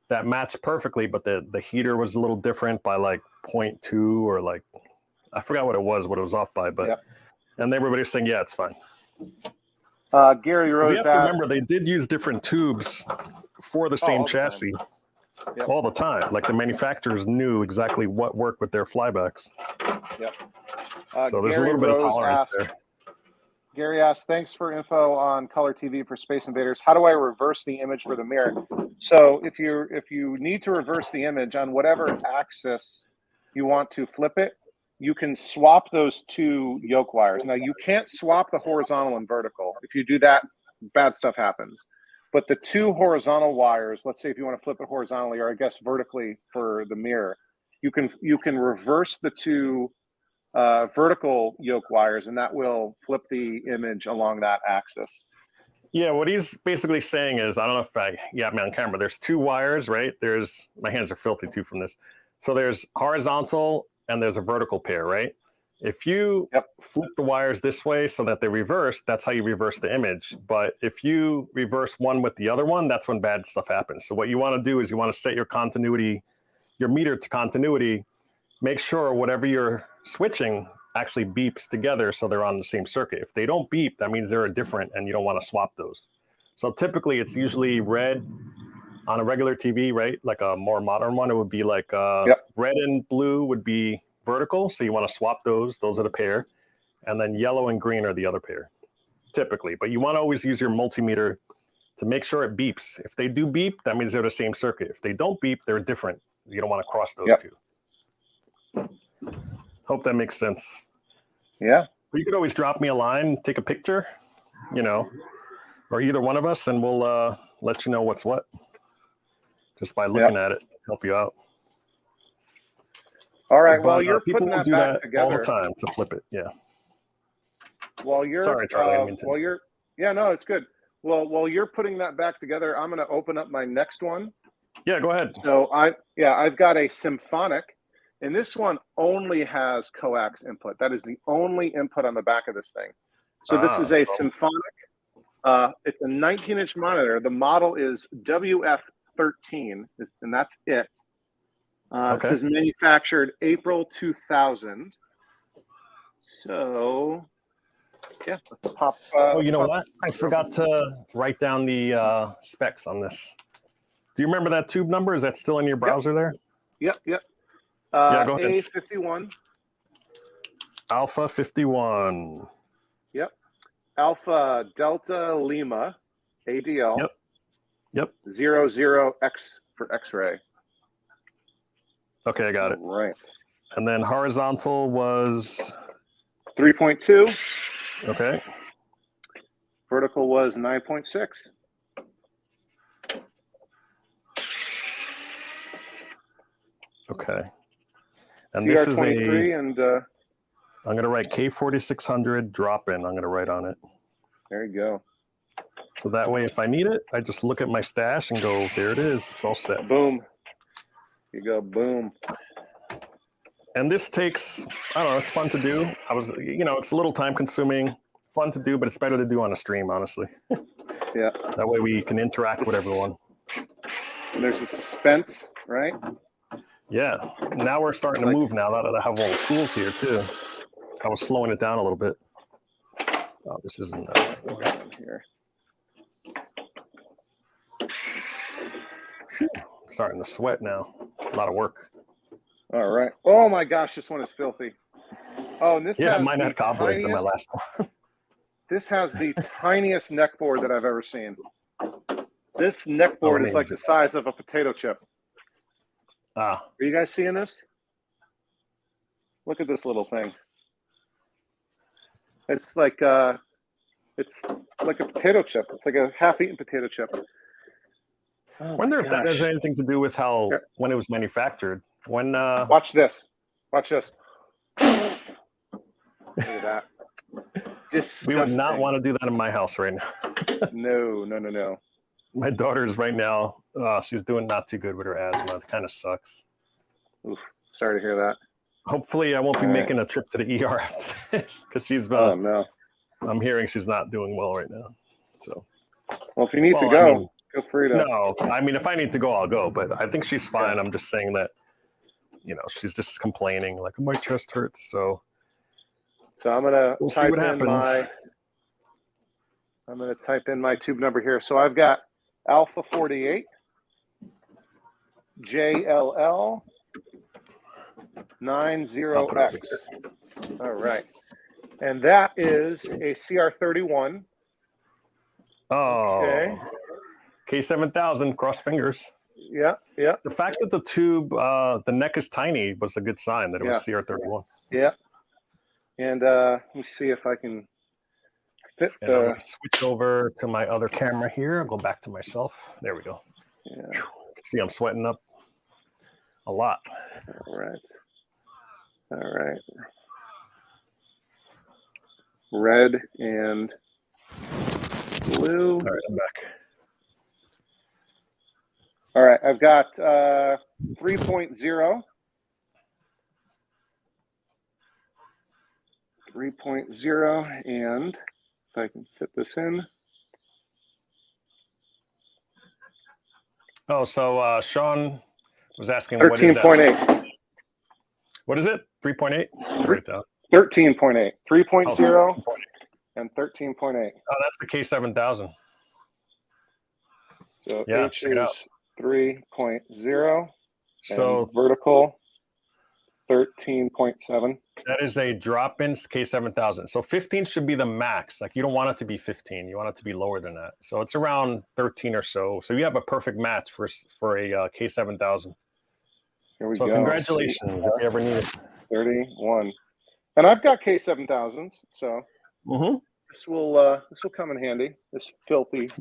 that matched perfectly, but the heater was a little different by like 0.2 or like, I forgot what it was off by, but and everybody's saying, yeah, it's fine. Gary Rose you have to remember, they did use different tubes for the same chassis all the time. Like the manufacturers knew exactly what worked with their flybacks. Yep. So there's a little bit of tolerance there. Gary asked, thanks for info on color TV for Space Invaders. How do I reverse the image for the mirror? So if you need to reverse the image on whatever axis you want to flip it, you can swap those 2 yoke wires. Now, you can't swap the horizontal and vertical. If you do that, bad stuff happens. But the 2 horizontal wires, let's say if you want to flip it horizontally or I guess vertically for the mirror, you can reverse the 2 vertical yoke wires, and that will flip the image along that axis. Yeah, what he's basically saying is, I don't know if I got me on camera, there's 2 wires, right? My hands are filthy too from this. So there's horizontal and there's a vertical pair, right? If you flip the wires this way so that they reverse, that's how you reverse the image. But if you reverse one with the other one, that's when bad stuff happens. So what you want to do is you want to set your meter to continuity, make sure whatever you're switching actually beeps together so they're on the same circuit. If they don't beep, that means they're different and you don't want to swap those. So typically it's usually red on a regular TV, right? Like a more modern one, it would be like red and blue would be vertical. So you want to swap those. Those are the pair. And then yellow and green are the other pair, typically. But you want to always use your multimeter to make sure it beeps. If they do beep, that means they're the same circuit. If they don't beep, they're different. You don't want to cross those 2. Hope that makes sense. Yeah. But you could always drop me a line, take a picture, or either one of us, and we'll let you know what's what. just by looking at it, help you out. All right. But, Well, you're people putting will that do back that together all the time to flip it. Yeah. While you're, sorry, Charlie. I mean to... while you're, yeah, no, it's good. Well, while you're putting that back together, I'm going to open up my next one. Yeah, go ahead. So I've got a symphonic, and this one only has coax input. That is the only input on the back of this thing. So this is a symphonic. It's a 19-inch monitor. The model is WF13, and that's it. It says manufactured April 2000. So, yeah, let's pop. Oh, you know what? I forgot to write down the specs on this. Do you remember that tube number? Is that still in your browser there? Yep. Yeah, go ahead. A51. Alpha 51. Yep. Alpha Delta Lima ADL. Yep. 00X for X-ray. Okay, I got it. Right. And then horizontal was 3.2. okay. Vertical was 9.6. Okay. And CR23 this is a. and I'm going to write K4600 drop in. I'm going to write on it. There you go. So that way, if I need it, I just look at my stash and go, there it is. It's all set. Boom. You go, boom. And this takes, I don't know, it's fun to do. It's a little time consuming, fun to do, but it's better to do on a stream, honestly. Yeah. That way we can interact with everyone. And there's a suspense, right? Yeah. Now we're starting to move now that I have all the tools here too. I was slowing it down a little bit. Oh, this isn't here. I'm starting to sweat now. A lot of work. All right. Oh my gosh, this one is filthy. Oh, and this has mine had cobwebs in my last one. This has the tiniest neck board that I've ever seen. This neck board is like the size of a potato chip. Are you guys seeing this? Look at this little thing. It's like a potato chip. It's like a half-eaten potato chip. I wonder if that has anything to do with how when it was manufactured. When watch this. Watch this. Look at that. Disgusting. We would not want to do that in my house right now. No. My daughter's right now, she's doing not too good with her asthma. It kind of sucks. Oof, sorry to hear that. Hopefully I won't be making a trip to the ER after this because she's oh no. I'm hearing she's not doing well right now. So well, if you need to go, feel free to. No, I mean if I need to go, I'll go. But I think she's fine. I'm just saying that, she's just complaining like my chest hurts. So I'm gonna we'll see what happens. I'm gonna type in my tube number here. So I've got Alpha 48, JLL 90X. All right. And that is a CR31. Oh, okay. K7000, cross fingers. Yeah. The fact that the tube, the neck is tiny was a good sign that it was CR31. Yeah. And let me see if I can fit and I'm gonna switch over to my other camera here. I'll go back to myself. There we go. Yeah. You can see I'm sweating up a lot. All right. Red and blue. All right, I'm back. All right, I've got 3.0. 3.0, and if I can fit this in. Oh, so Sean was asking 13.8. What is it? 3.8? 13.8. 3.0 and 13.8. Oh, that's the K7000. So H is 3.0. So vertical 13.7. That is a drop-in K7000. So 15 should be the max. Like you don't want it to be 15. You want it to be lower than that. So it's around 13 or so. So you have a perfect match for a K7000. Here we go. So congratulations if you ever need it. 31. And I've got K7000s, so this will come in handy. This filthy beast.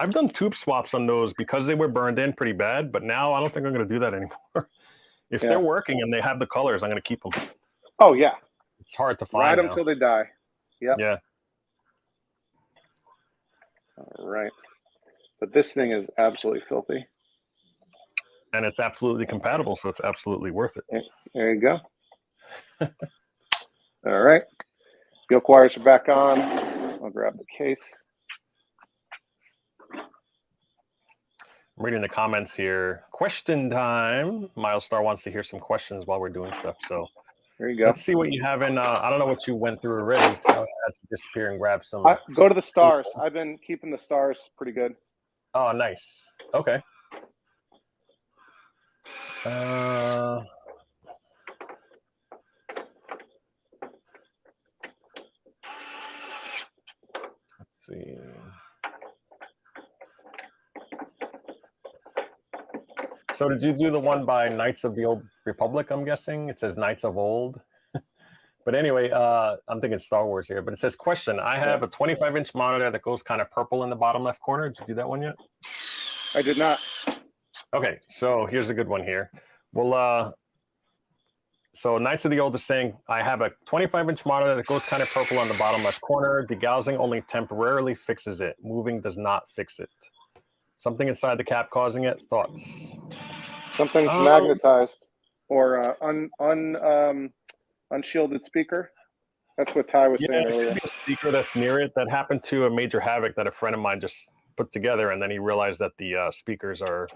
I've done tube swaps on those because they were burned in pretty bad, but now I don't think I'm going to do that anymore. If they're working and they have the colors, I'm going to keep them. Oh yeah, it's hard to find. Ride them now. till they die. Yep. Yeah. All right, but this thing is absolutely filthy. And it's absolutely compatible, so it's absolutely worth it. There you go. All right, yoke wires are back on. I'll grab the case. I'm reading the comments here. Question time. Milestar wants to hear some questions while we're doing stuff. So there you go. Let's see what you have in. I don't know what you went through already. So I had to disappear and grab some. Go to the stars. I've been keeping the stars pretty good. Oh, nice. Okay. Let's see. So did you do the one by Knights of the Old Republic, I'm guessing? It says Knights of Old. But anyway, I'm thinking Star Wars here. But it says, question, I have a 25-inch monitor that goes kind of purple in the bottom left corner. Did you do that one yet? I did not. Okay, so here's a good one here. Well, so Knights of the Old is saying, I have a 25-inch monitor that goes kind of purple on the bottom left corner. Degaussing only temporarily fixes it. Moving does not fix it. Something inside the cap causing it? Thoughts? Something's magnetized or unshielded speaker. That's what Ty was saying earlier. A speaker that's near it. That happened to a Major Havoc that a friend of mine just put together, and then he realized that the speakers are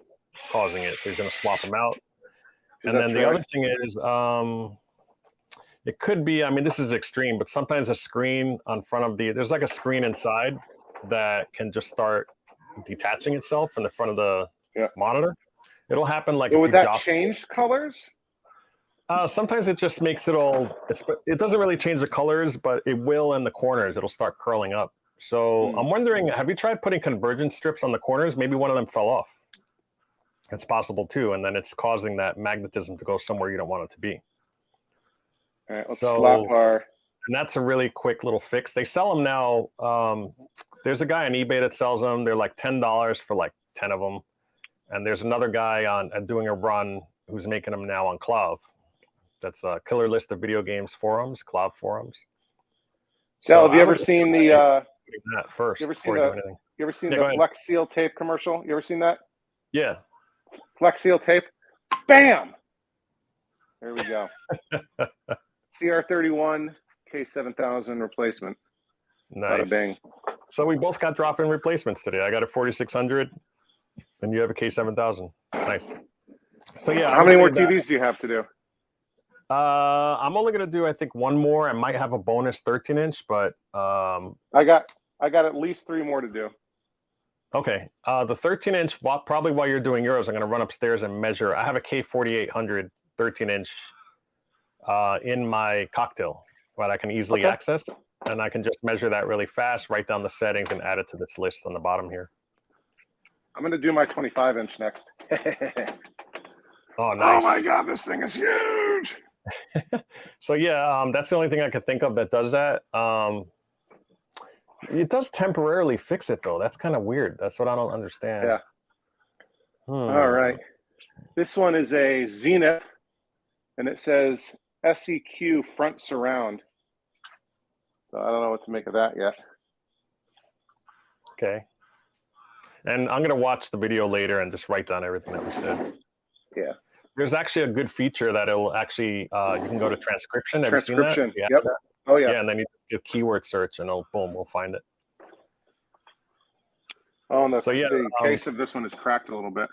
causing it, so he's going to swap them out. And then the other thing is, it could be, I mean, this is extreme, but sometimes a screen on front of there's like a screen inside that can just start detaching itself from the front of the monitor. It'll happen like. But would that change colors? Sometimes it just makes it all. It doesn't really change the colors, but it will in the corners. It'll start curling up. So I'm wondering, have you tried putting convergence strips on the corners? Maybe one of them fell off. It's possible too, and then it's causing that magnetism to go somewhere you don't want it to be. All right, let's slap our. And that's a really quick little fix. They sell them now. There's a guy on eBay that sells them. They're like $10 for like 10 of them. And there's another guy doing a run who's making them now on Cloud. That's a killer list of video games forums, Cloud forums. Del, have you ever seen the? That first. You ever seen the Flex Seal tape commercial? You ever seen that? Yeah. Flex Seal tape. Bam. There we go. CR31 K7000 replacement. Nice. Bada bing. So we both got drop-in replacements today. I got a 4600, and you have a K7000. Nice. So yeah. How many more TVs do you have to do? I'm only gonna do, I think, one more. I might have a bonus 13-inch, but I got at least 3 more to do. Okay. The 13-inch, probably while you're doing yours, I'm gonna run upstairs and measure. I have a K4800 13-inch in my cocktail that I can easily access, and I can just measure that really fast, write down the settings, and add it to this list on the bottom here. I'm gonna do my 25-inch next. Oh, nice. Oh my God, this thing is huge. So yeah, that's the only thing I could think of that does that. It does temporarily fix it though. That's kind of weird. That's what I don't understand. Yeah. All right. This one is a Zenith, and it says SEQ front surround. So I don't know what to make of that yet. Okay. And I'm gonna watch the video later and just write down everything that we said. Yeah. There's actually a good feature that it'll actually, you can go to transcription. Have Transcription. You seen that? Yep. Oh yeah. Yeah, and then you just give keyword search, and boom, we'll find it. Oh, and the case of this one is cracked a little bit.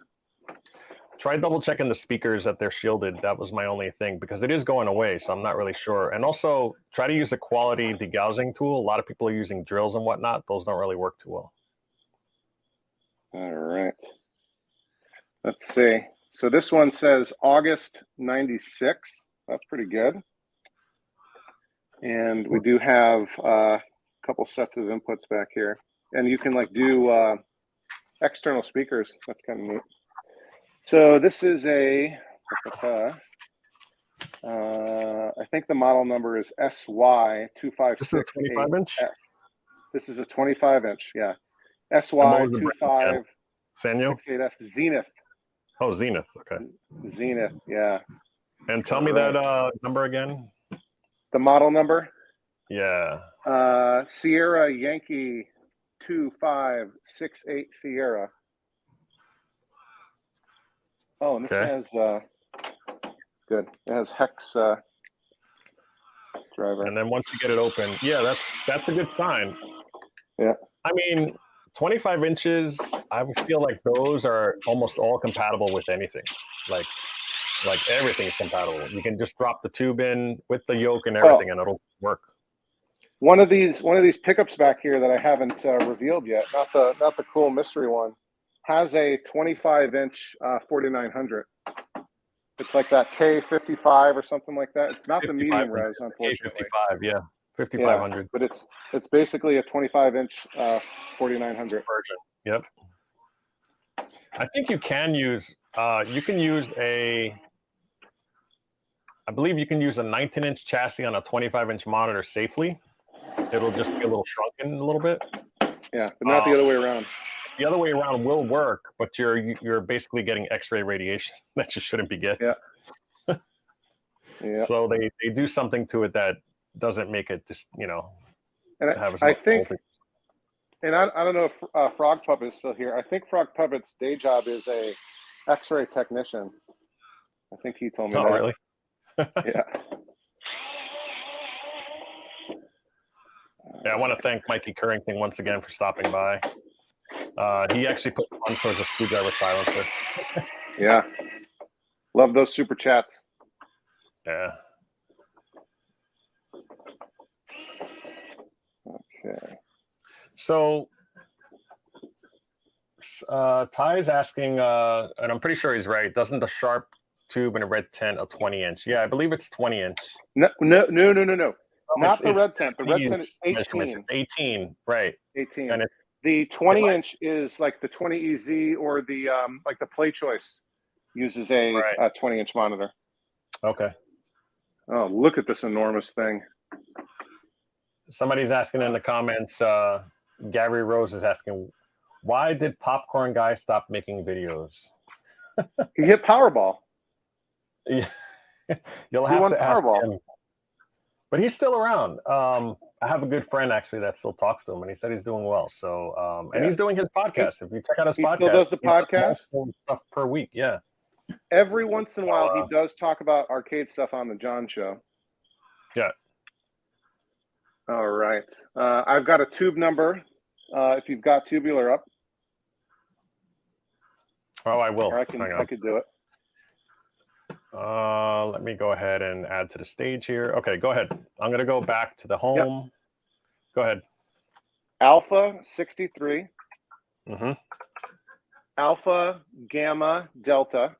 Try double checking the speakers that they're shielded. That was my only thing, because it is going away, so I'm not really sure. And also try to use the quality degaussing tool. A lot of people are using drills and whatnot. Those don't really work too well. All right. Let's see. So this one says August 96. That's pretty good. And we do have a couple sets of inputs back here. And you can like do external speakers. That's kind of neat. So this is I think the model number is SY256. This is a 25-inch? This is a 25-inch, yeah. And what was the brand again? Sanyo? SY2568S Zenith. Oh, Zenith. Okay. Zenith, yeah. And tell me that number again. The model number? Yeah. Sierra Yankee 2568 Sierra. Oh, and this has good. It has hex driver. And then once you get it open, yeah, that's a good sign. Yeah. I mean, 25 inches, I would feel like those are almost all compatible with anything. Like everything's compatible. You can just drop the tube in with the yoke and everything, and it'll work. One of these pickups back here that I haven't revealed yet, not the cool mystery one, has a 25-inch 4900. It's like that K55 or something like that. It's not the medium res, unfortunately. K55, yeah, 5500. Yeah, but it's basically a 25-inch 4900 version. Yep. I think you can use I believe you can use a 19-inch chassis on a 25-inch monitor safely. It'll just be a little shrunken a little bit. Yeah, but not the other way around. The other way around will work, but you're basically getting X-ray radiation that you shouldn't be getting. Yeah. Yeah. So they do something to it that doesn't make it just, and I think voltage. And I don't know if Frog Puppet is still here. I think Frog Puppet's day job is a X-ray technician. I think he told me that. Oh, really? Yeah. Yeah, I want to thank Mikey Currington once again for stopping by. He actually put funds towards a screwdriver silencer. Yeah. Love those super chats. Yeah. Okay. So Ty's asking, and I'm pretty sure he's right, doesn't the Sharp tube and a red tent a 20-inch? Yeah, I believe it's 20-inch. No. Not the red tent. The red tent is 18. It's 18, right. 18. And it's, the 20-inch is like the 20EZ or the like the Play Choice uses a 20-inch monitor. Okay. Oh, look at this enormous thing. Somebody's asking in the comments, Gary Rose is asking, why did Popcorn Guy stop making videos? He hit Powerball. Yeah. You'll have to ask him. But he's still around. I have a good friend actually that still talks to him, and he said he's doing well. So, and he's doing his podcast. If you check out his podcast, he still does the podcast stuff per week. Yeah. Every once in a while, he does talk about arcade stuff on the John Show. Yeah. All right. I've got a tube number. If you've got tubular up. Oh, I will. Or I could do it. Let me go ahead and add to the stage here. Okay, go ahead. I'm going to go back to the home. Yep. Go ahead. Alpha 63. Mm-hmm. Alpha Gamma Delta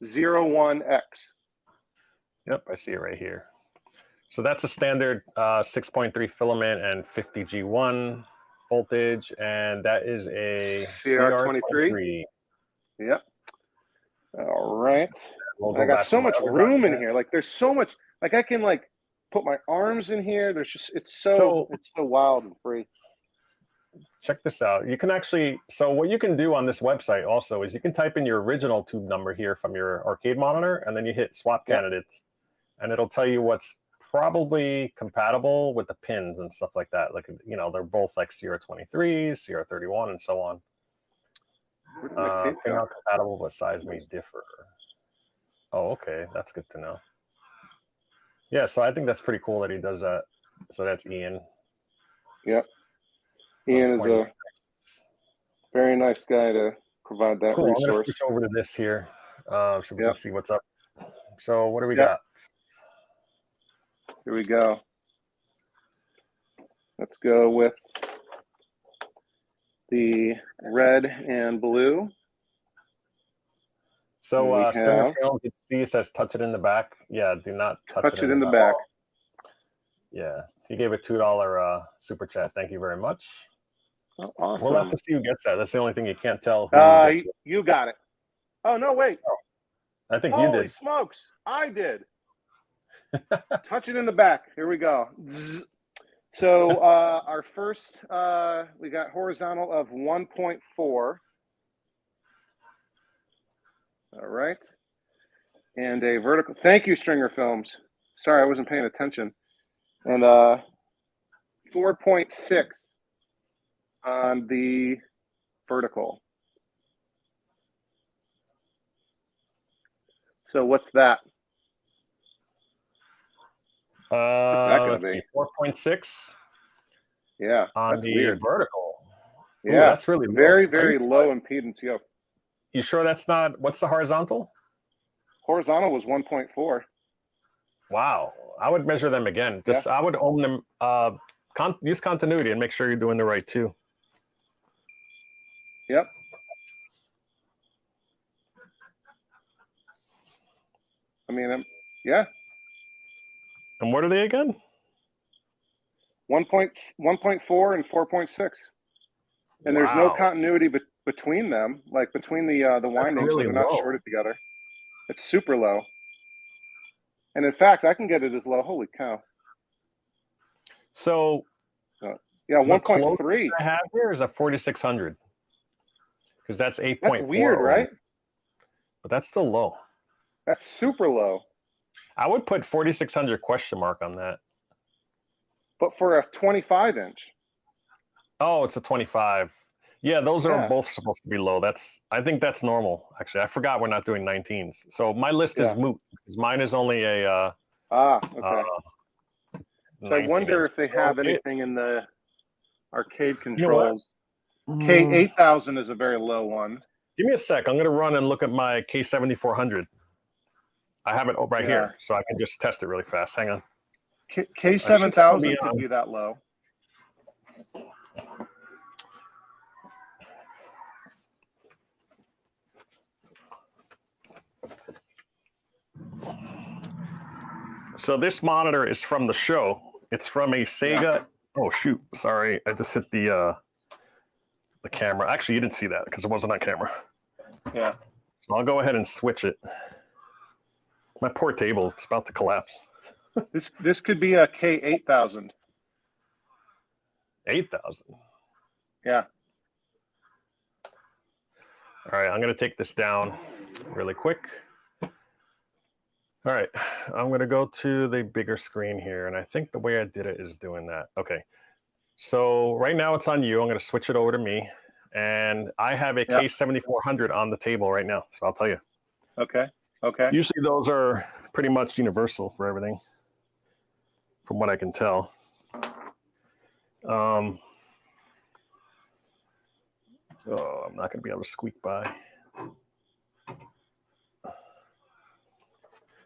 01X. Yep, I see it right here. So that's a standard 6.3 filament and 50 G1 voltage, and that is a CR23. Yep. All right. I got so much room in here. Like there's so much. Like I can like put my arms in here. There's just it's so wild and free. Check this out. You can actually, so what you can do on this website also is you can type in your original tube number here from your arcade monitor, and then you hit swap candidates, and it'll tell you what's probably compatible with the pins and stuff like that. Like, you know, they're both like CR23, CR31, and so on. Pin not compatible, but size may differ. Oh, okay. That's good to know. Yeah, so I think that's pretty cool that he does that. So that's Ian. Yep. Ian is a very nice guy to provide that resource. I'm going to switch over to this here so we can see what's up. So what do we got? Here we go. Let's go with the red and blue. So Stringer Film, you see it says touch it in the back. Yeah, do not touch it in the back. Yeah, he gave a $2 super chat. Thank you very much. Oh, awesome. We'll have to see who gets that. That's the only thing you can't tell. You got it. Oh, no, wait. Oh, I think you did. Holy smokes. I did. Touch it in the back. Here we go. Zzz. So our first, we got horizontal of 1.4. All right. And a vertical. Thank you, Stringer Films. Sorry, I wasn't paying attention. And 4.6 on the vertical. So what's that? What's that going to be? 4.6. Yeah, on that's the weird. vertical. Yeah, Ooh, that's really low. very, very low impedance yoke. You sure that's not? What's the horizontal? Horizontal was 1.4. Wow, I would measure them again. Just I would own them. Use continuity and make sure you're doing the right too. Yep. I mean, yeah. And what are they again? 1.4 and 4.6. And there's no continuity between them, like between the windings, really, so they're not shorted together. It's super low. And in fact, I can get it as low. Holy cow. So, yeah, 1.3. I have here is a 4600 because that's 8.4. That's weird, right? But that's still low. That's super low. I would put 4600 question mark on that. But for a 25-inch. Oh, it's a 25. Yeah, those are both supposed to be low. I think that's normal. Actually, I forgot we're not doing 19s. So my list is moot because mine is only a. Okay. So I wonder if they have anything in the arcade controls. You know K8000 is a very low one. Give me a sec. I'm going to run and look at my K7400. I have it right here, so I can just test it really fast. Hang on. K7000 could be that low. So this monitor is from the show. It's from a Sega. Yeah. Oh shoot! Sorry, I just hit the camera. Actually, you didn't see that because it wasn't on camera. Yeah. So I'll go ahead and switch it. My poor table, it's about to collapse. This could be a K8000. 8,000. Yeah. All right, I'm going to take this down really quick. All right, I'm going to go to the bigger screen here, and I think the way I did it is doing that. Okay, so right now it's on you. I'm going to switch it over to me, and I have a K7400 on the table right now, so I'll tell you. Okay, okay. Usually those are pretty much universal for everything, from what I can tell. Oh, I'm not going to be able to squeak by.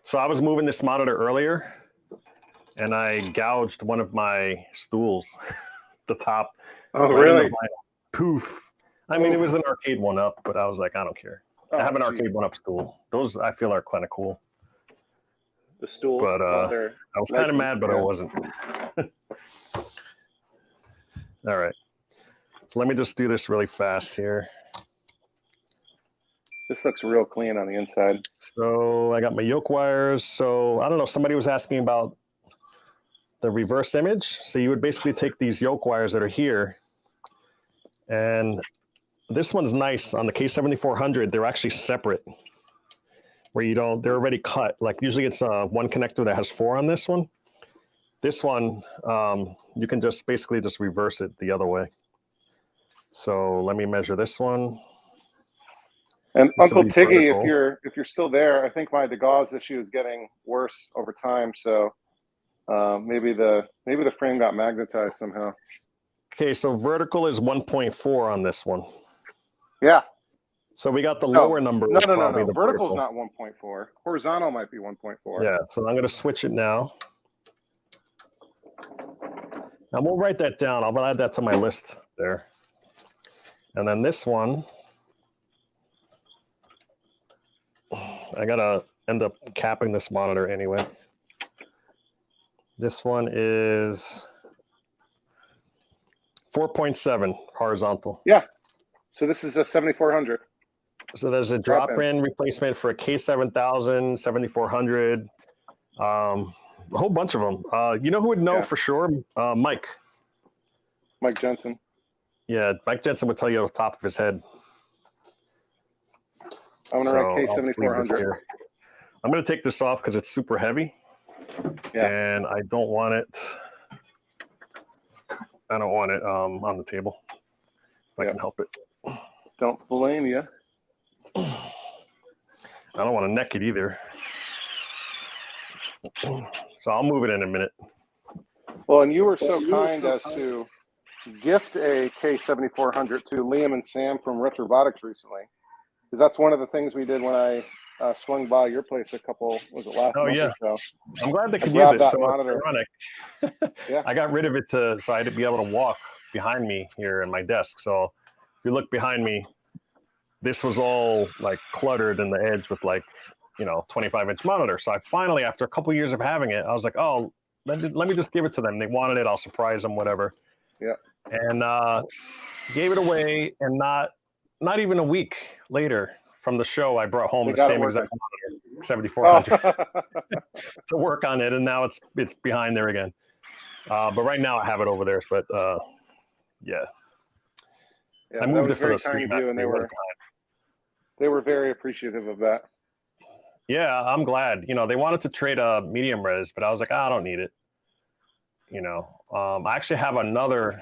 So I was moving this monitor earlier, and I gouged one of my stools, the top. Oh, really? Poof. I mean, it was an arcade one-up, but I was like, I don't care. I have an arcade one-up stool. Those, I feel, are kind of cool. The stools? But I was kind of mad, but I wasn't. All right. So let me just do this really fast here. This looks real clean on the inside. So I got my yoke wires. So I don't know, somebody was asking about the reverse image. So you would basically take these yoke wires that are here, and this one's nice on the K7400. They're actually separate, where you don't, they're already cut. Like usually it's one connector that has 4 on this one. This one, you can just basically just reverse it the other way. So let me measure this one. And Uncle Tiggy, if you're still there, I think my gauze issue is getting worse over time. So maybe the frame got magnetized somehow. Okay, so vertical is 1.4 on this one. Yeah. So we got the lower number. No. Vertical is not 1.4. Horizontal might be 1.4. Yeah. So I'm going to switch it now. And we'll write that down. I'll add that to my list there. And then this one, I gotta end up capping this monitor anyway. This one is 4.7 horizontal. Yeah. So this is a 7400. So there's a drop-in replacement for a K7000, 7400. a whole bunch of them. You know who would know for sure? Mike Jensen. Yeah, Mike Jensen would tell you off the top of his head. I'm going to write K7400. I'm going to take this off because it's super heavy. Yeah. And I don't want it. I don't want it on the table. If I can help it. Don't blame you. I don't want to neck it either. So I'll move it in a minute. Well, and you were so kind as to gift a K7400 to Liam and Sam from Rift Robotics recently. Because that's one of the things we did when I swung by your place a couple, was it last month or so? I'm glad they could use it. So monitor. Ironic. I got rid of it so I'd be able to walk behind me here in my desk. So if you look behind me, this was all like cluttered in the edge with like, 25-inch monitor. So I finally, after a couple of years of having it, I was like, oh, let me just give it to them. They wanted it. I'll surprise them, whatever. Yeah. And gave it away, and not even a week later from the show, I brought home the same exact monitor, 7400, to work on it, and now it's behind there again. But right now I have it over there. But yeah, I moved it for the screen, and they were very appreciative of that. Yeah, I'm glad. They wanted to trade a medium res, but I was like, I don't need it. I actually have another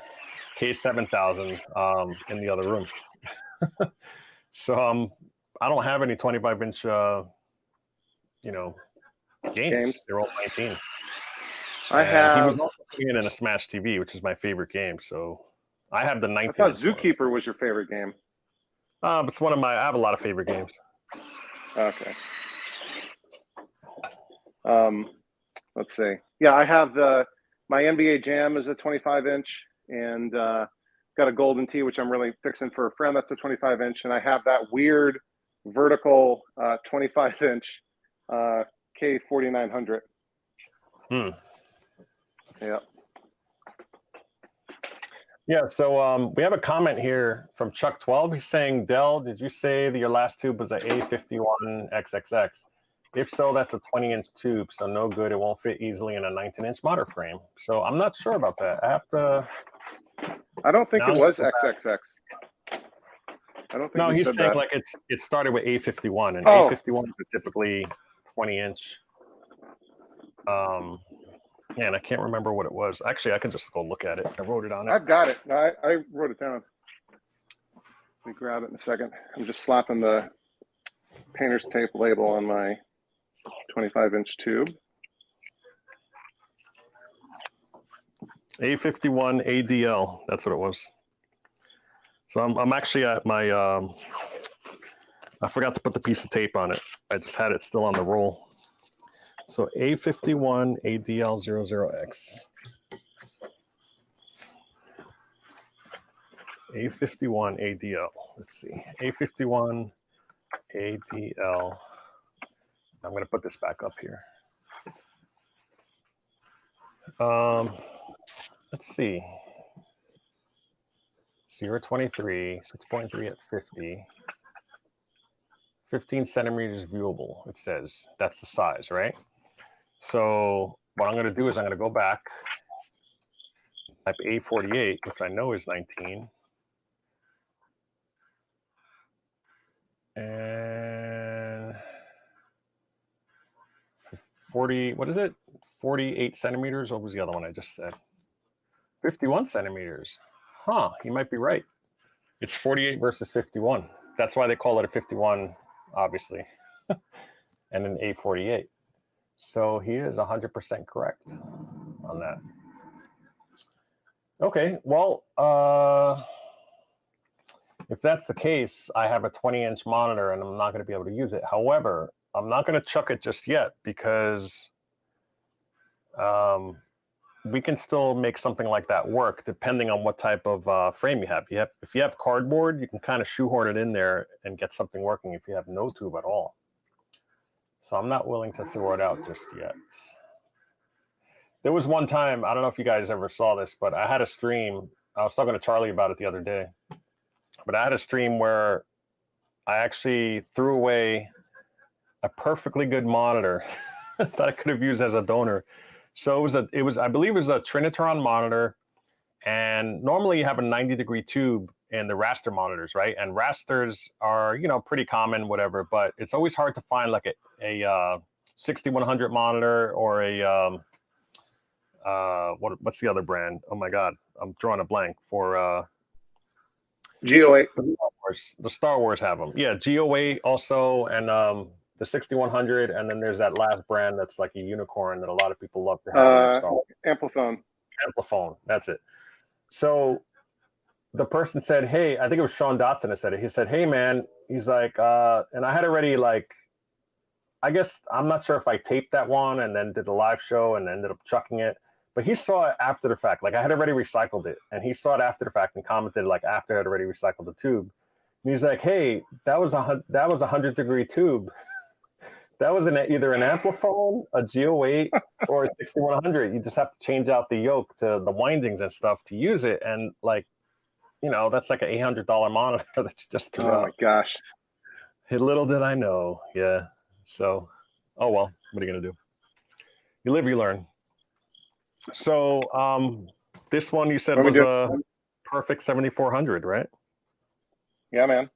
K7000 in the other room. So I don't have any 25-inch games. They're all 19. I have. He was also playing in a Smash TV, which is my favorite game. So I have the 19. I thought Zookeeper was your favorite game. It's one of I have a lot of favorite games. Okay. Let's see. Yeah, I have my NBA Jam is a 25-inch, and got a Golden Tee, which I'm really fixing for a friend. That's a 25-inch, and I have that weird vertical 25-inch K4900. Yeah. Yeah. So we have a comment here from Chuck 12. He's saying, Dell, did you say that your last tube was an A51XXX? If so, that's a 20-inch tube, so no good. It won't fit easily in a 19-inch monitor frame. So I'm not sure about that. I have to. I don't think it was XXX. I don't think. No, he's saying that. Like it started with A51, and A51 is typically 20-inch. Yeah, and I can't remember what it was. Actually, I can just go look at it. I wrote it on it. I've got it. I wrote it down. Let me grab it in a second. I'm just slapping the painter's tape label on my 25-inch tube. A51 ADL. That's what it was. So I'm actually at my. I forgot to put the piece of tape on it. I just had it still on the roll. So A51 ADL00X. A51 ADL. Let's see. A51 ADL. I'm going to put this back up here. Let's see. 0.23, 6.3 at 50. 15 centimeters viewable, it says. That's the size, right? So what I'm going to do is I'm going to go back, type A48, which I know is 19. And 40, what is it? 48 centimeters. What was the other one I just said? 51 centimeters. Huh, you might be right. It's 48 versus 51. That's why they call it a 51, obviously, and an A48. So he is 100% correct on that. Okay, well, if that's the case, I have a 20-inch monitor and I'm not going to be able to use it. However, I'm not going to chuck it just yet because we can still make something like that work depending on what type of frame you have. If you have cardboard, you can kind of shoehorn it in there and get something working if you have no tube at all. So I'm not willing to throw it out just yet. There was one time, I don't know if you guys ever saw this, but I had a stream. I was talking to Charlie about it the other day. But I had a stream where I actually threw away a perfectly good monitor that I could have used as a donor So it was I believe it was a Trinitron monitor, and normally you have a 90-degree tube in the raster monitors, right? And rasters are, you know, pretty common, whatever, but it's always hard to find like a 6100 monitor or a what's the other brand? Oh my God, I'm drawing a blank for G08. The Star Wars have them. Yeah, G08 also, and the 6100, and then there's that last brand that's like a unicorn that a lot of people love to have in their Star Wars. Amplifone. Amplifone, that's it. So the person said, hey, I think it was Sean Dotson that said it. He said, hey, man, he's like, and I had already like, I guess, I'm not sure if I taped that one and then did the live show and ended up chucking it, but he saw it after the fact. Like I had already recycled it, and he saw it after the fact and commented like after I had already recycled the tube. And he's like, hey, that was a 100-degree tube. That was either an Amplifone, a G08, or a 6100. You just have to change out the yoke to the windings and stuff to use it. And like, you know, that's like an $800 monitor that you just threw out. Oh my gosh. Hey, little did I know. Yeah. So, oh well, what are you gonna do? You live, you learn. So, this one you said was a perfect 7400, right? Yeah, man.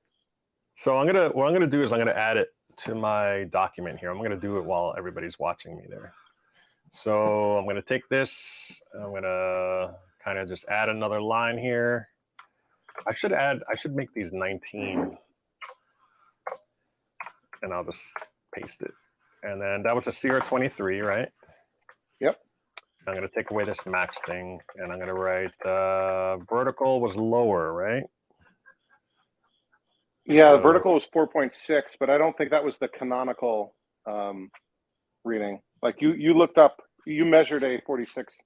So what I'm gonna do is I'm gonna add it to my document here. I'm going to do it while everybody's watching me there. So I'm going to take this. I'm going to kind of just add another line here. I should make these 19. And I'll just paste it. And then that was a Sierra 23, right? Yep. I'm going to take away this max thing. And I'm going to write vertical was lower, right? Yeah, the vertical was 4.6, but I don't think that was the canonical reading. Like you looked up, you measured a 46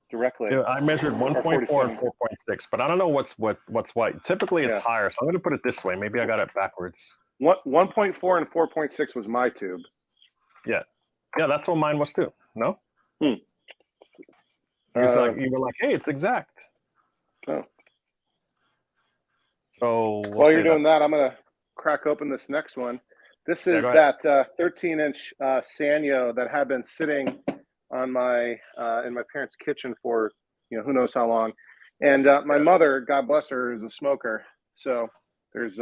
directly. Yeah, I measured 1.4 and 4.6, but I don't know what's what. Typically it's higher, so I'm going to put it this way. Maybe I got it backwards. 1.4 and 4.6 was my tube. Yeah, that's what mine was too. No. You were like, hey, it's exact. Oh. So while you're doing that, I'm going to crack open this next one. This is that 13-inch Sanyo that had been sitting on my in my parents' kitchen for who knows how long. And my mother, God bless her, is a smoker, so there's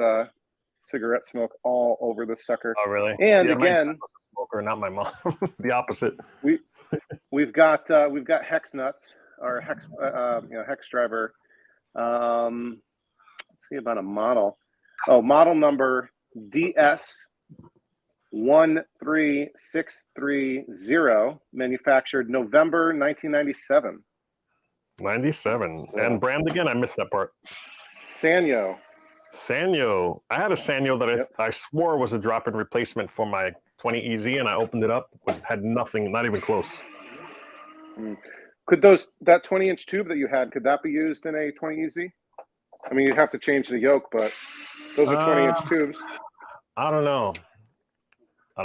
cigarette smoke all over the sucker. Oh, really? And yeah, again, my smoker, not my mom. The opposite. We've got hex nuts or hex hex driver. Let's see about a model. Oh, model number DS 13630, manufactured November 1997. 97. And brand again? I missed that part. Sanyo. I had a Sanyo that I swore was a drop-in replacement for my 20EZ, and I opened it up, had nothing, not even close. Could that 20-inch tube that you had, could that be used in a 20EZ? I mean, you'd have to change the yoke, but those are 20-inch tubes. I don't know. I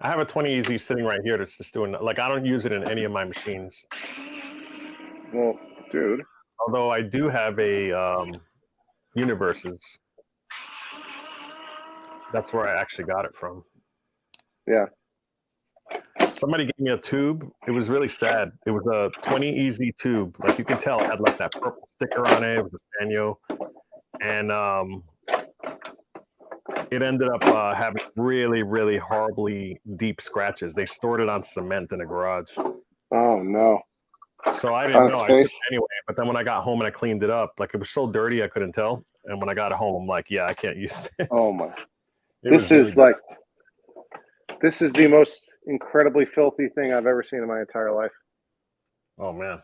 have a 20EZ sitting right here that's just doing, like, I don't use it in any of my machines. Well, dude. Although I do have a Universes. That's where I actually got it from. Yeah. Somebody gave me a tube. It was really sad. It was a 20EZ tube. Like you can tell, it had like that purple sticker on it. It was a Sanyo. And it ended up having really, really horribly deep scratches. They stored it on cement in a garage. Oh, no. So I didn't know. I took it anyway. But then when I got home and I cleaned it up, like it was so dirty I couldn't tell. And when I got it home, I'm like, yeah, I can't use this. Oh, my. This is the most incredibly filthy thing I've ever seen in my entire life. Oh, man.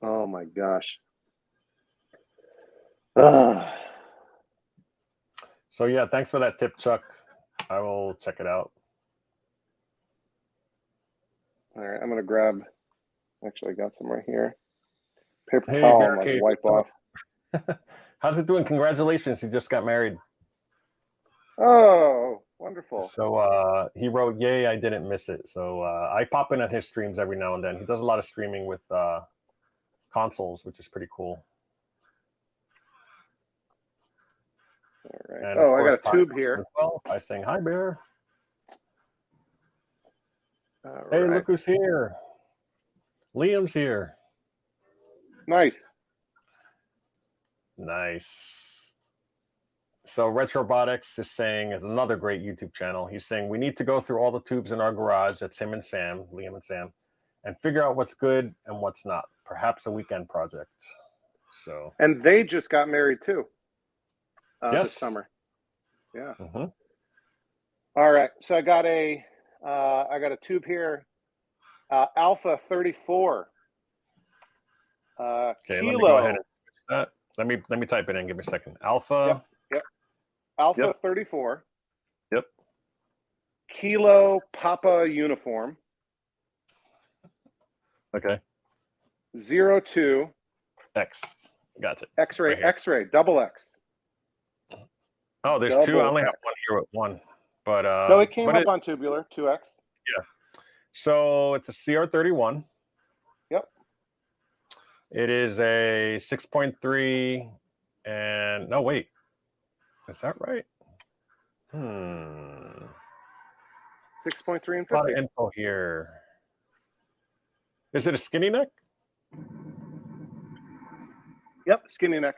Oh, my gosh. So, yeah, thanks for that tip, Chuck. I will check it out. All right, I'm going to grab, actually, I got some right here. Paper towel and like wipe off. How's it doing? Congratulations, you just got married. Oh, wonderful. So he wrote, yay, I didn't miss it. So I pop in on his streams every now and then. He does a lot of streaming with consoles, which is pretty cool. All right. And I got a tube here. Well, by saying hi, Bear. Hey, look who's here. Liam's here. Nice. So Retrobotics is saying, is another great YouTube channel. He's saying we need to go through all the tubes in our garage. That's him and Sam, Liam and Sam, and figure out what's good and what's not. Perhaps a weekend project. So. And they just got married too. Yes. This summer. Yeah. Mm-hmm. All right. So I got a tube here. Alpha 34. Okay, kilo. let me go ahead and switch that. Let me type it in. Give me a second. Alpha. Yep. Alpha 34. Yep. Kilo Papa uniform. Okay. 02. X. Got it. X-ray. Right X-ray. Double X. Oh, there's Double two. I only X. have one here with one. But no, it came up on tubular. 2X. Yeah. So it's a CR31. Yep. It is a 6.3 and no, wait. Is that right? 6.3 and 50. A lot of info here. Is it a skinny neck? Yep, skinny neck.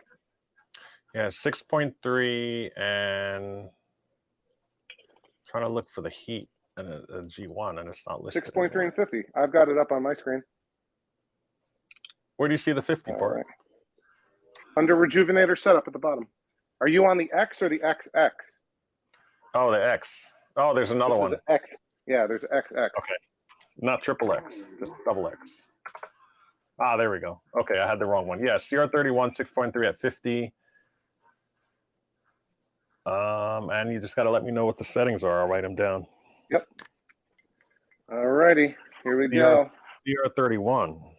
Yeah, 6.3 and trying to look for the heat and a G1 and it's not listed. 6.3 and 50. I've got it up on my screen. Where do you see the 50 part? Right. Under rejuvenator setup at the bottom. Are you on the X or the XX? Oh, the X. Oh, there's another one. X. Yeah, there's XX. Okay. Not triple X, just double X. Ah, there we go. Okay, I had the wrong one. Yeah, CR31, 6.3 at 50. And you just got to let me know what the settings are. I'll write them down. Yep. All righty. Here we go. CR31.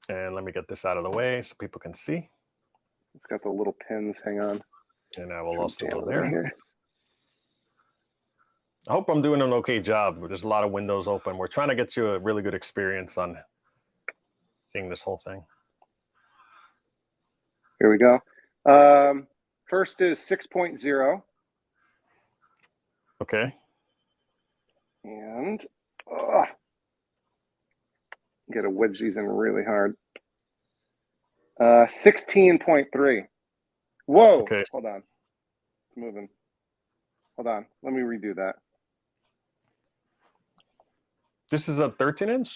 And let me get this out of the way so people can see. It's got the little pins. Hang on. And I will also go there. I hope I'm doing an okay job. There's a lot of windows open. We're trying to get you a really good experience on seeing this whole thing. Here we go. First is 6.0. Okay. And gotta wedge these in really hard. 16.3. Whoa. Okay. Hold on. It's moving. Hold on. Let me redo that. This is a 13-inch?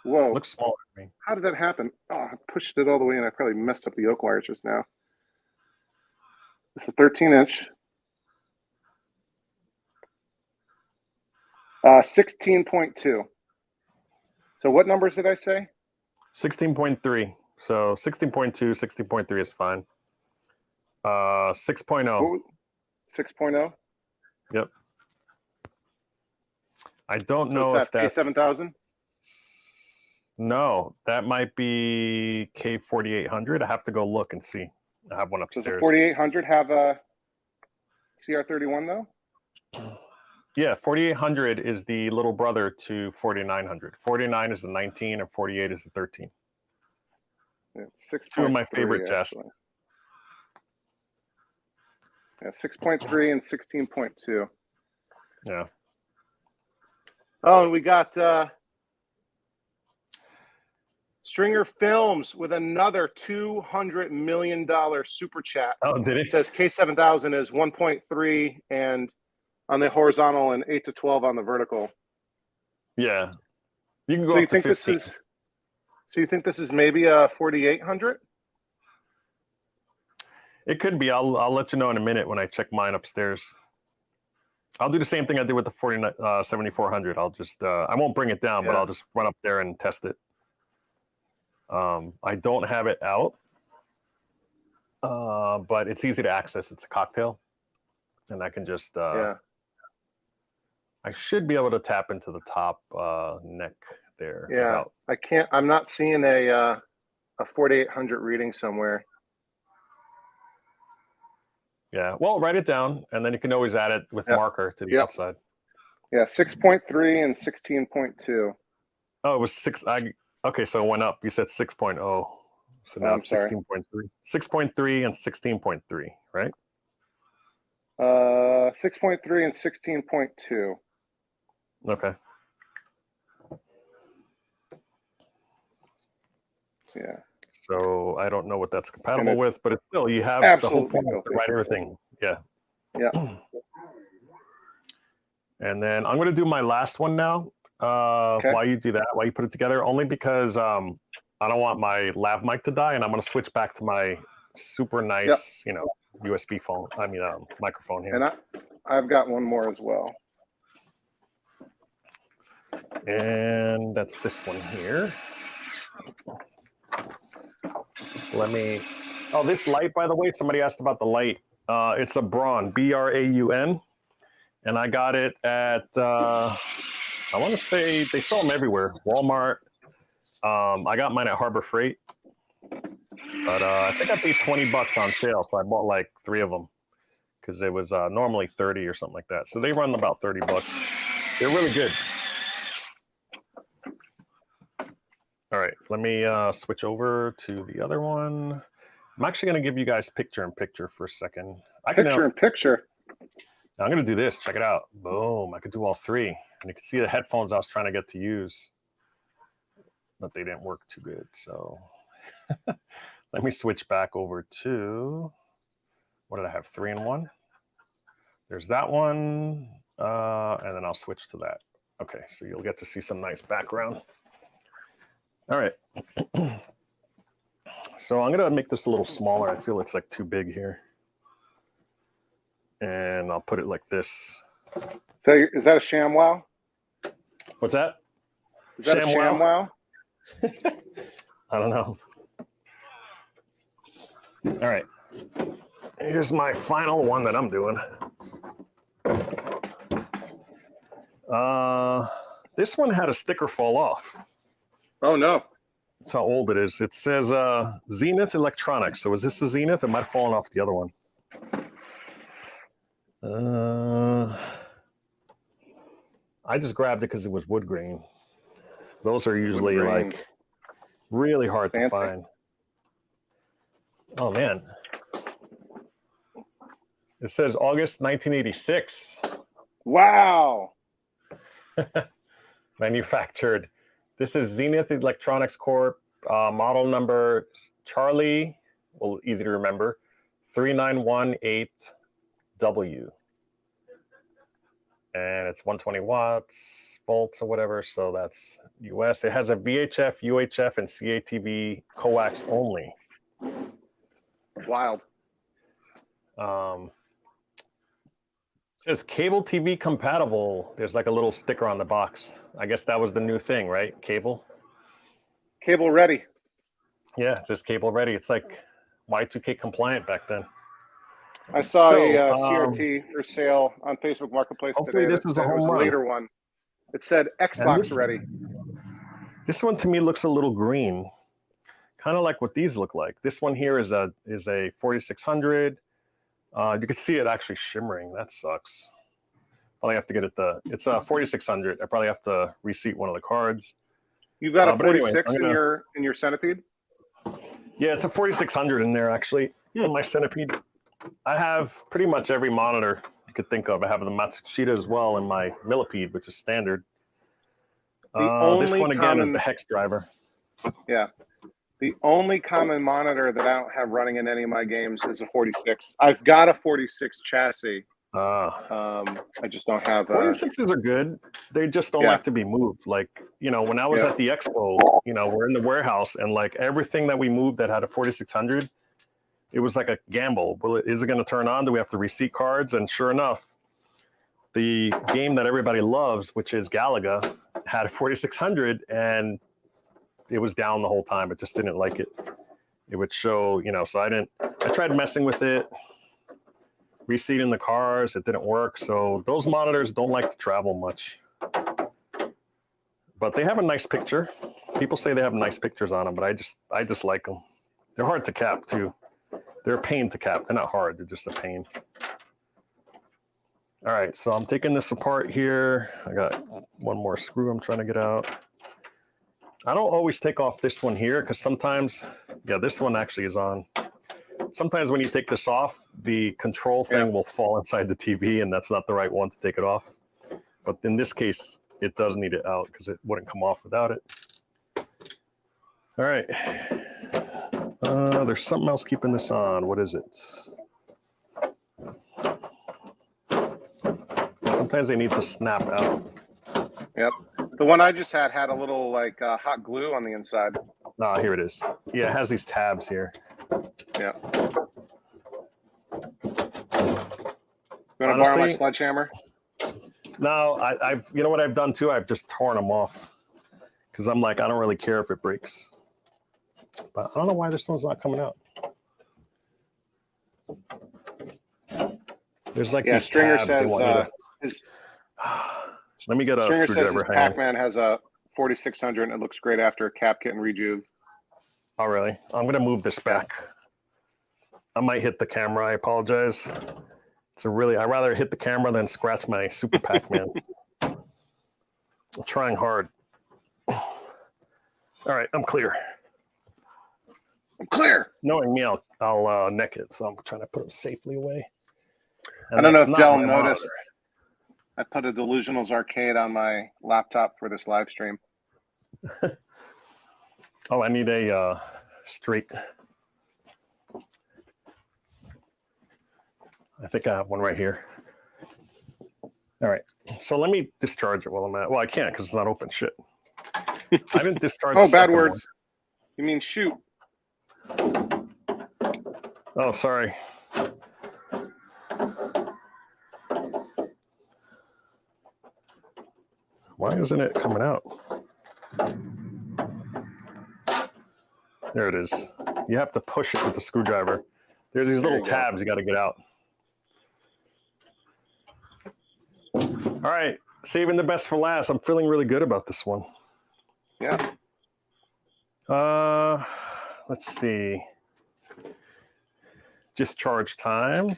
Whoa. Looks smaller to me. How did that happen? Oh, I pushed it all the way in. I probably messed up the yoke wires just now. It's a 13-inch. 16.2. So what numbers did I say? 16.3. So 16.2, 16.3 is fine. 6.0. 6.0? Yep. I don't know if that's K7000. No, that might be K4800. I have to go look and see. I have one upstairs. Does the 4800 have a CR31 though? Yeah, 4800 is the little brother to 4900. 49 is the 19 and 48 is the 13. Yeah, 6. Two of my favorite chassis. Yeah, 6.3 and 16.2. Yeah. Oh, and we got Stringer Films with another $200 million super chat. Oh, did it? It says K7000 is 1.3 and on the horizontal and 8 to 12 on the vertical. Yeah. You can go so up you to think 15. So you think this is maybe a 4800? It could be. I'll let you know in a minute when I check mine upstairs. I'll do the same thing I did with the 7400. I'll just I won't bring it down, but I'll just run up there and test it. I don't have it out, but it's easy to access. It's a cocktail, and I can just I should be able to tap into the top neck there. Yeah, I can't. I'm not seeing a 4800 reading somewhere. Yeah, well, write it down, and then you can always add it with marker to the outside. Yeah, 6.3 and 16.2. Oh, it was 6. Okay, so it went up. You said 6.0. So now I'm it's sorry. 16.3. 6.3 and 16.3, right? 6.3 and 16.2. Okay. Yeah. So I don't know what that's compatible it's with, but it's still, you have the whole absolutely point to filthy. write everything. Yeah. Yeah. And then I'm going to do my last one now. Okay. While you do that, while you put it together, only because I don't want my lav mic to die, and I'm going to switch back to my super nice, Yep. USB phone. I mean, microphone here. And I've got one more as well. And that's this one here. So let me. Oh, this light, by the way, somebody asked about the light. It's a Braun, Braun, and I got it at. I want to say they sell them everywhere. Walmart. I got mine at Harbor Freight, but I think I paid $20 on sale, so I bought like 3 of them because it was normally 30 or something like that. So they run about $30. They're really good. All right, let me switch over to the other one. I'm actually going to give you guys picture in picture for a second. Picture in picture. I'm going to do this. Check it out. Boom. I could do all 3. And you can see the headphones I was trying to get to use, but they didn't work too good. So let me switch back over to, what did I have? 3 in 1. There's that one. And then I'll switch to that. Okay, so you'll get to see some nice background. All right. So I'm going to make this a little smaller. I feel it's like too big here. And I'll put it like this. So is that a ShamWow? What's that? Is that a ShamWow? I don't know. All right. Here's my final one that I'm doing. This one had a sticker fall off. Oh, no. That's how old it is. It says Zenith Electronics. So is this a Zenith? It might have fallen off the other one. I just grabbed it because it was wood grain. Those are usually like really hard to find. Oh, man. It says August 1986. Wow. Manufactured. This is Zenith Electronics Corp. Model number Charlie, well, easy to remember, 3918W. And it's 120 watts, volts, or whatever. So that's US. It has a VHF, UHF, and CATV coax only. Wild. It says cable TV compatible. There's like a little sticker on the box. I guess that was the new thing, right? Cable. Cable ready. Yeah, it says cable ready. It's like Y2K compliant back then. I saw a CRT for sale on Facebook Marketplace hopefully today. This is a home run. Later one. It said Xbox ready. This one to me looks a little green, kind of like what these look like. This one here is a 4600. You can see it actually shimmering. That sucks. Probably have to get it it's a 4600. I probably have to reseat one of the cards. You've got a 46 anyway, in your Centipede? Yeah, it's a 4600 in there actually in my Centipede. I have pretty much every monitor you could think of. I have the Matsushita as well in my Millipede, which is standard. This one again is the hex driver. Yeah. The only common monitor that I don't have running in any of my games is a 46. I've got a 46 chassis. I just don't have 46s are good. They just don't like to be moved. Like, when I was at the expo, we're in the warehouse and like everything that we moved that had a 4600, it was like a gamble. Well, is it going to turn on? Do we have to reseat cards? And sure enough, the game that everybody loves, which is Galaga, had a 4600 and it was down the whole time. It just didn't like it. It would show, so I tried messing with it, reseating the cards. It didn't work. So those monitors don't like to travel much, but they have a nice picture. People say they have nice pictures on them, but I just like them. They're hard to cap too. They're a pain to cap. They're not hard. They're just a pain. All right. So I'm taking this apart here. I got one more screw I'm trying to get out. I don't always take off this one here because sometimes, yeah, this one actually is on. Sometimes when you take this off, the control thing will fall inside the TV, and that's not the right one to take it off. But in this case, it does need it out because it wouldn't come off without it. All right. There's something else keeping this on. What is it? Sometimes they need to snap out. Yep. The one I just had a little like hot glue on the inside. Ah, here it is. Yeah, it has these tabs here. Yeah. You want to borrow my sledgehammer? No, I've you know what I've done too? I've just torn them off because I'm like, I don't really care if it breaks. But I don't know why this one's not coming out. There's like these Stringer tabs says let me get a Stringer screwdriver. says his Pac-Man has a 4600 and it looks great after a cap kit and rejuve. Oh, really? I'm going to move this back. I might hit the camera. I apologize. I'd rather hit the camera than scratch my Super Pac-Man. I'm trying hard. All right, I'm clear. I'm clear. Knowing me, I'll neck it, so I'm trying to put it safely away. And I don't know if Del noticed. I put a Delusional's arcade on my laptop for this live stream. Oh, I need a straight. I think I have one right here. All right. So let me discharge it while I'm at. Well, I can't because it's not open. Shit. I didn't discharge. Oh, bad words. You mean shoot? Oh, sorry. Why isn't it coming out? There it is. You have to push it with the screwdriver. There's these little tabs you got to get out. All right, saving the best for last. I'm feeling really good about this one. Yeah. Let's see. Discharge time.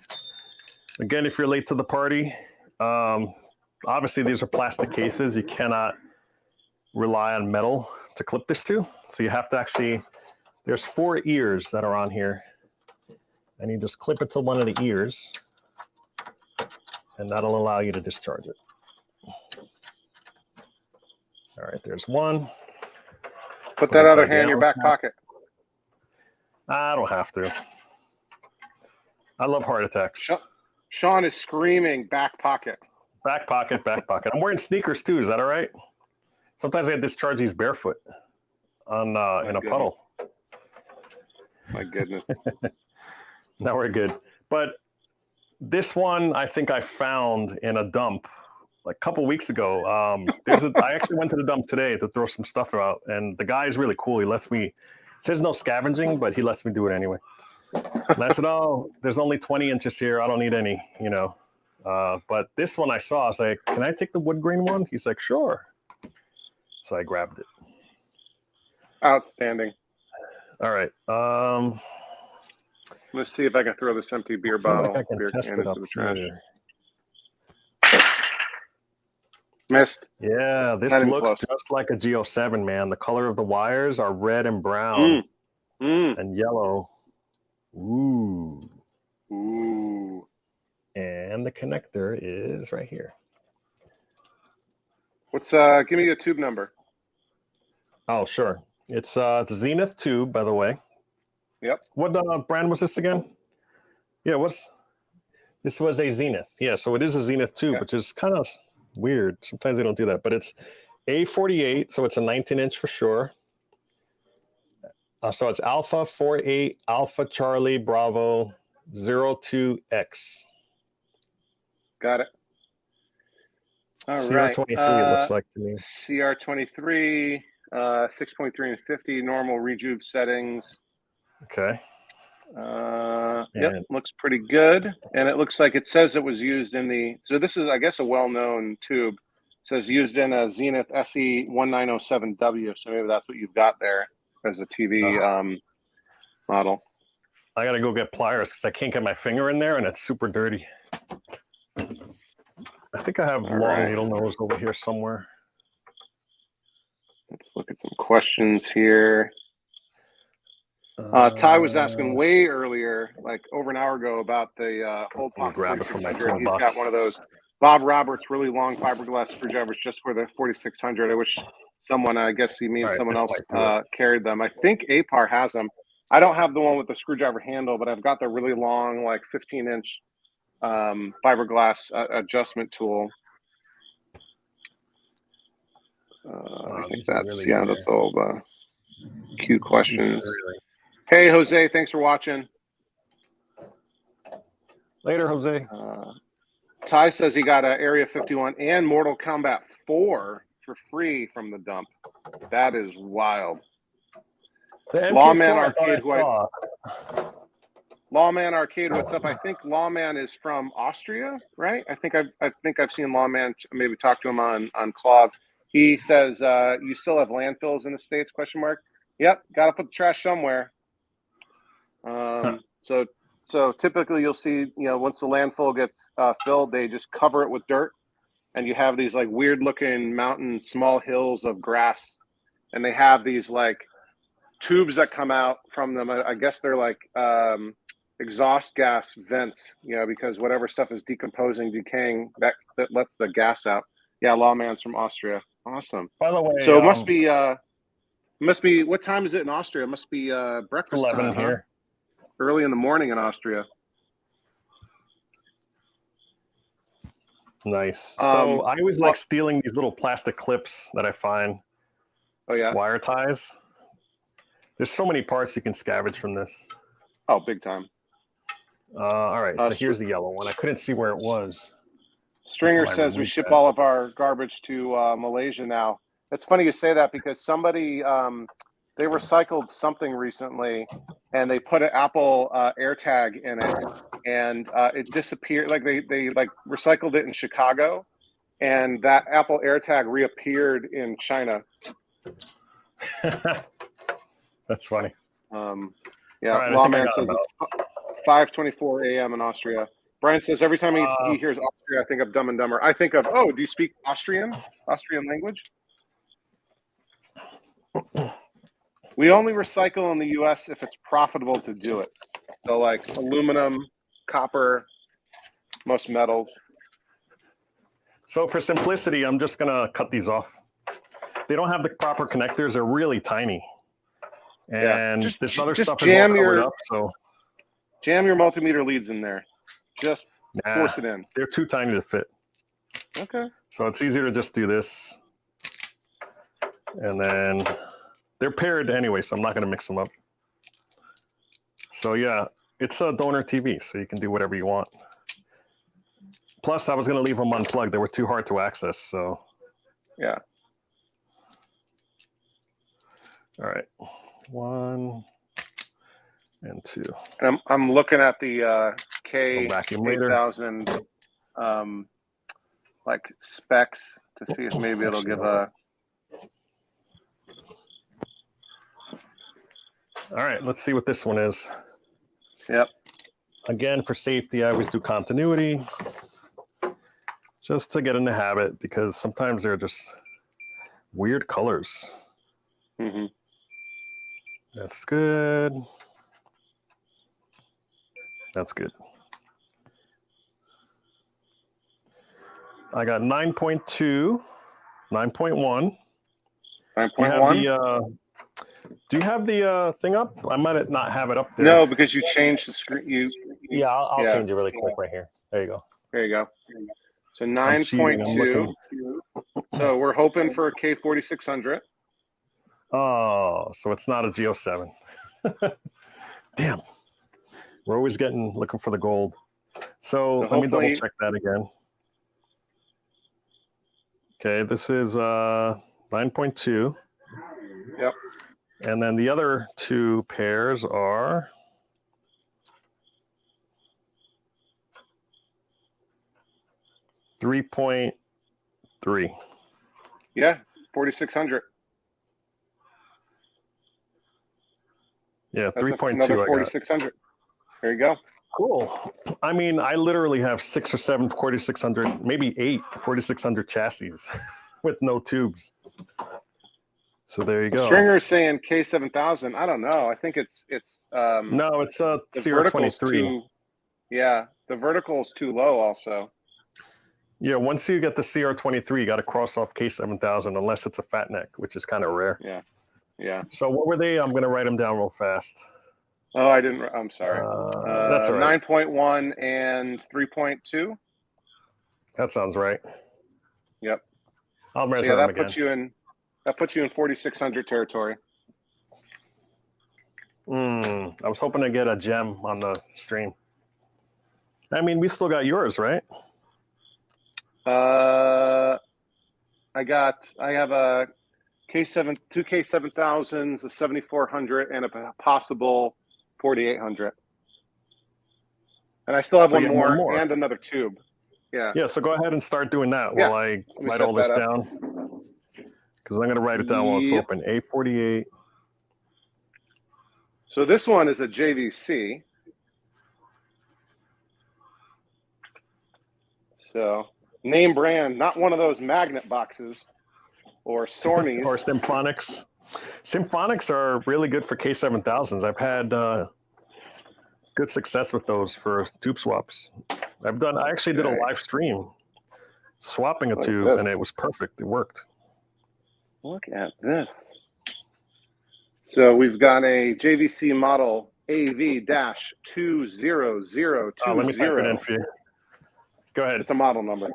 Again, if you're late to the party, obviously these are plastic cases. You cannot rely on metal to clip this to. So you have to actually, there's 4 ears that are on here. And you just clip it to one of the ears. And that'll allow you to discharge it. All right, there's one. Put that other hand in your back pocket. I don't have to. I love heart attacks. Sean is screaming back pocket. Back pocket, back pocket. I'm wearing sneakers too. Is that all right? Sometimes I discharge these barefoot on in a puddle. My goodness. Now we're good. But this one, I think I found in a dump like a couple weeks ago. I actually went to the dump today to throw some stuff out, and the guy is really cool. He lets me. It says no scavenging, but he lets me do it anyway. And I said, "Oh, there's only 20 inches here. I don't need any, you know." But this one I saw, I was like, "Can I take the wood grain one?" He's like, "Sure." So I grabbed it. Outstanding. All right. Let's see if I can throw this empty beer bottle like beer can into the trash. Here. Missed. Yeah, this looks just like a Geo7, man. The color of the wires are red and brown and yellow. Ooh. Ooh. And the connector is right here. What's give me a tube number. Oh, sure. It's Zenith tube, by the way. Yep. What brand was this again? Yeah, this was a Zenith. Yeah, so it is a Zenith tube, which is kind of weird. Sometimes they don't do that, but it's A48, so it's a 19-inch for sure. So it's Alpha 48 Alpha Charlie Bravo 02X. Got it. All right. CR23 it looks like to me. CR23, 6.3 and 50 normal rejuve settings. Okay. Yep, looks pretty good. And it looks like it says it was used in the, so this is, I guess, a well-known tube. It says used in a Zenith SE1907W. So maybe that's what you've got there as a TV model. I got to go get pliers because I can't get my finger in there and it's super dirty. I think I have long needle nose over here somewhere. Let's look at some questions here. Ty was asking way earlier, like over an hour ago, about the old pop 4600. He's got one of those Bob Roberts really long fiberglass screwdrivers just for the 4600. I wish someone, I guess he means someone else, carried them. I think APAR has them. I don't have the one with the screwdriver handle, but I've got the really long, like 15-inch fiberglass adjustment tool. I think that's really that's all the cute questions. Hey, Jose, thanks for watching. Later, Jose. Ty says he got Area 51 and Mortal Kombat 4 for free from the dump. That is wild. Lawman Arcade, Lawman Arcade, what's up? I think Lawman is from Austria, right? I think I've seen Lawman. Maybe talk to him on Clav. He says you still have landfills in the States? ? Yep, got to put the trash somewhere. So typically you'll see, once the landfill gets filled, they just cover it with dirt, and you have these like weird looking mountain, small hills of grass, and they have these like tubes that come out from them. I guess they're like exhaust gas vents, because whatever stuff is decaying, that lets the gas out. Yeah, Lawman's from Austria. Awesome. By the way, so it must be what time is it in Austria? It must be breakfast 11 time here. Early in the morning in Austria. Nice. So I always like stealing these little plastic clips that I find. Oh yeah. Wire ties. There's so many parts you can scavenge from this. Oh, big time. All right. So here's the yellow one. I couldn't see where it was. Stringer says we ship all of our garbage to Malaysia now. It's funny you say that because somebody they recycled something recently, and they put an Apple AirTag in it, and it disappeared. Like they recycled it in Chicago, and that Apple AirTag reappeared in China. That's funny. Yeah, right, Lawman says it's 5:24 a.m. in Austria. Brian says every time he hears Austria, I think of Dumb and Dumber. I think of, do you speak Austrian language? We only recycle in the U.S. if it's profitable to do it. So like aluminum, copper, most metals. So for simplicity, I'm just going to cut these off. They don't have the proper connectors. They're really tiny. And this other stuff is all covered up. So jam your multimeter leads in there. Just force it in. They're too tiny to fit. Okay. So it's easier to just do this. And then they're paired anyway, so I'm not going to mix them up. So yeah, it's a donor TV, so you can do whatever you want. Plus, I was going to leave them unplugged. They were too hard to access, so. Yeah. All right. 1 and 2. And I'm looking at the K8000 like specs to see if maybe it'll give a. All right, let's see what this one is. Yep. Again, for safety, I always do continuity just to get in the habit, because sometimes they're just weird colors. Mm-hmm. That's good. That's good. I got 9.2, 9.1. 9.1. Do you have the thing up? I might not have it up there. No, because you changed the screen. Yeah, I'll change it really quick right here. There you go. There you go. So 9.2. So we're hoping for a K4600. Oh, so it's not a Geo7. Damn. We're always looking for the gold. So let me double check that again. Okay, this is 9.2. Yep. And then the other two pairs are 3.3. Yeah, 4600. Yeah, 3.2. Another 4600. There you go. Cool. I mean, I literally have 6 or 7 4600, maybe 8 4600 chassis with no tubes. So there you The go. stringer is saying K7000. I don't know. I think it's no, it's the vertical's CR23. yeah, the vertical is too low also. Yeah, once you get the CR23, you got to cross off K7000 unless it's a fat neck, which is kind of rare. Yeah. Yeah. So what were they? I'm going to write them down real fast. Oh, I didn't. I'm sorry. That's all right. 9.1 and 3.2. That sounds right. Yep. I'll measure So yeah, them that again. puts you in 4,600 territory. I was hoping to get a gem on the stream. I mean, we still got yours, right? I have a K7, two K7000s, a 7,400, and a possible 4,800. And I still have one more and another tube. Yeah. Yeah. So go ahead and start doing that while I write all this down. Because I'm going to write it down while it's open. A48. So this one is a JVC. So name brand, not one of those magnet boxes or Sornies. Or Symphonics. Symphonics are really good for K7000s. I've had good success with those for tube swaps. I actually did a live stream swapping a tube, and it was perfect. It worked. Look at this. So we've got a JVC model AV-20020. Let me type it in for you. Go ahead. It's a model number.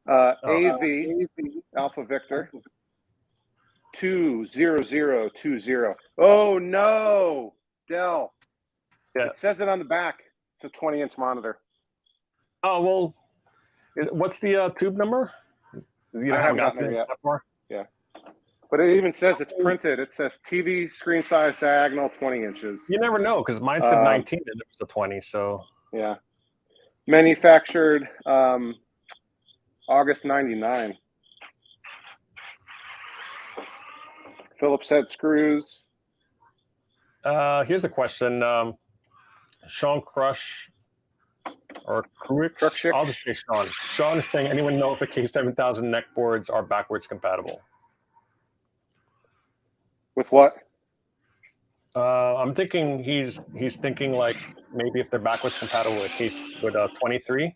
AV Alpha Victor 20020. Oh no, Dell. Yeah. It says it on the back. It's a 20-inch monitor. Oh well, what's the tube number? You haven't gotten there yet. Yeah. But it even says it's printed. It says TV screen size diagonal 20 inches. You never know, because mine said 19 and it was a 20. So yeah, manufactured August '99. Phillips head screws. Here's a question. Sean Crush or Cruick? I'll just say Sean. Sean is saying, anyone know if the K7000 neck boards are backwards compatible? With what? I'm thinking he's thinking like maybe if they're backwards compatible with a 23.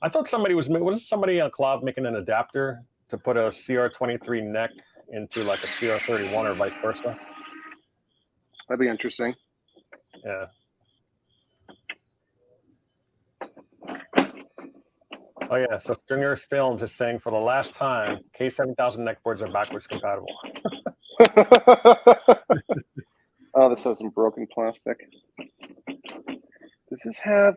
I thought wasn't somebody on Cloud making an adapter to put a CR23 neck into like a CR31 or vice versa. That'd be interesting. Yeah. Oh yeah, so Stringer's Films is saying for the last time, K7000 neck boards are backwards compatible. Oh, this has some broken plastic. Does this have?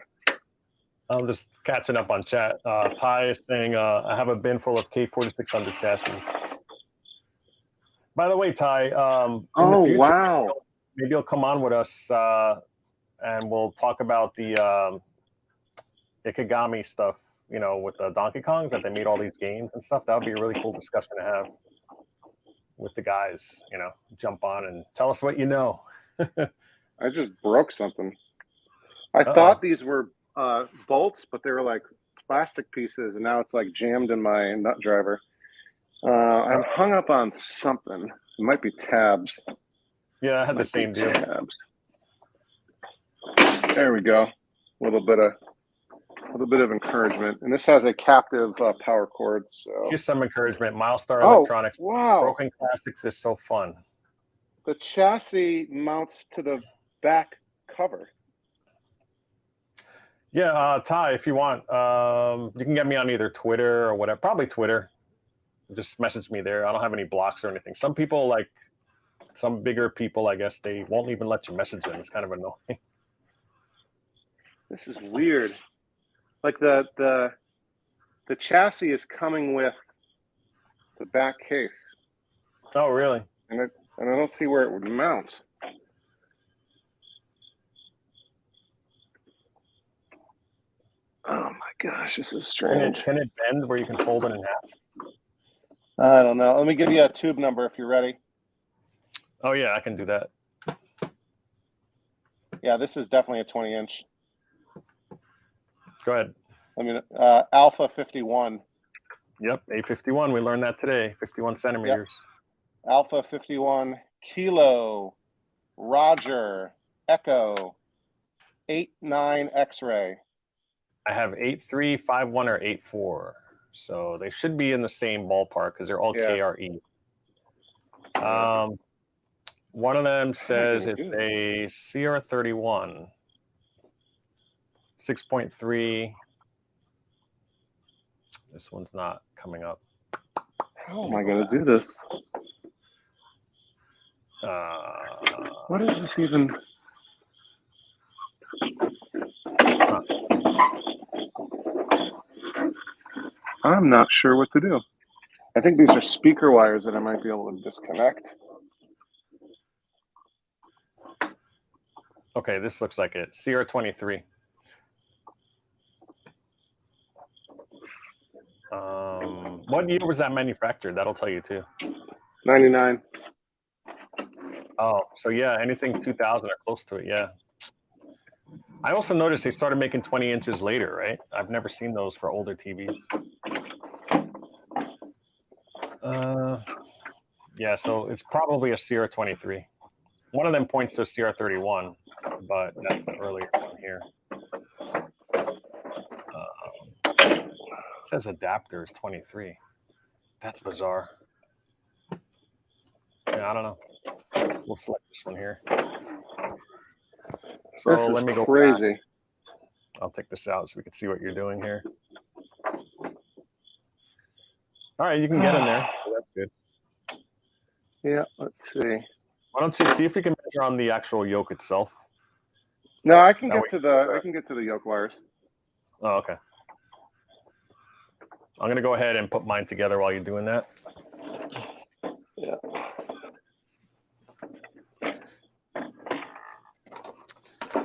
I'm just catching up on chat. Ty is saying, I have a bin full of K4600 chassis. By the way, Ty, in the future, wow. Maybe you'll come on with us and we'll talk about the Ikegami stuff, with the Donkey Kongs that they made all these games and stuff. That would be a really cool discussion to have with the guys, jump on and tell us what you know. I just broke something. I thought these were bolts, but they were like plastic pieces, and now it's like jammed in my nut driver. I'm hung up on something. It might be tabs. Yeah, I had the same deal. Tabs. There we go. A little bit of encouragement, and this has a captive power cord. So here's some encouragement. Milestar Electronics. Wow! Broken Classics is so fun. The chassis mounts to the back cover. Yeah, Ty, if you want, you can get me on either Twitter or whatever. Probably Twitter. Just message me there. I don't have any blocks or anything. Some people, some bigger people, I guess, they won't even let you message them. It's kind of annoying. This is weird. Like the chassis is coming with the back case. Oh, really? And I don't see where it would mount. Oh my gosh, this is strange. Can it bend where you can fold it in half? I don't know. Let me give you a tube number if you're ready. Oh yeah, I can do that. Yeah, this is definitely a 20-inch. Go ahead. Alpha 51. Yep, A51. We learned that today. 51 centimeters. Alpha 51 Kilo Roger Echo 89 X-ray. I have 8351 or 84, so they should be in the same ballpark because they're all KRE. One of them says it's a CR31, 6.3. This one's not coming up. How am I going to do this? What is this even? I'm not sure what to do. I think these are speaker wires that I might be able to disconnect. Okay, this looks like it. CR23. What year was that manufactured? That'll tell you too. 99. Oh, so yeah, anything 2000 or close to it, yeah. I also noticed they started making 20 inches later, right? I've never seen those for older TVs. Yeah, so it's probably a CR23. One of them points to a CR31, but that's the earlier one here. It says adapter is 23. That's bizarre. Yeah, I don't know. We'll select this one here. So this is let me go crazy. back. I'll take this out so we can see what you're doing here. All right, you can get in there. So that's good. Yeah, let's see. Why don't you see if we can measure on the actual yoke itself? No, I can get to the yoke wires. Oh, okay. I'm gonna go ahead and put mine together while you're doing that. Yeah.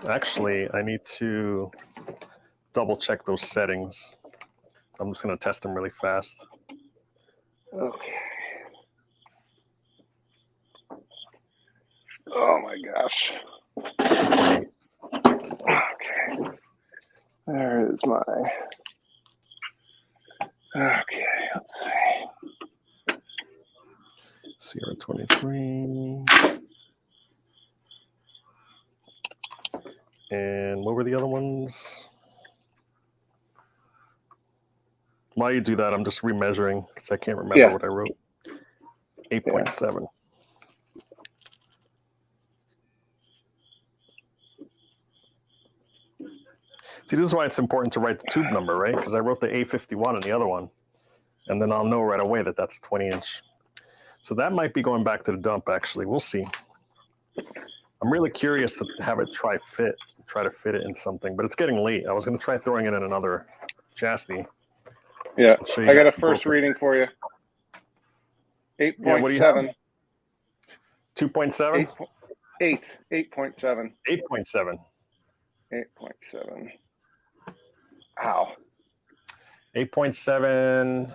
Actually, I need to double check those settings. I'm just gonna test them really fast. Okay. Oh my gosh. Okay. There is my. Okay, let's see. CR23. And what were the other ones? While you do that, I'm just remeasuring because I can't remember what I wrote. 8.7. See, this is why it's important to write the tube number, right? Because I wrote the A51 in the other one, and then I'll know right away that that's a 20-inch. So that might be going back to the dump, actually. We'll see. I'm really curious to have it try to fit it in something, but it's getting late. I was going to try throwing it in another chassis. Yeah, I got a first reading for you. 8.7. 2.7? 8.7. 8.7. 8.7. Ow. 8.7.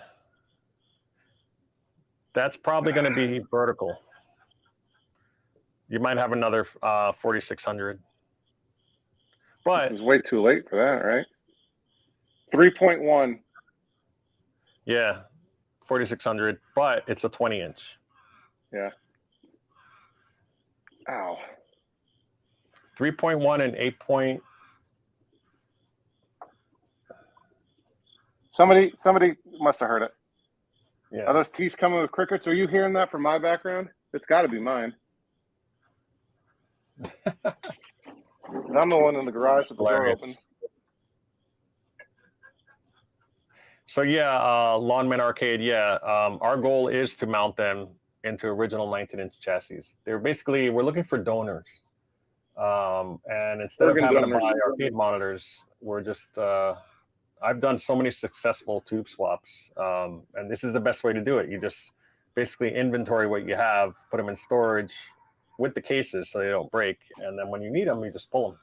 That's probably going to be vertical. You might have another 4600. But this is way too late for that, right? 3.1. Yeah, 4600, but it's a 20-inch. Yeah. Ow. 3.1 and 8. Somebody must have heard it. Yeah. Are those T's coming with crickets? Are you hearing that from my background? It's got to be mine. I'm the one in the garage with the door open. So yeah, Lawnman Arcade. Yeah, our goal is to mount them into original 19-inch chassis. They're basically, we're looking for donors, and instead of having to buy arcade monitors, we're just. I've done so many successful tube swaps, and this is the best way to do it. You just basically inventory what you have, put them in storage with the cases so they don't break, and then when you need them, you just pull them.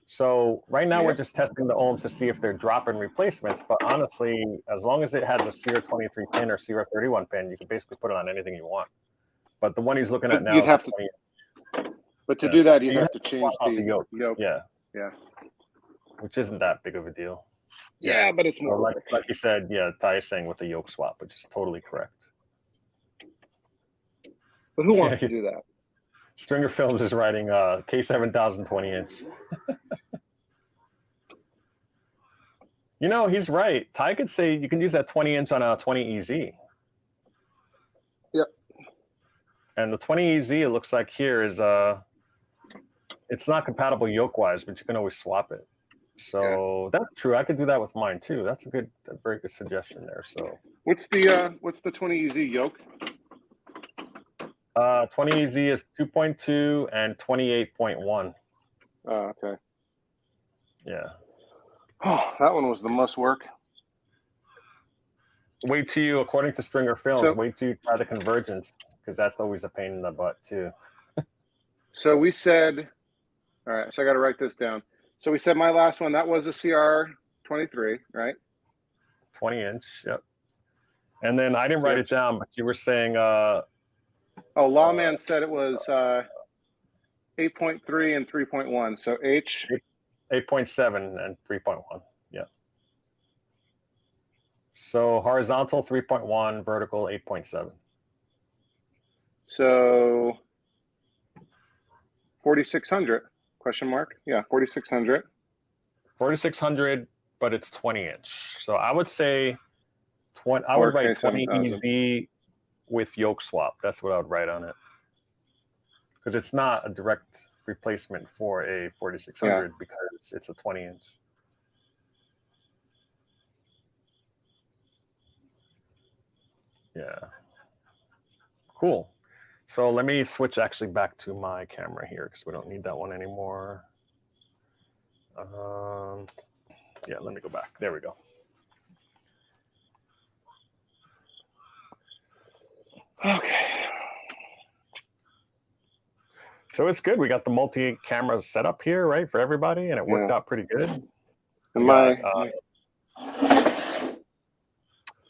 So right now we're just testing the ohms to see if they're drop-in replacements, but honestly, as long as it has a CR23 pin or CR31 pin, you can basically put it on anything you want. But the one he's looking at now is a 20. But to do that, you have to change the yoke. Yeah. Which isn't that big of a deal. Yeah, but it's more like you said, yeah, Ty is saying with the yoke swap, which is totally correct. But who wants to do that? Stringer Films is writing K7000 20-inch. You know, he's right. Ty could say you can use that 20-inch on a 20EZ. Yep. And the 20EZ, it looks like here is it's not compatible yoke-wise, but you can always swap it. So that's true. I could do that with mine too. That's a very good suggestion there. So what's the 20EZ yoke? 20EZ is 2.2 and 28.1. Oh, okay. Yeah. Oh, that one was the most work. Wait till you, according to Stringer Films, wait till you try the convergence, because that's always a pain in the butt too. So we said, all right, so I got to write this down. So we said my last one, that was a CR23, right? 20-inch, yep. And then I didn't write it down, but you were saying... Lawman said it was 8.3 and 3.1, so H... 8.7 and 3.1, yeah. So horizontal 3.1, vertical 8.7. So 4,600, question mark? Yeah, 4,600. 4,600, but it's 20-inch. So I would say, I would write 20 EZ with yoke swap. That's what I would write on it. Because it's not a direct replacement for a 4,600 because it's a 20-inch. Yeah. Cool. So let me switch actually back to my camera here because we don't need that one anymore. Yeah, let me go back. There we go. Okay. So it's good. We got the multi-camera setup here, right, for everybody, and it worked out pretty good. And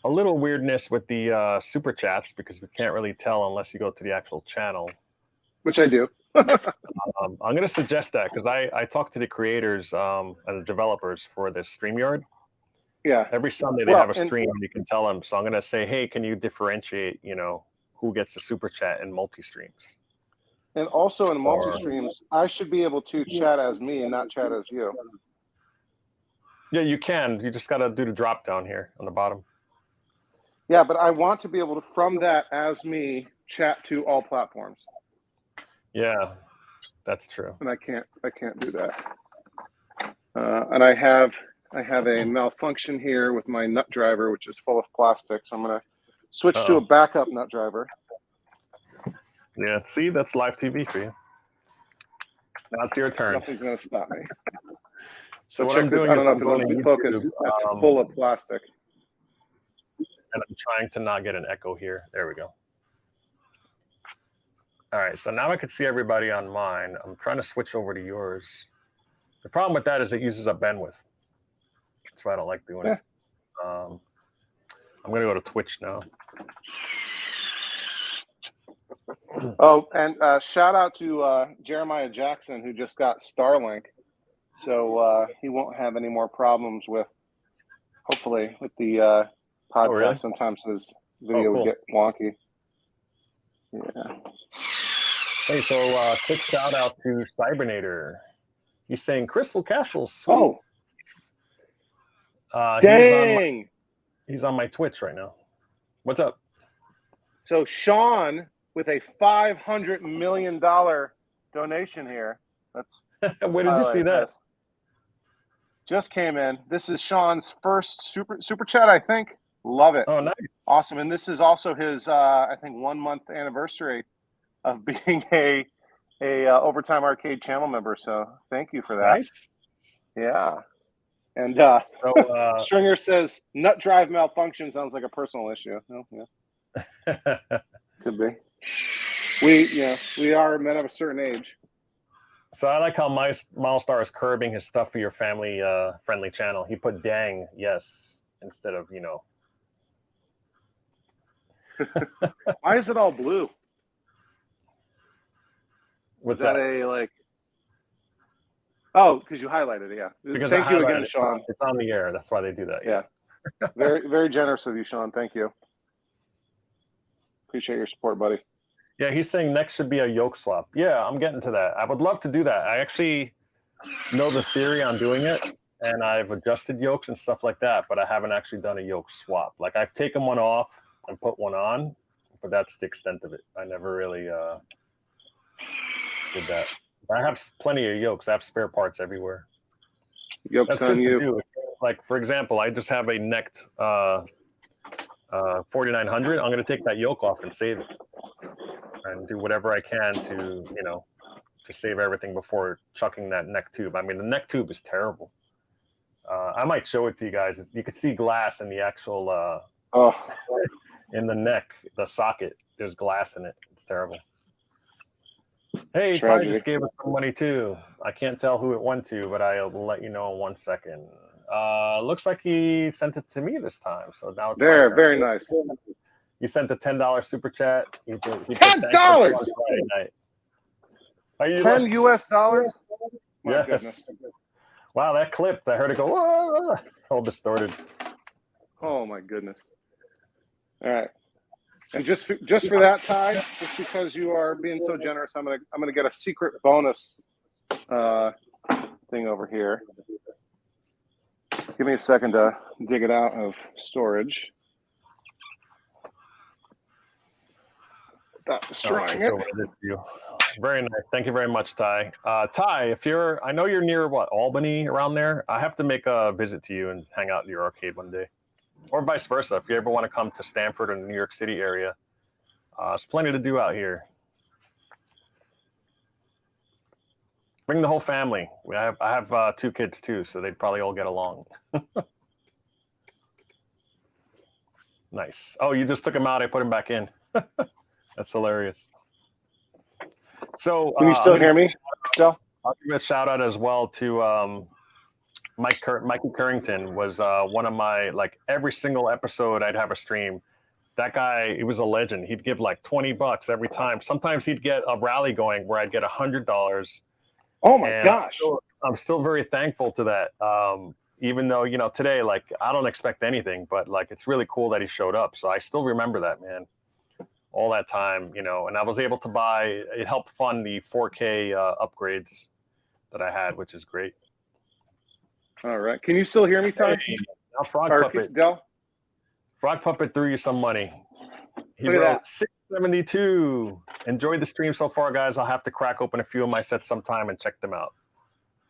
a little weirdness with the super chats because we can't really tell unless you go to the actual channel. Which I do. I'm going to suggest that because I talk to the creators and the developers for this StreamYard. Yeah. Every Sunday they have a stream and you can tell them. So I'm going to say, hey, can you differentiate, who gets the super chat in multi-streams? And also in multi-streams, I should be able to chat as me and not chat as you. Yeah, you can. You just got to do the drop down here on the bottom. Yeah, but I want to be able to, from that as me, chat to all platforms. Yeah, that's true. And I can't do that. And I have a malfunction here with my nut driver, which is full of plastic. So I'm going to switch to a backup nut driver. Yeah, see, that's live TV for you. Now it's your turn. Nothing's going to stop me. So what I'm doing is I'm going to focus. It's full of plastic. And I'm trying to not get an echo here. There we go. All right, so now I can see everybody on mine. I'm trying to switch over to yours. The problem with that is it uses up bandwidth. That's why I don't like doing it. I'm going to go to Twitch now. Oh, and shout out to Jeremiah Jackson, who just got Starlink. So he won't have any more problems with, hopefully, with the podcast. Oh, really? Sometimes his video would get wonky. Yeah. Hey, so quick shout out to Cybernator. He's saying Crystal Castle's sweet. Oh. Dang. He's on my Twitch right now. What's up? So Sean with a $500 million donation here. Let's Where did you see that? This. Just came in. This is Sean's first super chat, I think. Love it. Oh, nice. Awesome. And this is also his, I think, 1 month anniversary of being a Overtime Arcade channel member. So thank you for that. Nice. Yeah. And Stringer says nut drive malfunction sounds like a personal issue. Oh, yeah. Could be. We are men of a certain age. So I like how Milestar is curbing his stuff for your family friendly channel. He put dang yes instead of Why is it all blue? What's that? Oh, because you highlighted it, yeah. Because thank you again, Sean. It's on the air. That's why they do that. Yeah. Very, very generous of you, Sean. Thank you. Appreciate your support, buddy. Yeah, he's saying next should be a yoke swap. Yeah, I'm getting to that. I would love to do that. I actually know the theory on doing it, and I've adjusted yokes and stuff like that, but I haven't actually done a yoke swap. Like I've taken one off and put one on, but that's the extent of it. I never really did that. I have plenty of yokes. I have spare parts everywhere. Yokes That's on good you. to do. Like for example, I just have a necked 4900. I'm going to take that yoke off and save it, and do whatever I can to to save everything before chucking that neck tube. I mean, the neck tube is terrible. I might show it to you guys. You could see glass in the actual in the neck, the socket. There's glass in it. It's terrible. Hey, Ty just gave us some money too. I can't tell who it went to, but I'll let you know in 1 second. Looks like he sent it to me this time. So now it's there. Very nice. You sent a $10 super chat. He $10. $10 US? My yes. goodness. Wow, that clipped. I heard it go, whoa, all distorted. Oh my goodness. All right. And just for that, Ty, just because you are being so generous, I'm gonna get a secret bonus thing over here. Give me a second to dig it out of storage. Without destroying it. Very nice. Thank you very much, Ty. Ty, I know you're near Albany, around there. I have to make a visit to you and hang out in your arcade one day, or vice versa. If you ever want to come to Stamford or the New York City area, there's plenty to do out here. Bring the whole family. I have 2 kids too, so they'd probably all get along. Nice. Oh, you just took them out. I put them back in. That's hilarious. So can you still hear me? I'll give a shout out as well to Mikey Currington. Was one of my, like, every single episode I'd have a stream. That guy, he was a legend. He'd give like $20 every time. Sometimes he'd get a rally going where I'd get $100. Oh my gosh! I'm still very thankful to that. Even though today, like, I don't expect anything, but like it's really cool that he showed up. So I still remember that, man. All that time, and I was able to buy. It helped fund the 4K upgrades that I had, which is great. All right, can you still hear me, Ty? Hey, now Frog Puppet threw you some money. He wrote 672. Enjoyed the stream so far, guys. I'll have to crack open a few of my sets sometime and check them out.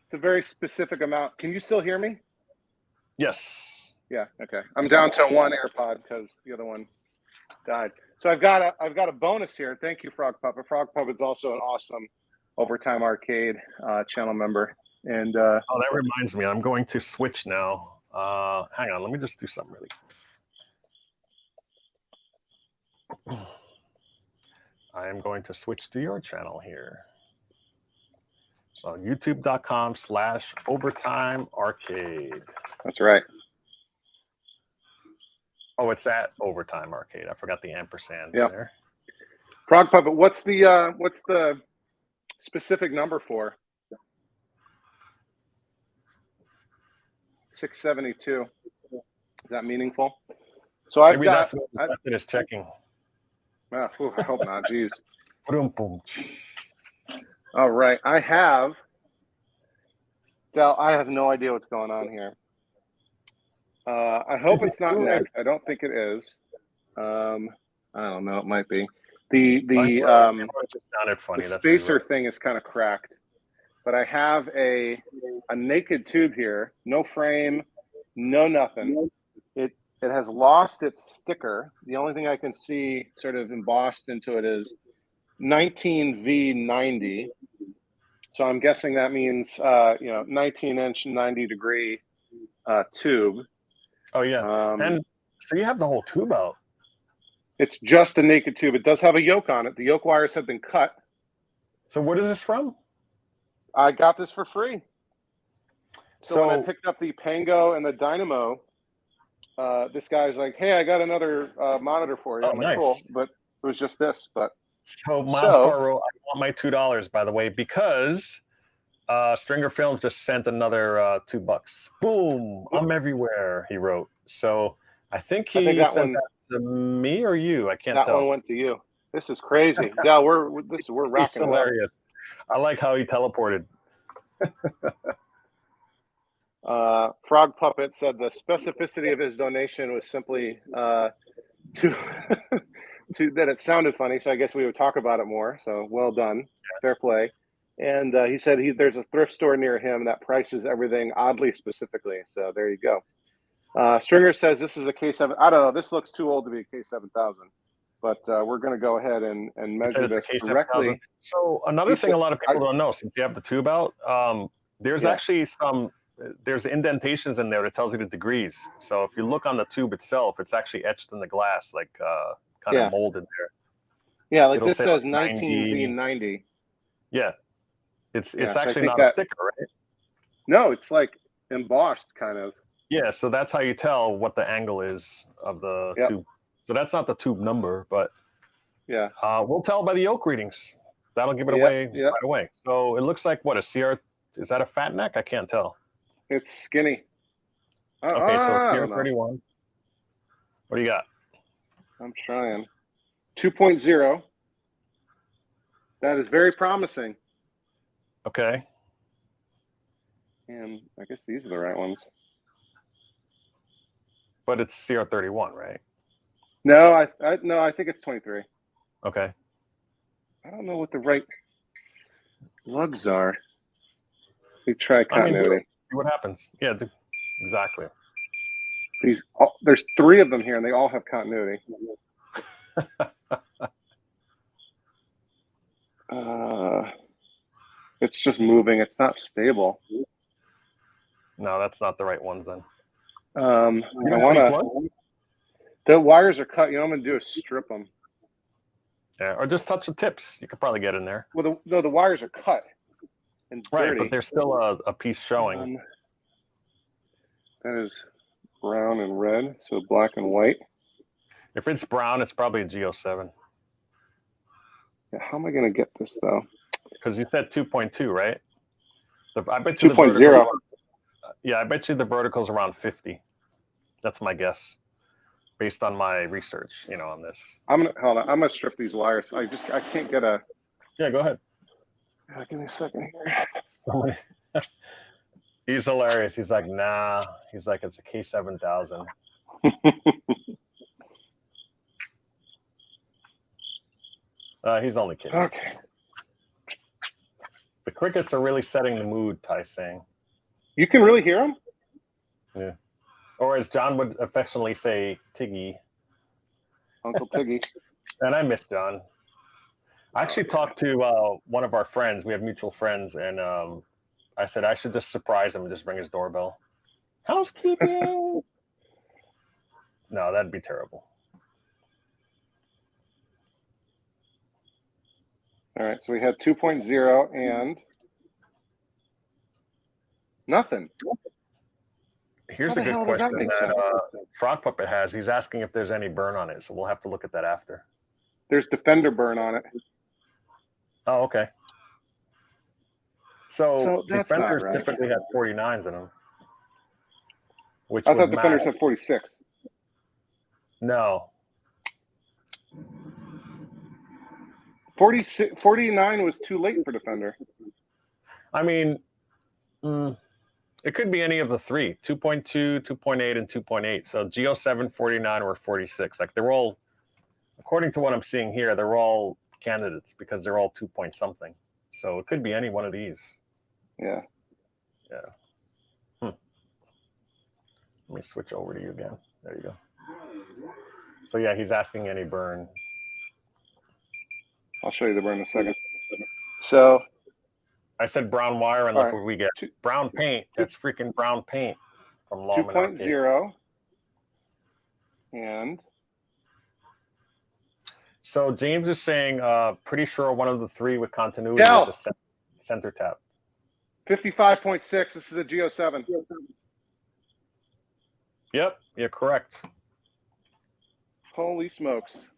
It's a very specific amount. Can you still hear me? Yes. Yeah. Okay. I'm down to 1 AirPod because the other one died. So I've got a bonus here. Thank you, Frog Puppet. Frog Puppet's also an awesome Overtime Arcade channel member. And that reminds me, I'm going to switch now. Hang on, let me just do something really quick. I am going to switch to your channel here. So youtube.com/Overtime Arcade. That's right. Oh, it's at Overtime Arcade. I forgot the ampersand there. Frog Puppet, what's the specific number for? 672. Is that meaningful? So I've got. It is checking. I hope not. Jeez. All right, I have. Del, I have no idea what's going on here. I hope it's not neck. I don't think it is. I don't know. It might be. The spacer thing is kind of cracked, but I have a naked tube here, no frame, no nothing. It has lost its sticker. The only thing I can see sort of embossed into it is 19V90. So I'm guessing that means 19-inch, 90-degree tube. Oh yeah, and so you have the whole tube out. It's just a naked tube. It does have a yoke on it. The yoke wires have been cut. So what is this from? I got this for free. So when I picked up the Pango and the Dynamo, this guy's like, "Hey, I got another monitor for you." I'm like, "Cool," but it was just this. But so Milestar wrote, "I want my $2, by the way, because Stringer Films just sent another $2. Boom! I'm everywhere." He wrote. So I think he sent that to me or you. I can't tell. That one went to you. This is crazy. Yeah, we're He's rocking it up. hilarious. I like how he teleported. Frog Puppet said the specificity of his donation was simply to that it sounded funny, so I guess we would talk about it more. So well done, fair play. And he said there's a thrift store near him that prices everything oddly specifically. So there you go. Stringer says this is a K7. I don't know. This looks too old to be a K7000, but we're going to go ahead and measure this directly. So another thing a lot of people don't know, since you have the tube out, there's actually there's indentations in there that tells you the degrees. So if you look on the tube itself, it's actually etched in the glass, like kind of molded there. Yeah, like this says 19V90. Yeah, it's actually not a sticker, right? No, it's like embossed, kind of. Yeah, so that's how you tell what the angle is of the tube. So that's not the tube number, but we'll tell by the yoke readings. That'll give it away right away. So it looks like what, a CR? Is that a fat neck? I can't tell. It's skinny. Okay, so CR31. What do you got? I'm trying. 2.0. That is very promising. Okay. And I guess these are the right ones. But it's CR31, right? No, I think it's 23. Okay. I don't know what the right lugs are. We try continuity. See what happens. Yeah, exactly. There's 3 of them here, and they all have continuity. It's just moving. It's not stable. No, that's not the right ones then. The wires are cut. You know what I'm going to do is strip them. Yeah, or just touch the tips. You could probably get in there. Well, the wires are cut and dirty. Right, but there's still a piece showing. That is brown and red, so black and white. If it's brown, it's probably a G07. Yeah, how am I going to get this, though? Because you said 2.2, right? I bet you 2.0. Yeah, I bet you the vertical's around 50. That's my guess, based on my research, on this. Hold on. I'm gonna strip these wires. I can't get a. Yeah, go ahead. Give me a second here. He's hilarious. He's like, nah. He's like, it's a K7000. He's only kidding. Okay. The crickets are really setting the mood, Ty's saying. You can really hear them? Yeah. Or as John would affectionately say, Tiggy. Uncle Tiggy. And I miss John. I actually talked to one of our friends. We have mutual friends. And I said I should just surprise him and just ring his doorbell. Housekeeping. No, that'd be terrible. All right, so we had 2.0 and nothing. Here's a good question that Frog Puppet has. He's asking if there's any burn on it, so we'll have to look at that after. There's Defender burn on it. Oh, okay. So Defenders right. typically have 49s in them. Which I thought Defenders had 46. No. 49 was too late for Defender. I mean, it could be any of the 3, 2.2, 2.8, and 2.8. So G07, 49, or 46. Like they're all, according to what I'm seeing here, they're all candidates because they're all 2 point something. So it could be any one of these. Yeah. Yeah. Let me switch over to you again. There you go. So yeah, he's asking any burn. I'll show you the burn in a second. So I said brown wire, and look what we get. Brown paint. That's freaking brown paint from Lawman 2.0. And so James is saying, pretty sure one of the 3 with continuity is a center tap. 55.6. This is a G07. Yep, you're correct. Holy smokes.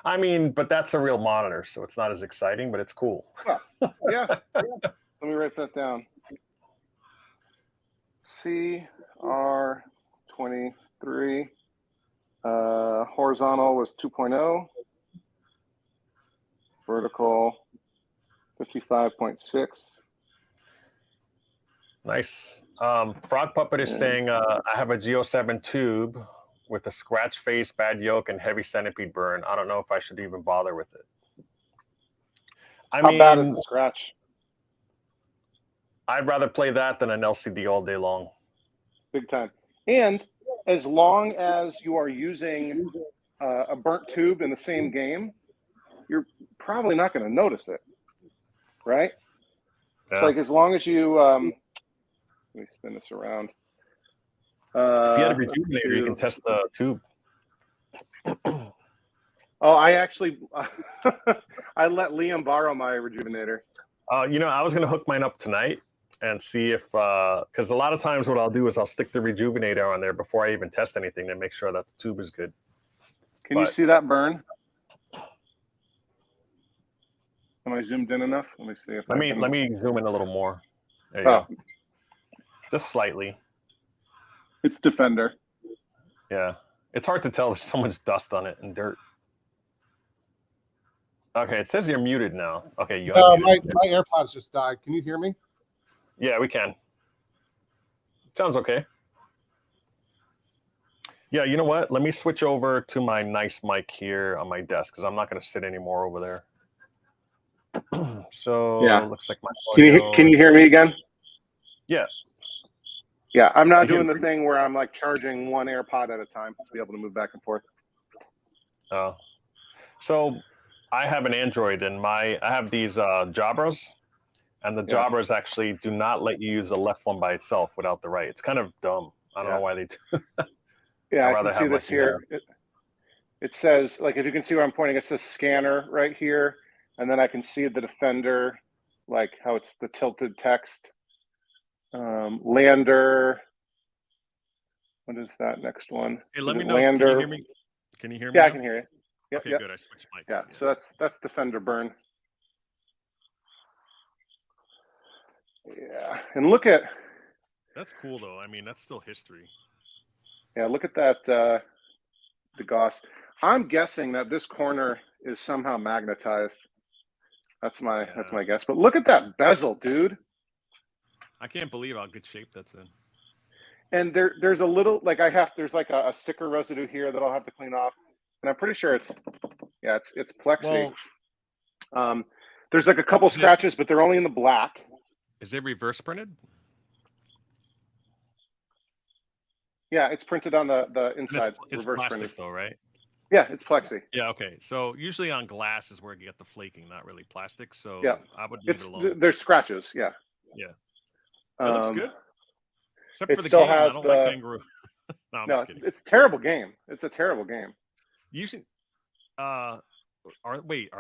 I mean, but that's a real monitor, so it's not as exciting, but it's cool. Well, yeah. Let me write that down. CR23. Horizontal was 2.0. vertical 55.6. Nice. Frog Puppet is saying, I have a Geo7 tube with a scratch face, bad yolk, and heavy centipede burn. I don't know if I should even bother with it. How bad is the scratch? I'd rather play that than an LCD all day long. Big time. And as long as you are using a burnt tube in the same game, you're probably not going to notice it, right? Yeah. So like as long as you, let me spin this around. If you had a rejuvenator, you can test the tube. Oh, I actually, I let Liam borrow my rejuvenator. You know, I was going to hook mine up tonight and see if, because a lot of times what I'll do is I'll stick the rejuvenator on there before I even test anything to make sure that the tube is good. Can you see that burn? Am I zoomed in enough? Let me see if let me zoom in a little more. There you go. Just slightly. It's Defender. Yeah, it's hard to tell. There's so much dust on it and dirt. Okay, it says you're muted now. Okay, you. My AirPods just died. Can you hear me? Yeah, we can. Sounds okay. Yeah, you know what? Let me switch over to my nice mic here on my desk because I'm not going to sit anymore over there. So yeah, looks like my audio... Can you hear me again? Yeah. Yeah, I'm not doing the thing where I'm like charging one AirPod at a time to be able to move back and forth. Oh, so I have an Android and I have these Jabras, and the Jabras actually do not let you use the left one by itself without the right. It's kind of dumb. I don't know why they do. Yeah, I can see this here. It says, like, if you can see where I'm pointing, it says scanner right here. And then I can see the Defender, like how it's the tilted text. Lander. What is that next one? Hey, let me know. Can you hear me? Can you hear me? Yeah, now? I can hear you. Yep, okay, good. I switched mics. Yeah, so that's Defender burn. Yeah, and look at. That's cool though. I mean, that's still history. Yeah, look at that. The Gauss. I'm guessing that this corner is somehow magnetized. That's my guess. But look at that bezel, dude. I can't believe how good shape that's in. And there's a little, like there's like a sticker residue here that I'll have to clean off. And I'm pretty sure it's plexi. Well, there's like a couple scratches, but they're only in the black. Is it reverse printed? Yeah, it's printed on the inside. It's reverse plastic printed though, right? Yeah, it's plexi. Yeah, okay. So usually on glass is where you get the flaking, not really plastic. So yeah, I would leave it alone. There's scratches. Yeah. Yeah. It looks good. Except for the still game, has I don't like Kangaroo. No, I'm just kidding. It's a terrible game. It's a terrible game. Usually, are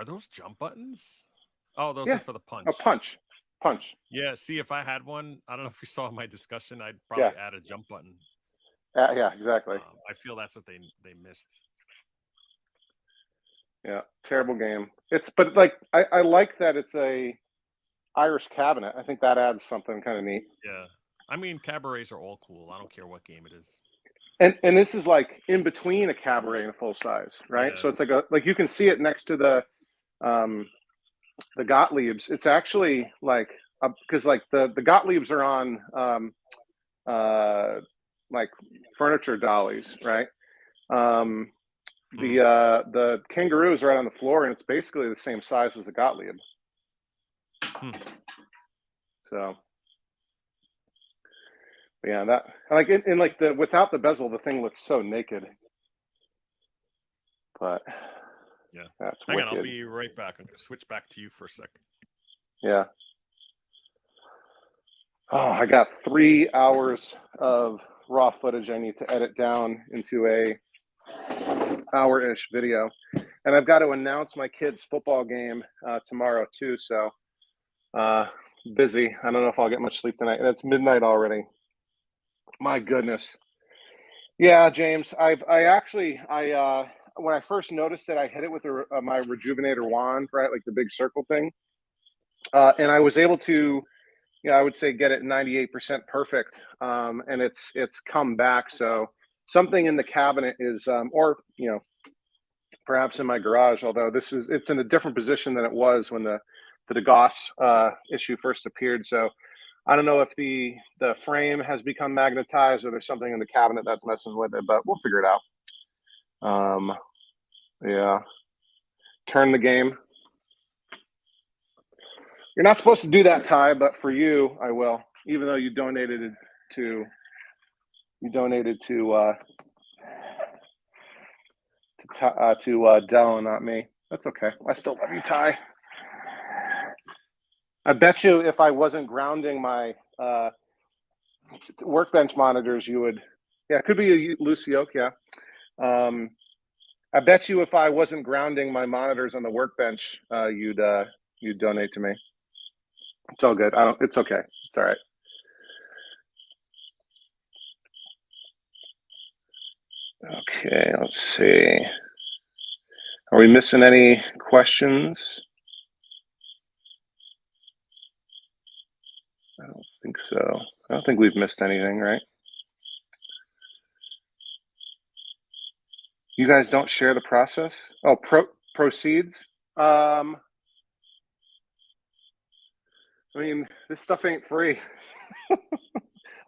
those jump buttons? Oh, those are for the punch. A punch. Yeah. See, if I had one, I don't know if you saw my discussion, I'd probably add a jump button. Yeah, exactly. I feel that's what they missed. Yeah, terrible game. But like I like that it's a Irish cabinet. I think that adds something kind of neat. Yeah. I mean, cabarets are all cool. I don't care what game it is. And this is like in between a cabaret and a full size, right? Yeah. So it's like you can see it next to the Gottliebs. It's actually like because like the Gottliebs are on like furniture dollies, right? The Kangaroo is right on the floor, and it's basically the same size as a Gottlieb. So. Yeah, that like in like without the bezel, the thing looks so naked. But yeah, that's hang wicked. on, I'll be right back. I'm gonna switch back to you for a second. Yeah. Oh, I got 3 hours of raw footage I need to edit down into a hour-ish video, and I've got to announce my kids' football game tomorrow too. So busy. I don't know if I'll get much sleep tonight, and it's midnight already. My goodness. Yeah, James. I actually when I first noticed it, I hit it with my rejuvenator wand, right, like the big circle thing, and I was able to, I would say get it 98% perfect, and it's come back. So something in the cabinet is, or perhaps in my garage, although it's in a different position than it was when the DeGauss issue first appeared. So I don't know if the frame has become magnetized or there's something in the cabinet that's messing with it, but we'll figure it out. Yeah. Turn the game. You're not supposed to do that, Ty, but for you, I will. Even though you donated to Dell and not me. That's okay. I still love you, Ty. I bet you if I wasn't grounding my workbench monitors, you would. Yeah, it could be a Lucy Oak. Yeah. I bet you if I wasn't grounding my monitors on the workbench, you'd donate to me. It's all good. It's okay. It's all right. Okay, let's see. Are we missing any questions? I don't think so. I don't think we've missed anything, right? You guys don't share the process? Oh, proceeds? I mean, this stuff ain't free.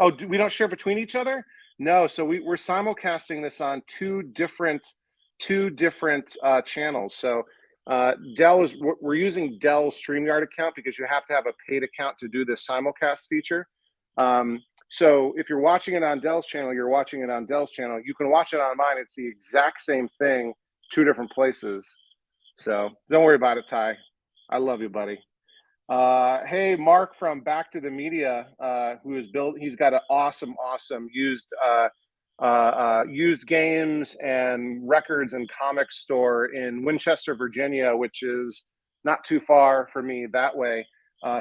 Oh, we don't share between each other? No, so we're simulcasting this on two different channels. So we're using Dell's StreamYard account because you have to have a paid account to do this simulcast feature. So if you're watching it on Dell's channel, you're watching it on Dell's channel. You can watch it on mine. It's the exact same thing, two different places. So don't worry about it, Ty. I love you, buddy. Hey, Mark from Back to the Media, he's got an awesome used games and records and comics store in Winchester, Virginia, which is not too far for me that way.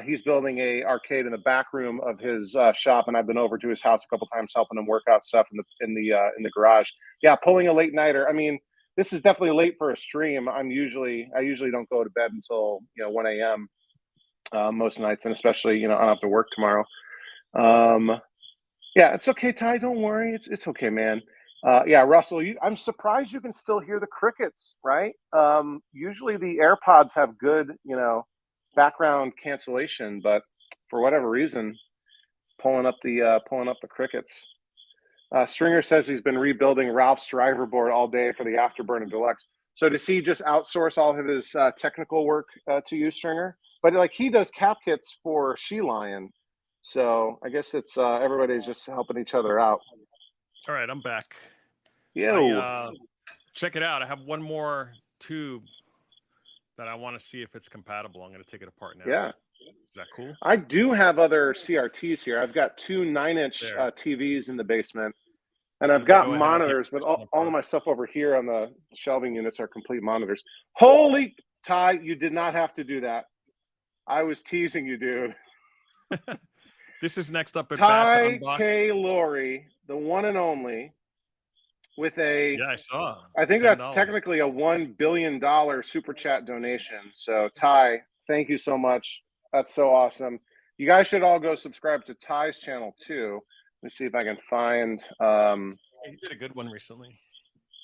He's building a arcade in the back room of his shop, and I've been over to his house a couple times helping him work out stuff in the garage. Yeah, pulling a late nighter. I mean, this is definitely late for a stream. I usually don't go to bed until 1 a.m. Most nights, and especially I don't have to work tomorrow. Yeah, it's okay, Ty. Don't worry. It's okay, man. Yeah, Russell, I'm surprised you can still hear the crickets, right? Usually the AirPods have good, background cancellation, but for whatever reason, pulling up the crickets. Stringer says he's been rebuilding Ralph's driver board all day for the Afterburner Deluxe. So does he just outsource all of his technical work to you, Stringer? But like he does cap kits for She Lion. So I guess it's everybody's just helping each other out. All right, I'm back. Yeah. Check it out. I have one more tube that I want to see if it's compatible. I'm going to take it apart now. Yeah. Is that cool? I do have other CRTs here. I've got two 9-inch TVs in the basement, and I've got monitors, but all of my stuff over here on the shelving units are complete monitors. Holy Ty, you did not have to do that. I was teasing you, dude. This is next up at Ty K. Laurie, the one and only, with a I saw. I think $10. That's technically a $1 billion super chat donation. So Ty, thank you so much. That's so awesome. You guys should all go subscribe to Ty's channel too. Let me see if I can find. He did a good one recently.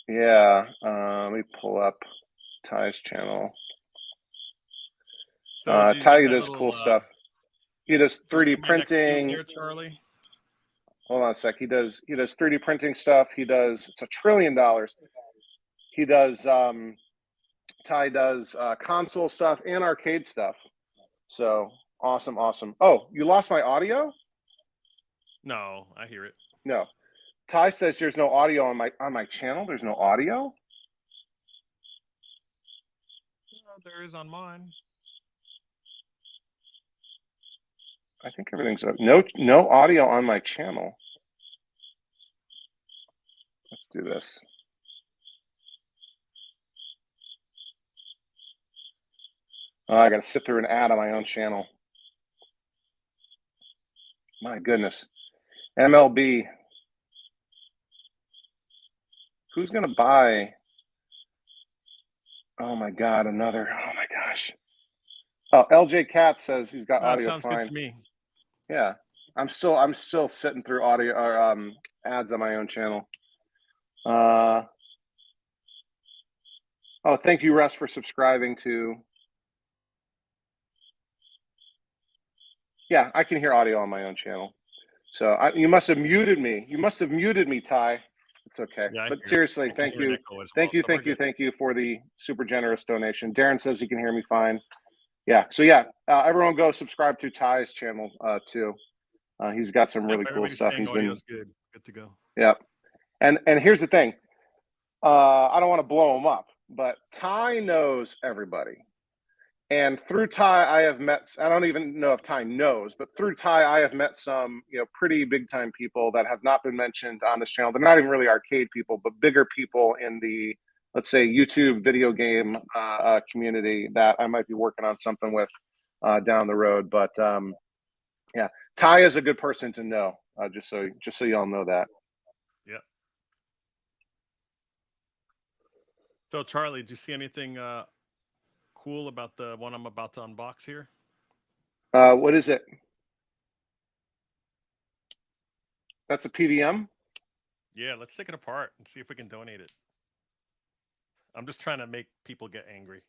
Yeah, let me pull up Ty's channel. So Ty does cool stuff. He does 3D printing. Here, Charlie. Hold on a sec. He does 3D printing stuff. It's $1 trillion. He does Ty does console stuff and arcade stuff. So awesome. Oh, you lost my audio? No, I hear it. No. Ty says there's no audio on my channel. There's no audio? There is on mine. I think everything's up. No audio on my channel. Let's do this. Oh, I got to sit through an ad on my own channel. My goodness. MLB. Who's going to buy? Oh my God, another. Oh my gosh. Oh, LJ Cat says he's got audio sounds fine. Good to me. Yeah. I'm still sitting through audio or ads on my own channel. Oh, thank you, Russ, for subscribing to. Yeah, I can hear audio on my own channel. So you must have muted me. You must have muted me, Ty. It's okay. Yeah, But seriously, thank you. Thank you for the super generous donation. Darren says he can hear me fine. Yeah. So yeah, everyone go subscribe to Ty's channel too. He's got some really cool stuff. He's been good to go. Yeah. And here's the thing. I don't want to blow him up, but Ty knows everybody. And through Ty, I have met, I don't even know if Ty knows, but through Ty, I have met some, pretty big time people that have not been mentioned on this channel. They're not even really arcade people, but bigger people in the, let's say, YouTube video game community that I might be working on something with down the road. But yeah, Ty is a good person to know, just so y'all know that. Yeah. So Charlie, did you see anything cool about the one I'm about to unbox here? What is it? That's a PVM? Yeah, let's take it apart and see if we can donate it. I'm just trying to make people get angry.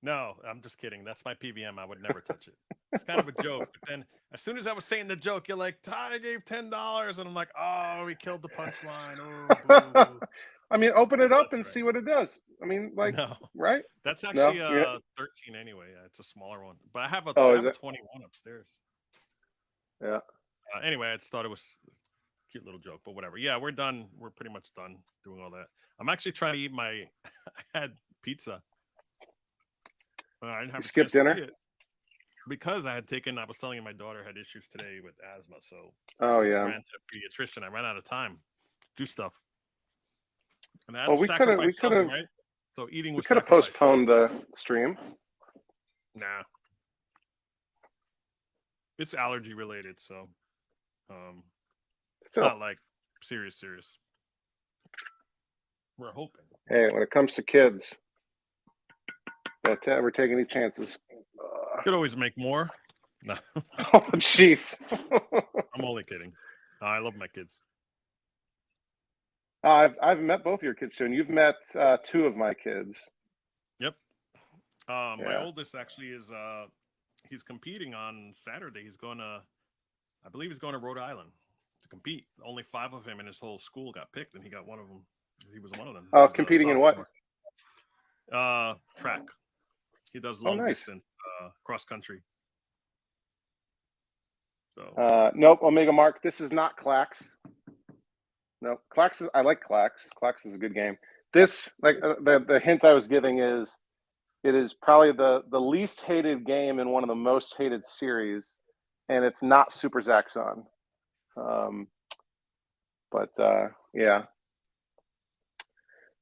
No, I'm just kidding. That's my PVM. I would never touch it. It's kind of a joke. But then as soon as I was saying the joke, you're like, Ty gave $10. And I'm like, oh, we killed the punchline. Oh, boo, boo. I mean, open it up and see what it does. I mean, like, no. Right? That's actually 13 anyway. It's a smaller one. But I have a 21 upstairs. Yeah. Anyway, I just thought it was a cute little joke, but whatever. Yeah, we're done. We're pretty much done doing all that. I'm actually trying to eat my I had pizza. I didn't have skip dinner because I was telling you my daughter had issues today with asthma, so I ran to a pediatrician. I ran out of time to do stuff. And I had we could have, right? So eating was. We could have postponed the stream. Nah, it's allergy related, so it's not like serious. We're hoping. Hey, when it comes to kids, don't ever take any chances. Could always make more. No. Oh, jeez. I'm only kidding. I love my kids. I've met both your kids too, and you've met two of my kids. Yep. My oldest actually is he's competing on Saturday. I believe he's going to Rhode Island to compete. Only 5 of him in his whole school got picked, and he got one of them. He was one of them. Oh, competing in what? Track. He does long distance cross country. So nope, Omega Mark. This is not Clax. No, Clax is. I like Clax. Clax is a good game. This, like the hint I was giving is, it is probably the least hated game in one of the most hated series, and it's not Super Zaxxon. Yeah.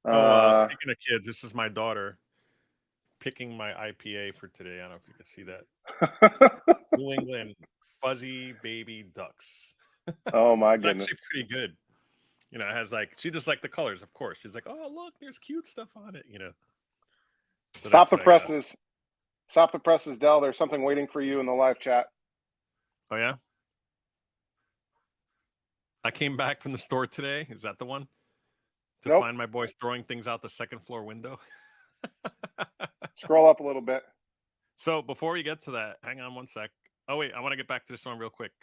Speaking of kids, this is my daughter picking my IPA for today. I don't know if you can see that. New England Fuzzy Baby Ducks. Oh my it's goodness. Actually pretty good. It has she just liked the colors, of course. She's like, oh look, there's cute stuff on it, So Stop the presses. Stop the presses, Dell. There's something waiting for you in the live chat. Oh yeah? I came back from the store today. Is that the one? To find my boys throwing things out the second floor window. Scroll up a little bit. So before we get to that, hang on one sec. Oh wait, I want to get back to this one real quick.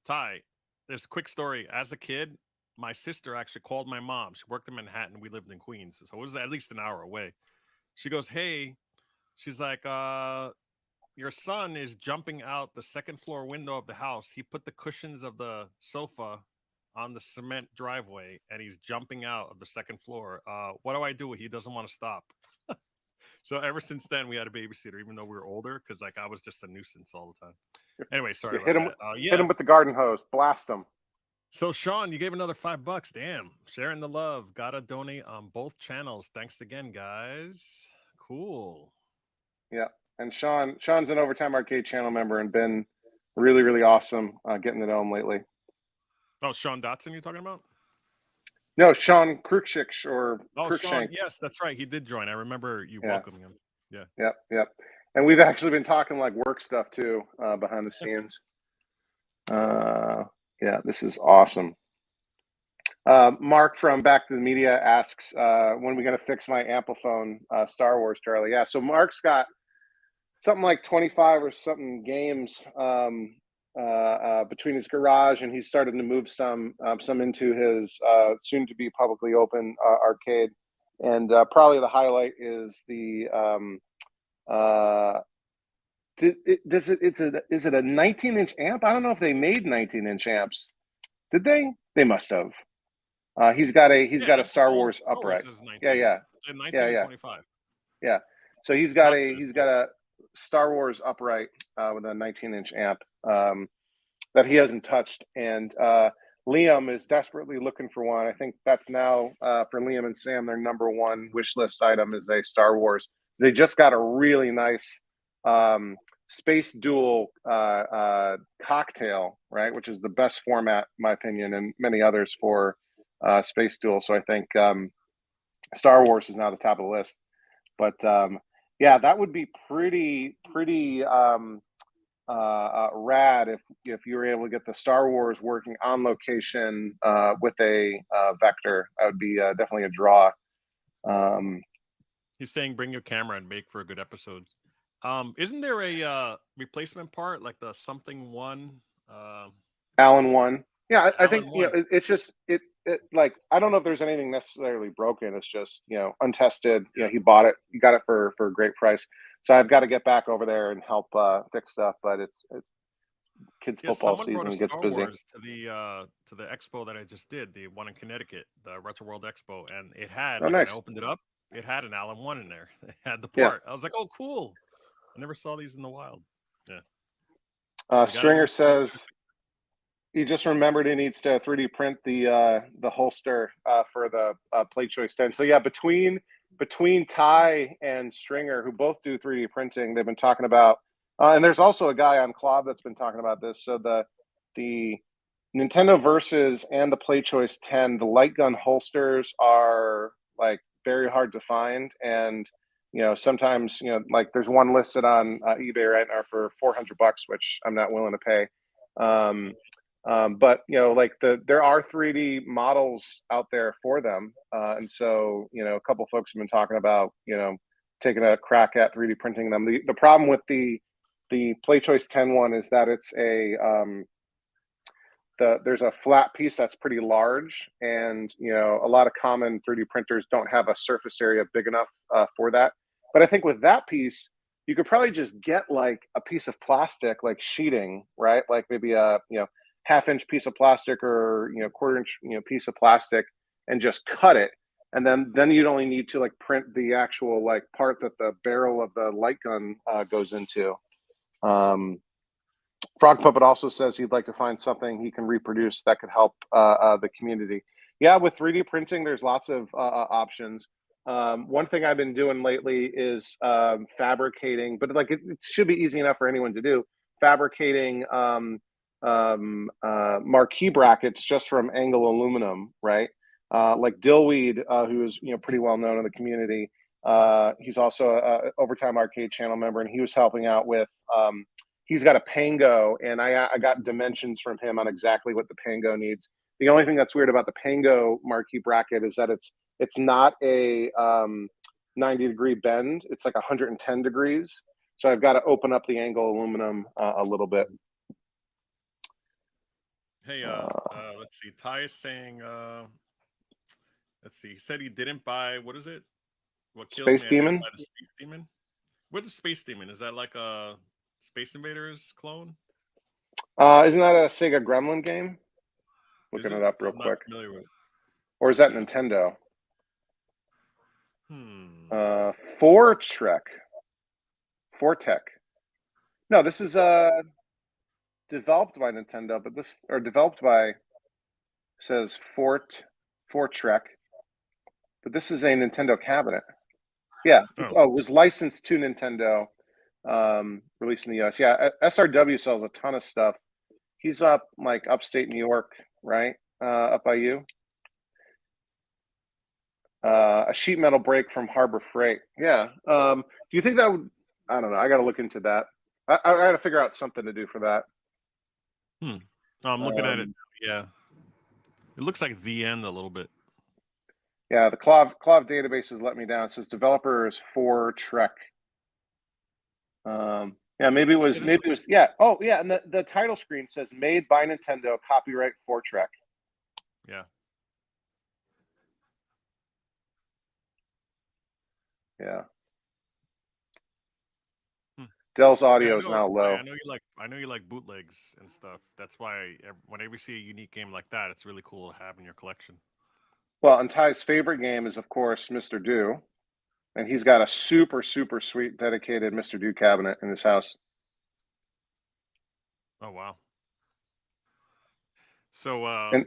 Ty, there's a quick story. As a kid, my sister actually called my mom. She worked in Manhattan. We lived in Queens, so it was at least an hour away. She goes, hey, she's like, your son is jumping out the second floor window of the house. He put the cushions of the sofa on the cement driveway, and he's jumping out of the second floor. What do I do? He doesn't want to stop. So ever since then, we had a babysitter, even though we were older, because I was just a nuisance all the time. Anyway, sorry about that. Hit him with the garden hose. Blast him. So, Sean, you gave another $5. Damn. Sharing the love. Gotta donate on both channels. Thanks again, guys. Cool. Yeah. And Sean's an Overtime Arcade channel member and been really, really awesome getting to know him lately. Oh, Sean Dotson you're talking about? No, Sean Cruikshank or Sean. Yes, that's right. He did join. I remember you welcoming him. Yeah. Yep. And we've actually been talking like work stuff too behind the scenes. Yeah, this is awesome. Mark from Back to the Media asks, when are we going to fix my Ampliphone Star Wars trailer? Yeah, so Mark's got something like 25 or something games between his garage, and he's started to move some into his soon-to-be publicly open arcade. And probably the highlight is the is it a 19-inch amp? I don't know if they made 19-inch amps. Did they? They must have. He's got a Star Wars upright. Yeah. 19 and 25. Yeah. So he's got a Star Wars upright with a 19-inch amp that he hasn't touched, and Liam is desperately looking for one. I think that's now for Liam and Sam, their number one wish list item is a Star Wars. They just got a really nice Space Duel cocktail, right, which is the best format, in my opinion, and many others for Space Duel. So I think Star Wars is now the top of the list. But yeah, that would be pretty rad if you were able to get the Star Wars working on location with a vector. That would be definitely a draw. He's saying bring your camera and make for a good episode. Isn't there a replacement part like the something one? Allen one. Yeah, I think Allen one. it's just it like I don't know if there's anything necessarily broken. It's just untested. He bought it. He got it for a great price. So I've got to get back over there and help fix stuff. But it's kids football season gets busy. Wars to the expo that I just did, the one in Connecticut, the Retro World Expo, and it had nice. when I opened it up, it had an Allen one in there. It had the part. I was like, oh, cool. I never saw these in the wild. Yeah. Stringer says he just remembered he needs to 3D print the holster for the Play Choice 10. So yeah, between Ty and Stringer, who both do 3D printing, they've been talking about, and there's also a guy on Clob that's been talking about this. So the Nintendo Versus and the Play Choice 10, the light gun holsters are like very hard to find, and sometimes like there's one listed on eBay right now for $400, which I'm not willing to pay. But like there are 3D models out there for them, and so a couple folks have been talking about taking a crack at 3D printing them. The problem with the Play Choice 10 one is that it's there's a flat piece that's pretty large, and a lot of common 3D printers don't have a surface area big enough for that. But I think with that piece, you could probably just get like a piece of plastic, like sheeting, right? Like maybe a half-inch piece of plastic or quarter-inch piece of plastic, and just cut it, and then you'd only need to like print the actual like part that the barrel of the light gun goes into. Frog Puppet also says he'd like to find something he can reproduce that could help the community. Yeah, with 3D printing, there's lots of options. One thing I've been doing lately is fabricating, but like it should be easy enough for anyone to do. Fabricating marquee brackets just from angle aluminum, right? Like Dillweed, who is pretty well known in the community. He's also a Overtime Arcade channel member, and he was helping out with. He's got a Pango, and I got dimensions from him on exactly what the Pango needs. The only thing that's weird about the Pango marquee bracket is that it's not a 90-degree bend. It's like 110 degrees. So I've got to open up the angle aluminum a little bit. Hey, let's see. Ty is saying, let's see. He said he didn't buy, what is it? What kills Space me? Demon? The Space Demon? What is Space Demon? Is that like a Space Invaders clone? Isn't that a Sega Gremlin game? Looking it up real quick. Or is that Nintendo? Fortech. No, this is developed by Nintendo, but developed by, says Fortrek, but this is a Nintendo cabinet. Yeah, it was licensed to Nintendo, released in the US. Yeah, SRW sells a ton of stuff. He's up like upstate New York, right? Up by you. A sheet metal brake from Harbor Freight. Yeah. Do you think that would? I don't know. I got to look into that. I got to figure out something to do for that. I'm looking at it. Yeah. It looks like the end a little bit. Yeah, the Clav database has let me down. It says developer is for Trek. Yeah, maybe it was. Yeah. Oh, yeah. And the title screen says made by Nintendo, copyright for Trek. Yeah. Yeah. Dell's audio is now low. I know you like bootlegs and stuff. That's why whenever you see a unique game like that, it's really cool to have in your collection. Well, and Ty's favorite game is, of course, Mr. Do, and he's got a super sweet dedicated Mr. Do cabinet in his house. Oh wow! So And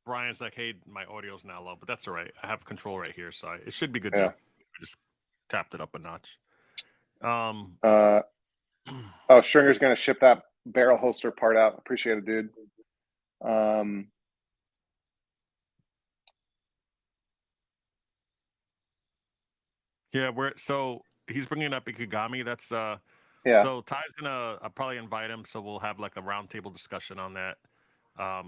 Brian's like, "Hey, my audio's now low, but that's all right. I have control right here, so it should be good yeah. now. I just tapped it up a notch." Oh, Stringer's going to ship that barrel holster part out. Appreciate it, dude. Yeah, so he's bringing up Ikigami. That's yeah. So Ty's gonna I'll probably invite him, so we'll have like a roundtable discussion on that.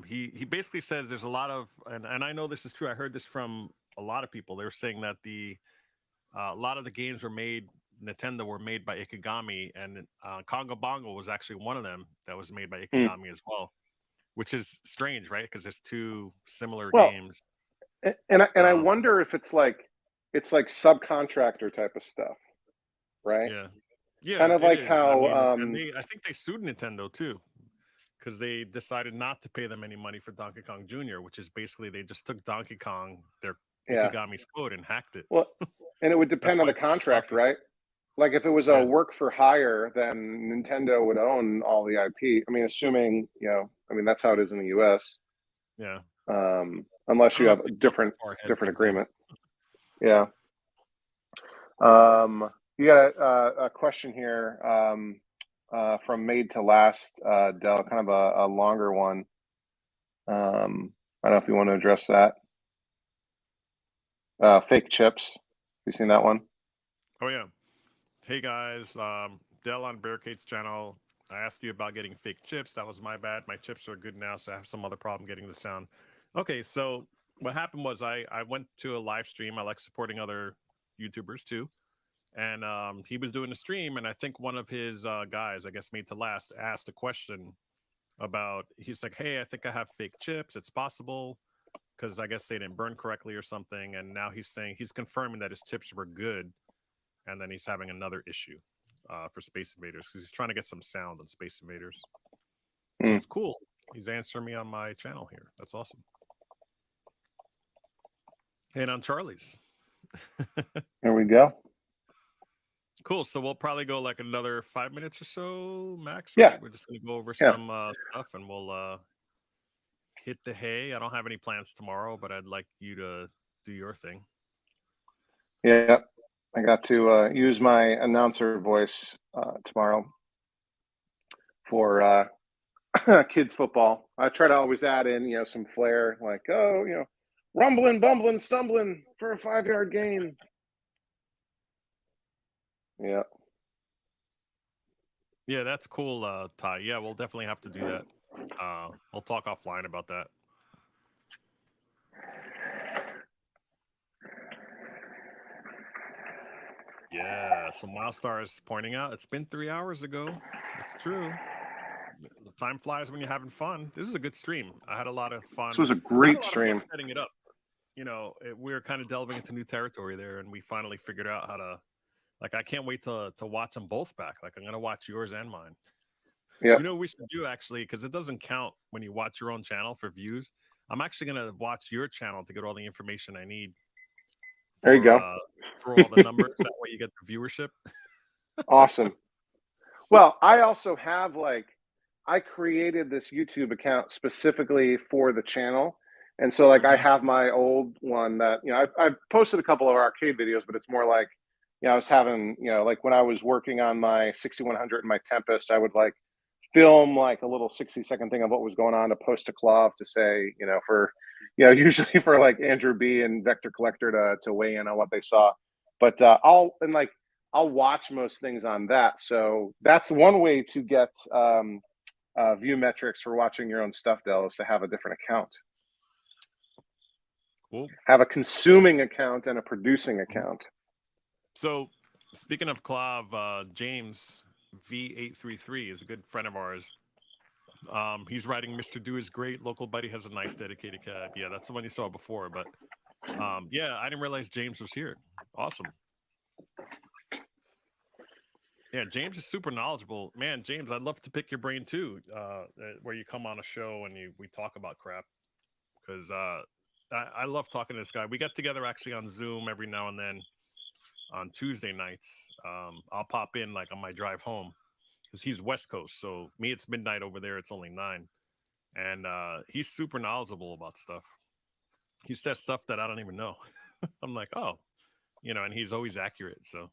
He basically says there's a lot of, and I know this is true. I heard this from a lot of people. They were saying that a lot of the games Nintendo were made by Ikigami, and Congo Bongo was actually one of them that was made by Ikigami as well, which is strange, right? Because there's two similar games. And I wonder if it's like subcontractor type of stuff, right? Yeah, yeah, kind of like is. how I think they sued Nintendo too, because they decided not to pay them any money for Donkey Kong Jr., which is basically they just took Donkey Kong, their Ikigami's code, and hacked it. Well, and it would depend on the contract, right? Like if it was a work for hire, then Nintendo would own all the IP. I mean, assuming, that's how it is in the US. Yeah. Unless you have a different agreement. Yeah. You got a question here from Made to Last, Dell, kind of a longer one. I don't know if you want to address that. Fake chips. You seen that one? Oh yeah. Hey guys, Dell on Barricade's channel. I asked you about getting fake chips. That was my bad. My chips are good now, so I have some other problem getting the sound. Okay, so what happened was I went to a live stream. I like supporting other YouTubers too. And he was doing a stream, and I think one of his guys, I guess Made to Last, asked a question about, he's like, hey, I think I have fake chips. It's possible because I guess they didn't burn correctly or something. And now he's saying, he's confirming that his chips were good. And then he's having another issue for Space Invaders because he's trying to get some sound on Space Invaders. So it's cool. He's answering me on my channel here. That's awesome. And on Charlie's. There we go. Cool. So we'll probably go like another 5 minutes or so, max. Right? Yeah. We're just going to go over some stuff, and we'll hit the hay. I don't have any plans tomorrow, but I'd like you to do your thing. Yeah. I got to use my announcer voice tomorrow for kids football. I try to always add in, some flair, like, rumbling, bumbling, stumbling for a 5-yard gain. Yeah. Yeah, that's cool, Ty. Yeah, we'll definitely have to do that. We'll talk offline about that. Yeah, so Milestar is pointing out it's been 3 hours ago. It's true. The time flies when you're having fun. This is a good stream. I had a lot of fun. This was a great stream. Setting it up. We were kind of delving into new territory there, and we finally figured out how to. Like, I can't wait to watch them both back. Like, I'm gonna watch yours and mine. Yeah. You know what we should do, actually, because it doesn't count when you watch your own channel for views. I'm actually gonna watch your channel to get all the information I need. There you go. For all the numbers, that way you get the viewership. Awesome. Well, I also have I created this YouTube account specifically for the channel. And so I have my old one that, I've posted a couple of arcade videos, but it's more like, I was having, like when I was working on my 6100 and my Tempest, I would film a little 60-second thing of what was going on to post to Clav to say, for, usually for Andrew B and Vector Collector to weigh in on what they saw. But I'll watch most things on that. So that's one way to get view metrics for watching your own stuff, Del, is to have a different account. Cool. Have a consuming account and a producing account. So, speaking of Clav, James V833 is a good friend of ours. He's writing Mr. Do is great. Local buddy has a nice dedicated cab. Yeah, that's the one you saw before. But yeah, I didn't realize James was here. Awesome. Yeah, James is super knowledgeable. Man, James, I'd love to pick your brain too, where you come on a show and we talk about crap. Because I love talking to this guy. We get together actually on Zoom every now and then on Tuesday nights. I'll pop in like on my drive home because he's West Coast. So me, it's midnight over there. It's only 9. And he's super knowledgeable about stuff. He says stuff that I don't even know. I'm like, oh, and he's always accurate. So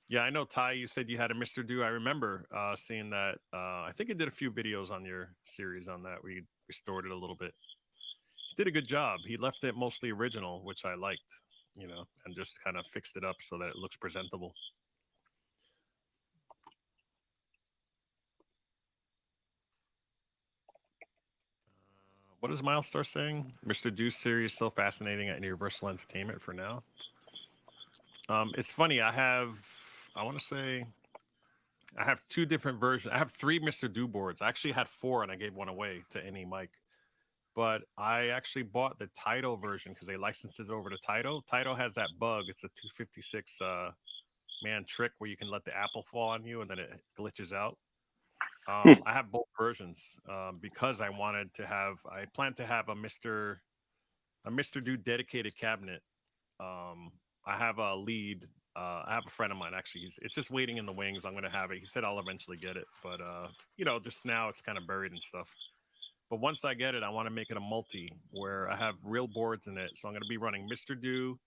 yeah, I know, Ty, you said you had a Mr. Do. I remember seeing that. I think he did a few videos on your series on that where you restored it a little bit. He did a good job. He left it mostly original, which I liked, and just kind of fixed it up so that it looks presentable. What is Milestar saying? Mr. Do series so fascinating at Universal Entertainment for now. It's funny. I want to say I have 2 different versions. I have 3 Mr. Do boards. I actually had 4 and I gave one away to any Mike. But I actually bought the Taito version because they licensed it over to Taito. Taito has that bug. It's a 256 man trick where you can let the apple fall on you and then it glitches out. I have both versions because I plan to have a Mr. Do dedicated cabinet. I have a lead. I have a friend of mine actually. It's just waiting in the wings. I'm going to have it. He said I'll eventually get it, but just now it's kind of buried and stuff. But once I get it, I want to make it a multi where I have real boards in it. So I'm going to be running Mr. Do,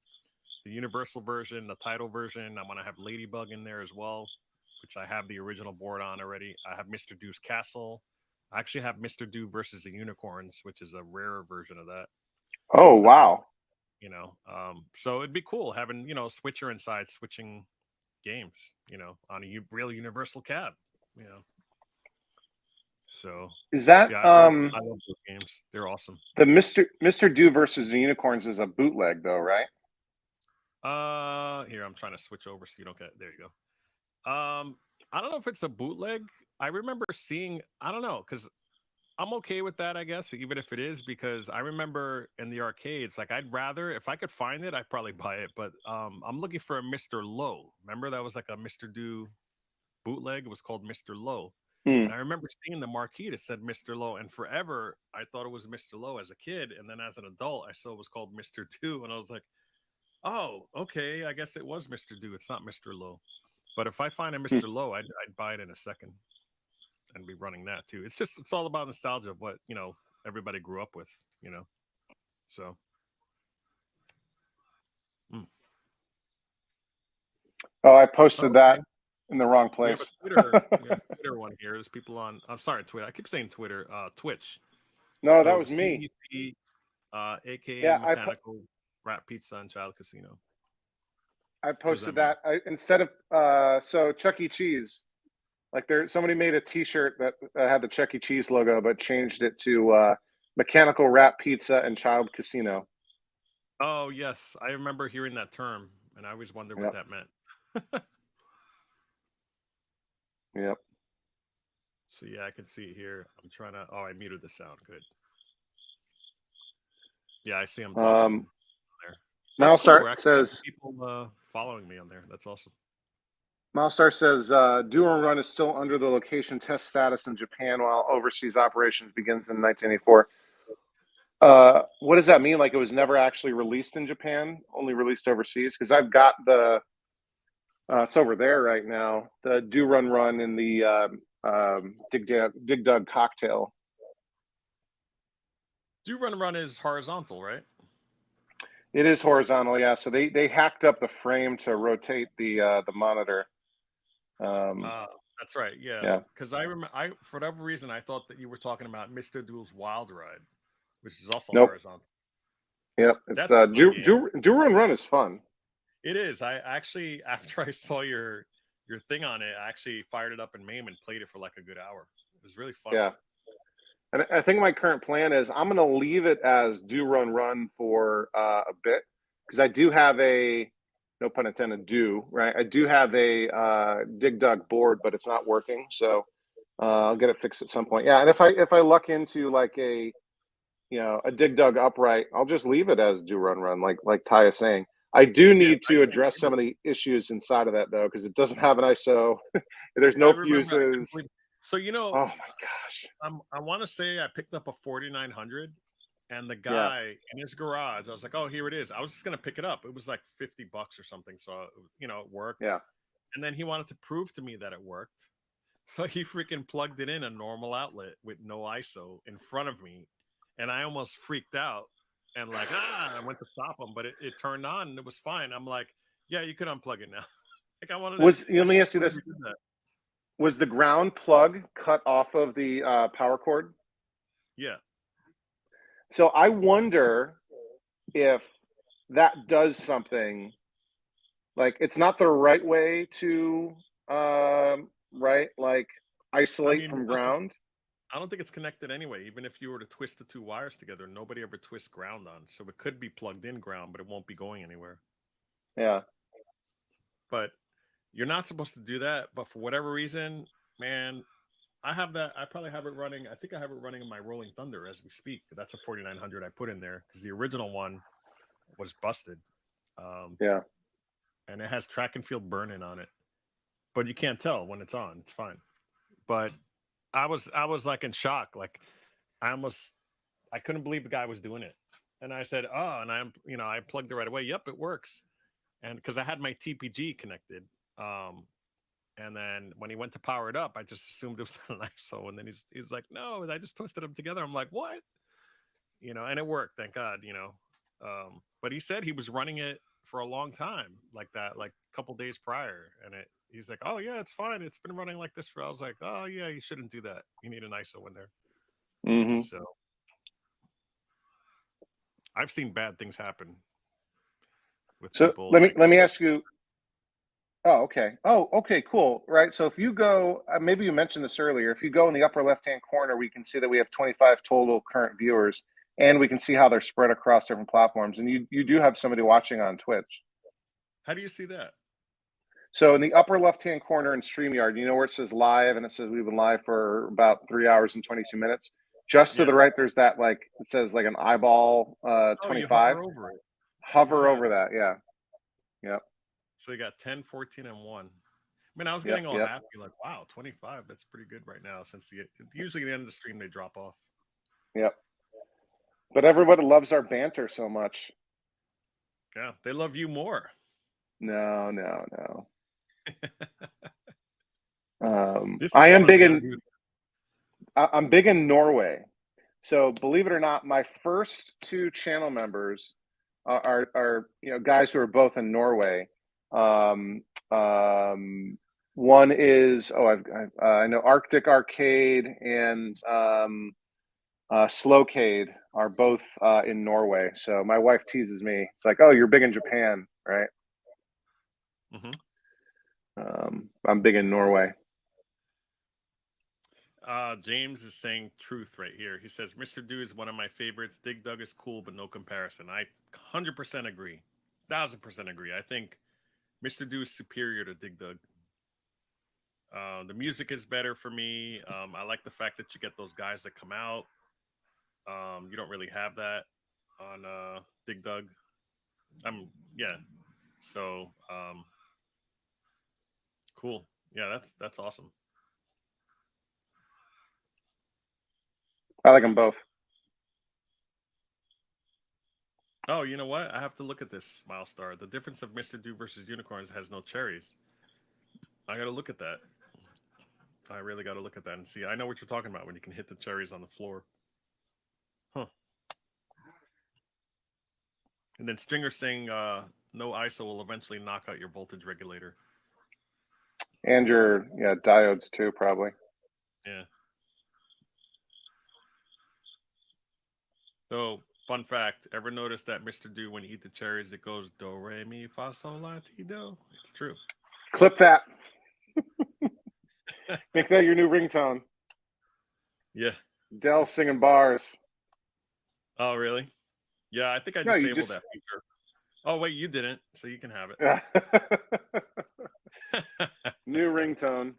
the Universal version, the Title version. I'm going to have Ladybug in there as well, which I have the original board on already. I have Mr. Do's Castle. I actually have Mr. Do versus the Unicorns, which is a rarer version of that. Oh, wow. So it'd be cool having, switcher inside switching games, on a real Universal cab, So is that yeah, I love those games. They're awesome. The Mr. Do versus the Unicorns is a bootleg though, right? Here I'm trying to switch over so you don't get. There you go. I don't know if it's a bootleg. I remember seeing. I don't know because I'm okay with that. I guess even if it is because I remember in the arcades, like I'd rather if I could find it, I'd probably buy it. But I'm looking for a Mr. Low. Remember that was like a Mr. Do bootleg. It was called Mr. Low. And I remember seeing the marquee that said Mr. Low, and forever I thought it was Mr. Low as a kid, and then as an adult I saw it was called Mr. Do, and I was like, oh, okay, I guess it was Mr. Do. It's not Mr. Low. But if I find a Mr. Low, I'd buy it in a second and be running that too. It's all about nostalgia of what everybody grew up with, So. Oh, I posted that in the wrong place. We have a Twitter one here. There's people on. I'm sorry, Twitter. I keep saying Twitter. Twitch. No, that was me. CBC, aka Mechanical Rat Pizza and Child Casino. I posted that instead of so Chuck E. Cheese. Like somebody made a T-shirt that had the Chuck E. Cheese logo, but changed it to Mechanical Rat Pizza and Child Casino. Oh yes, I remember hearing that term, and I always wondered what that meant. Yep. So yeah, I can see it here. I'm trying to. Oh, I muted the sound. Good. Yeah, I see him talking there. Milestar says people following me on there. That's awesome. Milestar says Do and Run is still under the location test status in Japan while overseas operations begins in 1984. What does that mean? Like it was never actually released in Japan, only released overseas? Because I've got the it's over there right now. The Do Run Run in the Dig Dug cocktail. Do Run Run is horizontal, right? It is horizontal, yeah. So they hacked up the frame to rotate the monitor. That's right, yeah. Because I remember, for whatever reason, I thought that you were talking about Mr. Do's Wild Ride, which is also horizontal. Yep, it's Do Run Run is fun. It is. I actually, after I saw your your thing on it, I actually fired it up in MAME and played it for like a good hour. It was really fun. Yeah. And I think my current plan is I'm going to leave it as do run for a bit, because I do have a, no pun intended, right? I do have a Dig Dug board, but it's not working. So I'll get it fixed at some point. Yeah. And if I luck into like a Dig Dug upright, I'll just leave it as do run, like Ty is saying. I do need to address some of the issues inside of that though, because it doesn't have an ISO. There's no fuses. So oh my gosh, I want to say I picked up a 4900, and the guy in his garage, I was like, oh, here it is. I was just gonna pick it up. It was like $50 or something, so it worked. Yeah. And then he wanted to prove to me that it worked, so he freaking plugged it in a normal outlet with no ISO in front of me, and I almost freaked out and like I went to stop him, but it turned on and it was fine. I'm like, yeah, you could unplug it now. Like I wanted. Let me ask you this. Was the ground plug cut off of the power cord? Yeah. So I wonder if that does something. Like it's not the right way to like isolate from ground. I don't think it's connected anyway. Even if you were to twist the two wires together, nobody ever twists ground on. So it could be plugged in ground, but it won't be going anywhere. Yeah. But you're not supposed to do that. But for whatever reason, man, I have that. I probably have it running. I think I have it running in my Rolling Thunder as we speak. That's a 4900 I put in there because the original one was busted. Yeah. And it has track and field burn-in on it. But you can't tell when it's on. It's fine. But I was like in shock. Like I couldn't believe the guy was doing it. And I said, oh, and I plugged it right away. Yep, it works. And because I had my TPG connected. And then when he went to power it up, I just assumed it was an ISO. And then he's like, no, I just twisted them together. I'm like, what? And it worked, thank God, but he said he was running it for a long time like that, like a couple days prior. And he's like, oh yeah, it's fine. It's been running like this I was like, oh yeah, you shouldn't do that. You need an ISO in there. Mm-hmm. So I've seen bad things happen with people. Let me ask you. Oh, okay. Oh, okay, cool. Right. So if you go, maybe you mentioned this earlier, if you go in the upper left-hand corner, we can see that we have 25 total current viewers, and we can see how they're spread across different platforms. And you do have somebody watching on Twitch. How do you see that? So in the upper left-hand corner in StreamYard, where it says live, and it says we've been live for about 3 hours and 22 minutes. Just to the right, there's that, like, it says like an eyeball 25. You hover over it. Hover over that, yeah. Yep. So you got 10, 14, and 1. I mean, I was getting all happy, like, wow, 25, that's pretty good right now, since usually at the end of the stream they drop off. Yep. But everybody loves our banter so much. Yeah, they love you more. No. I'm big in Norway. So believe it or not, my first 2 channel members are guys who are both in Norway. One is I know Arctic Arcade and Slowcade are both in Norway. So my wife teases me. It's like, oh, you're big in Japan, right? Mm-hmm. I'm big in Norway. James is saying truth right here. He says, Mr. Do is one of my favorites. Dig Dug is cool, but no comparison. I 100% agree. 1000% agree. I think Mr. Do is superior to Dig Dug. The music is better for me. I like the fact that you get those guys that come out. You don't really have that on Dig Dug. So cool. Yeah, that's awesome. I like them both. Oh, you know what? I have to look at this, Milestar. The difference of Mr. Do versus Unicorns has no cherries. I got to look at that. I really got to look at that and see. I know what you're talking about when you can hit the cherries on the floor. Huh. And then Stringer saying no ISO will eventually knock out your voltage regulator. And your diodes too, probably. Yeah. So, fun fact, ever notice that Mr. Do, when you eat the cherries, it goes do, re, mi, fa, sol, la, ti, do? It's true. Clip that. Make that your new ringtone. Yeah. Dell singing bars. Oh, really? Yeah, I think I No, you disabled just that feature. Oh, wait, you didn't, so you can have it. New ringtone.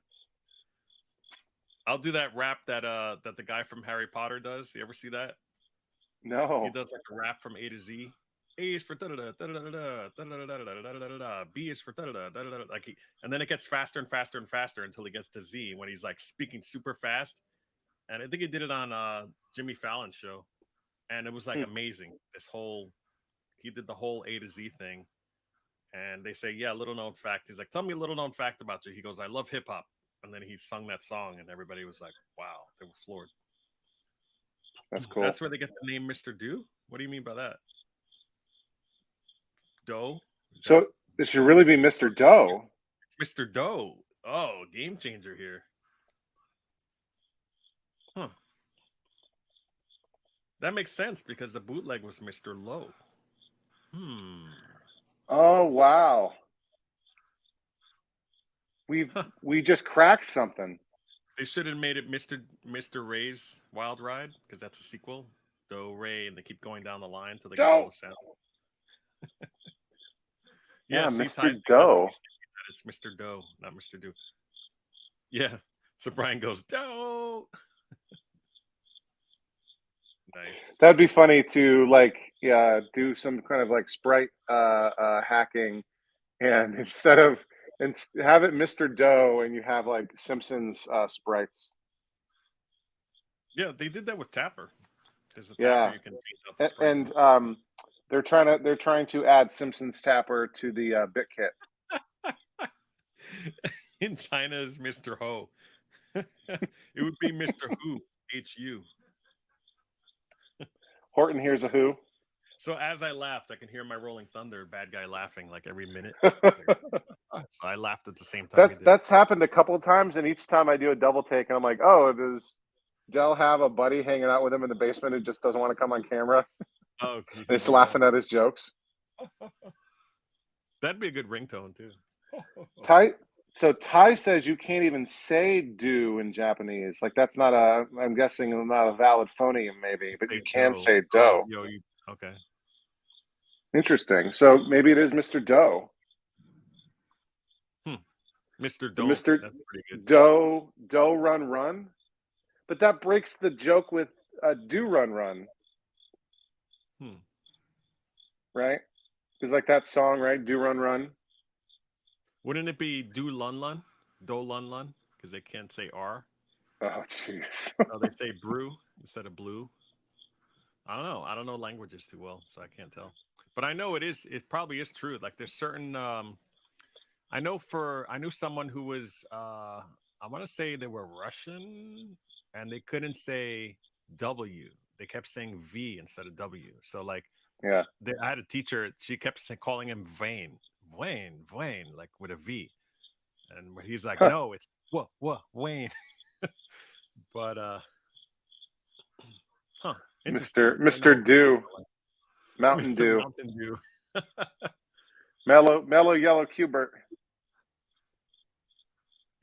I'll do that rap that the guy from Harry Potter does. You ever see that? No. He does like a rap from A to Z. A is for da da da da da da da da da da da. B is for da da da da da. Like and then it gets faster and faster and faster until he gets to Z when he's like speaking super fast. And I think he did it on Jimmy Fallon's show, and it was like amazing. He did the whole A to Z thing, and they say, yeah, little known fact. He's like, tell me a little known fact about you. He goes, I love hip hop, and then he sung that song, and everybody was like, wow, they were floored. That's cool. That's where they get the name Mr. Do. What do you mean by that? Doe. So it should really be Mr. Doe. Mr. Doe. Oh, game changer here. Huh. That makes sense because the bootleg was Mr. Lowe. Oh wow. We just cracked something. They should have made it Mr. Ray's Wild Ride because that's a sequel. Doe Ray, and they keep going down the line till they get all the sound. Yeah, see, Mr. Doe. It's Mr. Doe, not Mr. Do. Yeah. So Brian goes, Doe. Nice. That'd be funny to do some kind of like sprite hacking, and instead of have it Mr. Doe, and you have like Simpsons sprites. Yeah, they did that with Tapper. There's a Tapper you can change out the sprites. And they're trying to add Simpsons Tapper to the bit kit. In China is Mr. Ho. It would be Mr. Who, H-U. Horton hears a who. So as I laughed, I can hear my Rolling Thunder bad guy laughing like every minute. So I laughed at the same time. That's happened a couple of times, and each time I do a double take, and I'm like, oh, does Dell have a buddy hanging out with him in the basement who just doesn't want to come on camera? Oh, he's laughing at his jokes. That'd be a good ringtone too. Ty says you can't even say "do" in Japanese. Like that's not I'm guessing not a valid phoneme, maybe, but you can say "do." Okay. Interesting. So maybe it is Mr. Doe. Mr. Doe. Mr. That's pretty good. Doe, run. But that breaks the joke with do run. Right? Because like that song, right? Do run. Wouldn't it be do lun? Do lun? Because they can't say R. Oh, jeez. Oh, they say brew instead of blue. I don't know languages too well, so I can't tell. But I know it probably is true. Like there's certain I knew someone who was I want to say they were Russian and they couldn't say W. They kept saying V instead of W. So like I had a teacher, she kept calling him Wayne, like with a V. And he's like, no, it's what Wayne. But Mr. Dew. Mountain Dew. Mellow yellow Cubert.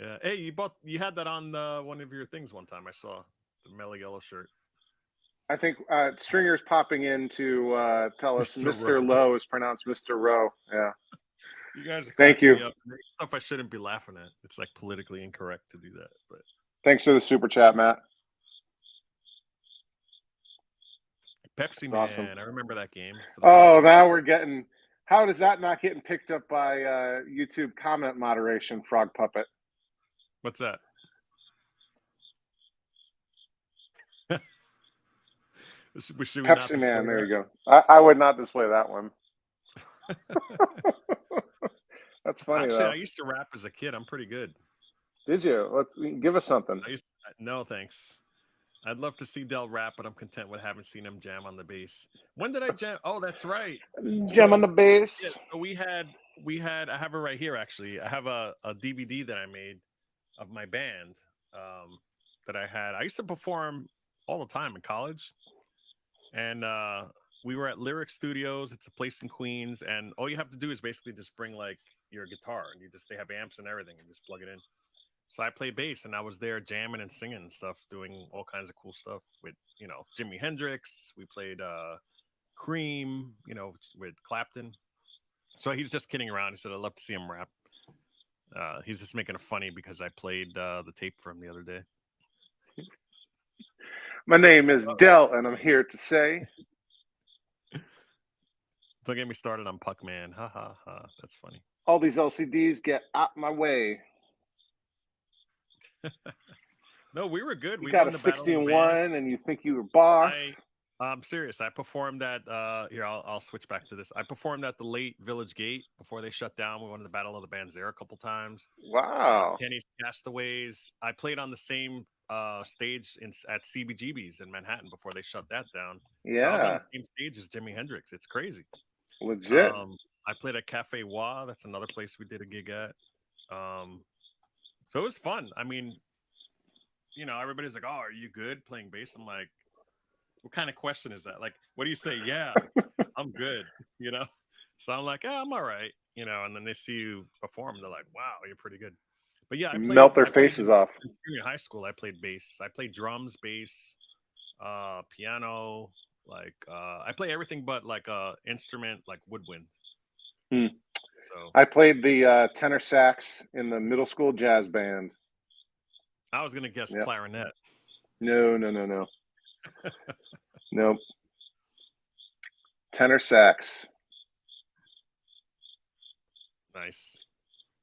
Yeah. Hey, you had that on one of your things one time. I saw the mellow yellow shirt. I think Stringer's popping in to tell us Mr. Lowe is pronounced Mr. Rowe. Yeah. You guys are thank you. Stuff I shouldn't be laughing at. It's like politically incorrect to do that. But thanks for the super chat, Matt. Pepsi Man, awesome. I remember that game. Oh, now we're getting. How does that not getting picked up by YouTube comment moderation, Frog Puppet? What's that? Pepsi Man, there you go. I would not display that one. That's funny. Actually, though. I used to rap as a kid. I'm pretty good. Did you? Give us something. No, thanks. I'd love to see Del rap, but I'm content with having seen him jam on the bass. When did I jam? Oh, that's right. Jam on the bass. Yeah, so we had. I have it right here. Actually, I have a DVD that I made of my band that I had. I used to perform all the time in college, and we were at Lyric Studios. It's a place in Queens, and all you have to do is basically just bring like your guitar, and they have amps and everything, and just plug it in. So I played bass, and I was there jamming and singing and stuff, doing all kinds of cool stuff with Jimi Hendrix. We played Cream, with Clapton. So he's just kidding around. He said, "I'd love to see him rap." He's just making it funny because I played the tape for him the other day. My name is Del, and I'm here to say. Don't get me started on Puckman. Ha ha ha. That's funny. All these LCDs get out my way. No, we were good. You We got won a the battle of the band. 16-1, and you think you were boss. I'm serious. I performed at here. I'll switch back to this. I performed at the late Village Gate before they shut down. We won the Battle of the Bands there a couple times. Wow. Kenny's Castaways. I played on the same stage at CBGB's in Manhattan before they shut that down. Yeah. So I was on the same stage as Jimi Hendrix. It's crazy. Legit. I played at Cafe Wa. That's another place we did a gig at. So it was fun. I mean, everybody's like, "Oh, are you good playing bass?" I'm like, "What kind of question is that? Like, what do you say?" "Yeah, I'm good." So I'm like, "I'm all right." And then they see you perform, they're like, "Wow, you're pretty good." But yeah, Melt their faces off. In junior high school, I played bass. I played drums, bass, piano. Like, I play everything but like instrument, like woodwind. So I played the tenor sax in the middle school jazz band. I was gonna guess clarinet. No. Nope. Tenor sax. Nice.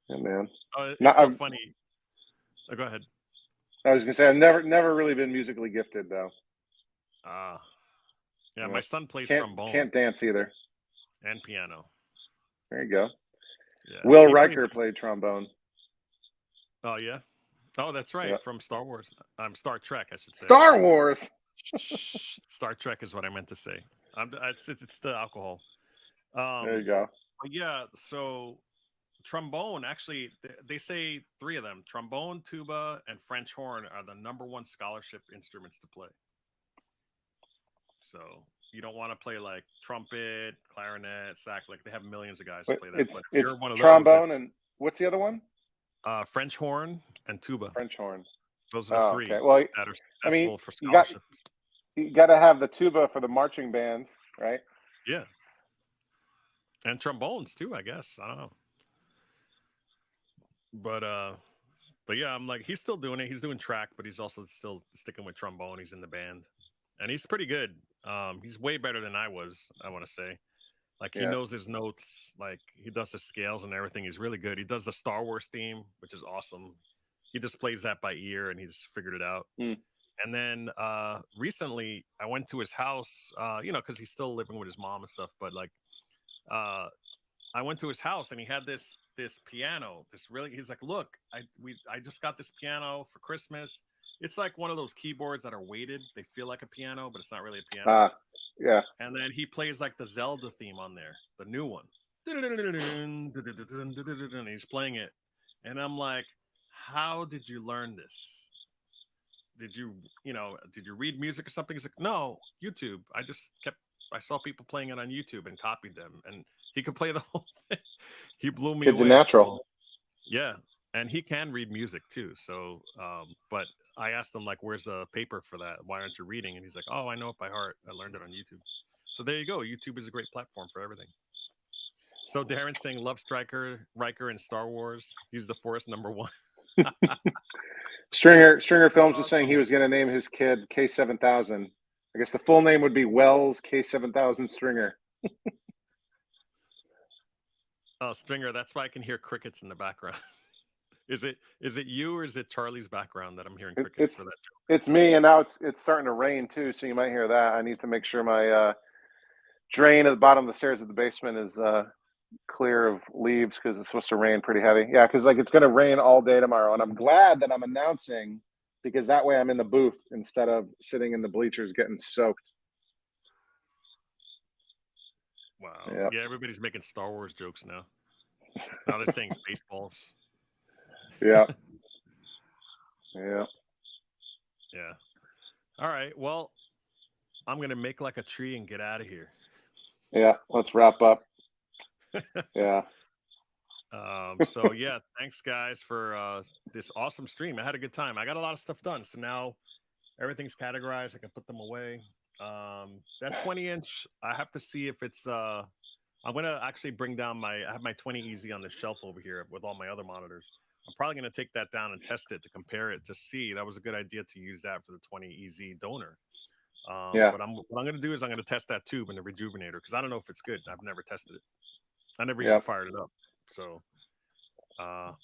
Yeah, man. It's so funny. Oh, go ahead. I was gonna say I've never really been musically gifted though. Yeah, my son plays trombone. Can't dance either. And piano. There you go. Yeah. Will Riker played trombone. Oh yeah. Oh, that's right. Yep. From Star Wars. Star Trek, I should say. Star Wars. Star Trek is what I meant to say. It's the alcohol. There you go. But yeah, so trombone, actually, they say three of them: trombone, tuba, and French horn are the #1 scholarship instruments to play. So you don't want to play like trumpet, clarinet, sax. Like they have millions of guys who play that. But if you're one of trombone, and what's the other one? French horn and tuba. French horn. Those are the three okay. Well, that are successful for scholarships. You got to have the tuba for the marching band, right? Yeah. And trombones too, I guess. I don't know. But yeah, I'm like, he's still doing it. He's doing track, but he's also still sticking with trombone. He's in the band, and he's pretty good. He's way better than I was, I want to say. Like, he knows his notes. Like, he does his scales and everything. He's really good. He does the Star Wars theme, which is awesome. He just plays that by ear, and he's figured it out. And then recently, I went to his house, because he's still living with his mom and stuff. But like, I went to his house, and he had this piano. He's like, "Look, I just got this piano for Christmas. It's like one of those keyboards that are weighted. They feel like a piano, but it's not really a piano." Yeah. And then he plays like the Zelda theme on there, the new one. And he's playing it, and I'm like, "How did you learn this? Did you read music or something?" He's like, "No, YouTube. I saw people playing it on YouTube and copied them." And he could play the whole thing. He blew me away. It's a natural. So, yeah. And he can read music too. So, but I asked him, like, "Where's the paper for that? Why aren't you reading?" And he's like, "Oh, I know it by heart. I learned it on YouTube." So there you go. YouTube is a great platform for everything. So Darren's saying love Riker and Star Wars. He's the Force #1. Stringer Films was saying he was going to name his kid K7000. I guess the full name would be Wells K7000 Stringer. Oh, Stringer, that's why I can hear crickets in the background. Is it you, or is it Charlie's background that I'm hearing crickets for that joke? It's me, and now it's starting to rain too, so you might hear that. I need to make sure my drain at the bottom of the stairs of the basement is clear of leaves, because it's supposed to rain pretty heavy. Yeah, because like it's going to rain all day tomorrow, and I'm glad that I'm announcing, because that way I'm in the booth instead of sitting in the bleachers getting soaked. Wow. Yep. Yeah, everybody's making Star Wars jokes now. Now they're saying Spaceballs. Yeah. Yeah. Yeah. All right. Well, I'm going to make like a tree and get out of here. Yeah. Let's wrap up. Yeah. So yeah, thanks guys for this awesome stream. I had a good time. I got a lot of stuff done. So now everything's categorized. I can put them away. That 20-inch, I have to see if it's I'm gonna actually bring down I have my 20 easy on the shelf over here with all my other monitors. I'm probably gonna take that down and test it to compare it to see. That was a good idea to use that for the 20 easy donor. Yeah. But what I'm gonna do is I'm gonna test that tube in the rejuvenator because I don't know if it's good. I've never tested it. I never even Yep. fired it up. So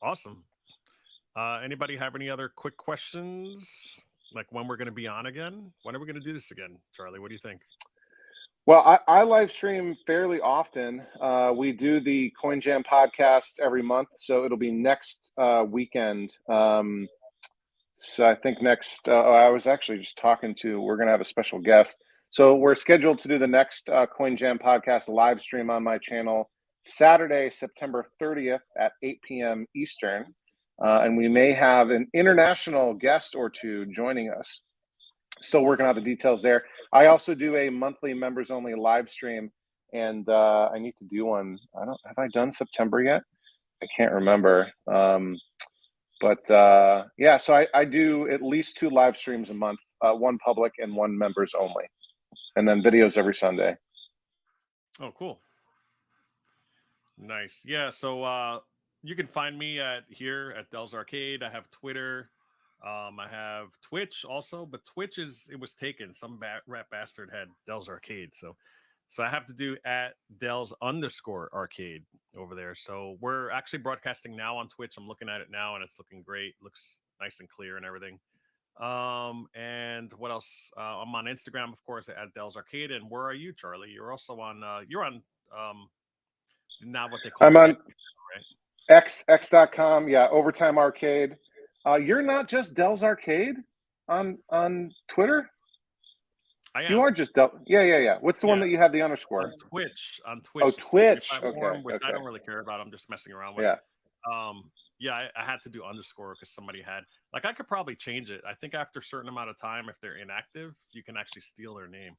awesome. Anybody have any other quick questions? Like when we're going to be on again? When are we going to do this again, Charlie? What do you think? Well, I live stream fairly often. We do the Coin Jam podcast every month, so it'll be next weekend. So I think next, I was actually just talking to, we're going to have a special guest. So we're scheduled to do the next Coin Jam podcast live stream on my channel Saturday, September 30th at 8 p.m. Eastern. And we may have an international guest or two joining us. Still working out the details there. I also do a monthly members only live stream, and I need to do one. Have I done September yet? I can't remember. But yeah, so I do at least 2 live streams a month, one public and one members only, and then videos every Sunday. Oh, cool. Nice. Yeah. So you can find me here at Dell's Arcade. I have Twitter. I have Twitch also, but Twitch it was taken. Some rat bastard had Dell's Arcade. So I have to do at Dell's_arcade over there. So we're actually broadcasting now on Twitch. I'm looking at it now and it's looking great. Looks nice and clear and everything. And what else? I'm on Instagram, of course, at Dell's Arcade. And where are you, Charlie? You're also on now what they call I'm on X, right? X.com. Yeah, Overtime Arcade. You're not just Dell's Arcade on Twitter? I am. You are just Dell. Yeah. What's the one that you had the underscore? On Twitch. Oh, Twitch. Okay. Which I don't really care about. I'm just messing around with. Yeah. Yeah, I had to do underscore because somebody had. Like, I could probably change it. I think after a certain amount of time, if they're inactive, you can actually steal their name.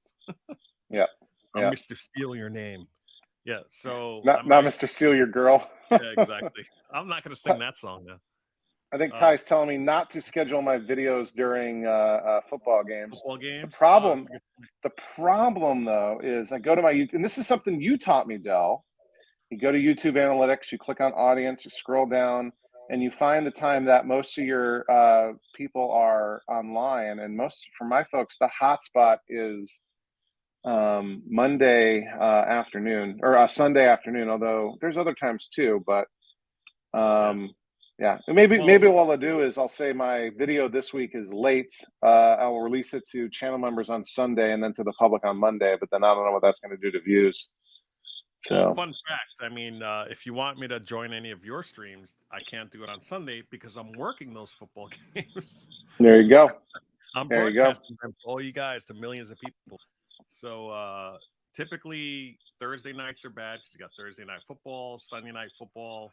Yeah. I'm Mr. Steal Your Name. Yeah. So not Mr. Steal Your Girl. Yeah, exactly. I'm not going to sing that song now. I think Ty's telling me not to schedule my videos during football games. Football games. The problem though is I go to my YouTube, and this is something you taught me, Dell. You go to YouTube Analytics, you click on Audience, you scroll down, and you find the time that most of your people are online. And for my folks, the hotspot is Monday afternoon or Sunday afternoon. Although there's other times too, but. Yeah, maybe what I'll do is I'll say my video this week is late. I'll release it to channel members on Sunday and then to the public on Monday. But then I don't know what that's going to do to views. So, well, fun fact. I mean, if you want me to join any of your streams, I can't do it on Sunday because I'm working those football games. There you go. I'm broadcasting them for all you guys to millions of people. So typically Thursday nights are bad because you got Thursday night football, Sunday night football.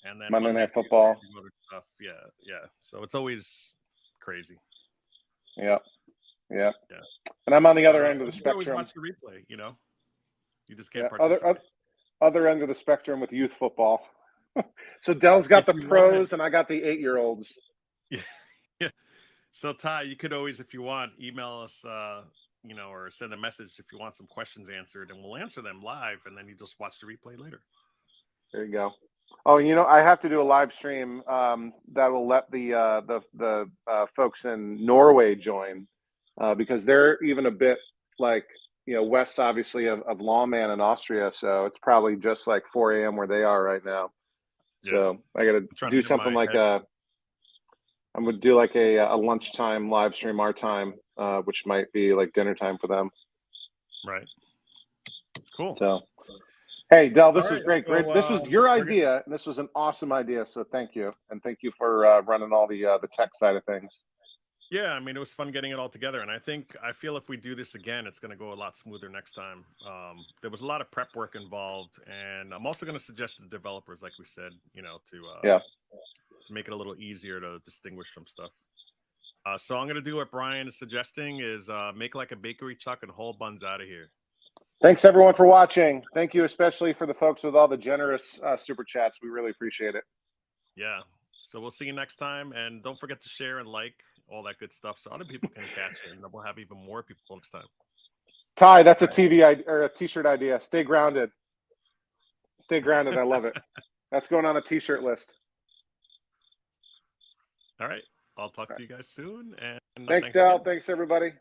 And then Monday Night Football. Other stuff. Yeah. So it's always crazy. Yeah. And I'm on the other end of the spectrum. You always watch the replay, you know. You just can't other end of the spectrum with youth football. So Dell's got the pros, and I got the 8-year-olds. Yeah. So Ty, you could always, if you want, email us, or send a message if you want some questions answered, and we'll answer them live, and then you just watch the replay later. There you go. Oh, I have to do a live stream that will let the folks in Norway join because they're even a bit like west, obviously, of Lawman in Austria. So it's probably just like 4 a.m. where they are right now. Yeah. So I got to do something like I'm going to do like a lunchtime live stream our time, which might be like dinner time for them. Right. Cool. So. Hey, Dell, this was great. This was your idea, and this was an awesome idea. So thank you, and thank you for running all the tech side of things. Yeah, I mean, it was fun getting it all together, and I feel if we do this again, it's going to go a lot smoother next time. There was a lot of prep work involved, and I'm also going to suggest to the developers, like we said, to make it a little easier to distinguish from stuff. So I'm going to do what Brian is suggesting: is make like a bakery chuck and whole buns out of here. Thanks everyone for watching. Thank you especially for the folks with all the generous super chats. We really appreciate it. Yeah. So we'll see you next time, and don't forget to share and like all that good stuff so other people can catch it, and then we'll have even more people next time. Ty, that's a TV or a t-shirt idea. Stay grounded. Stay grounded. I love it. That's going on the t-shirt list. All right. I'll talk to you guys soon. And thanks Del. again. Thanks everybody.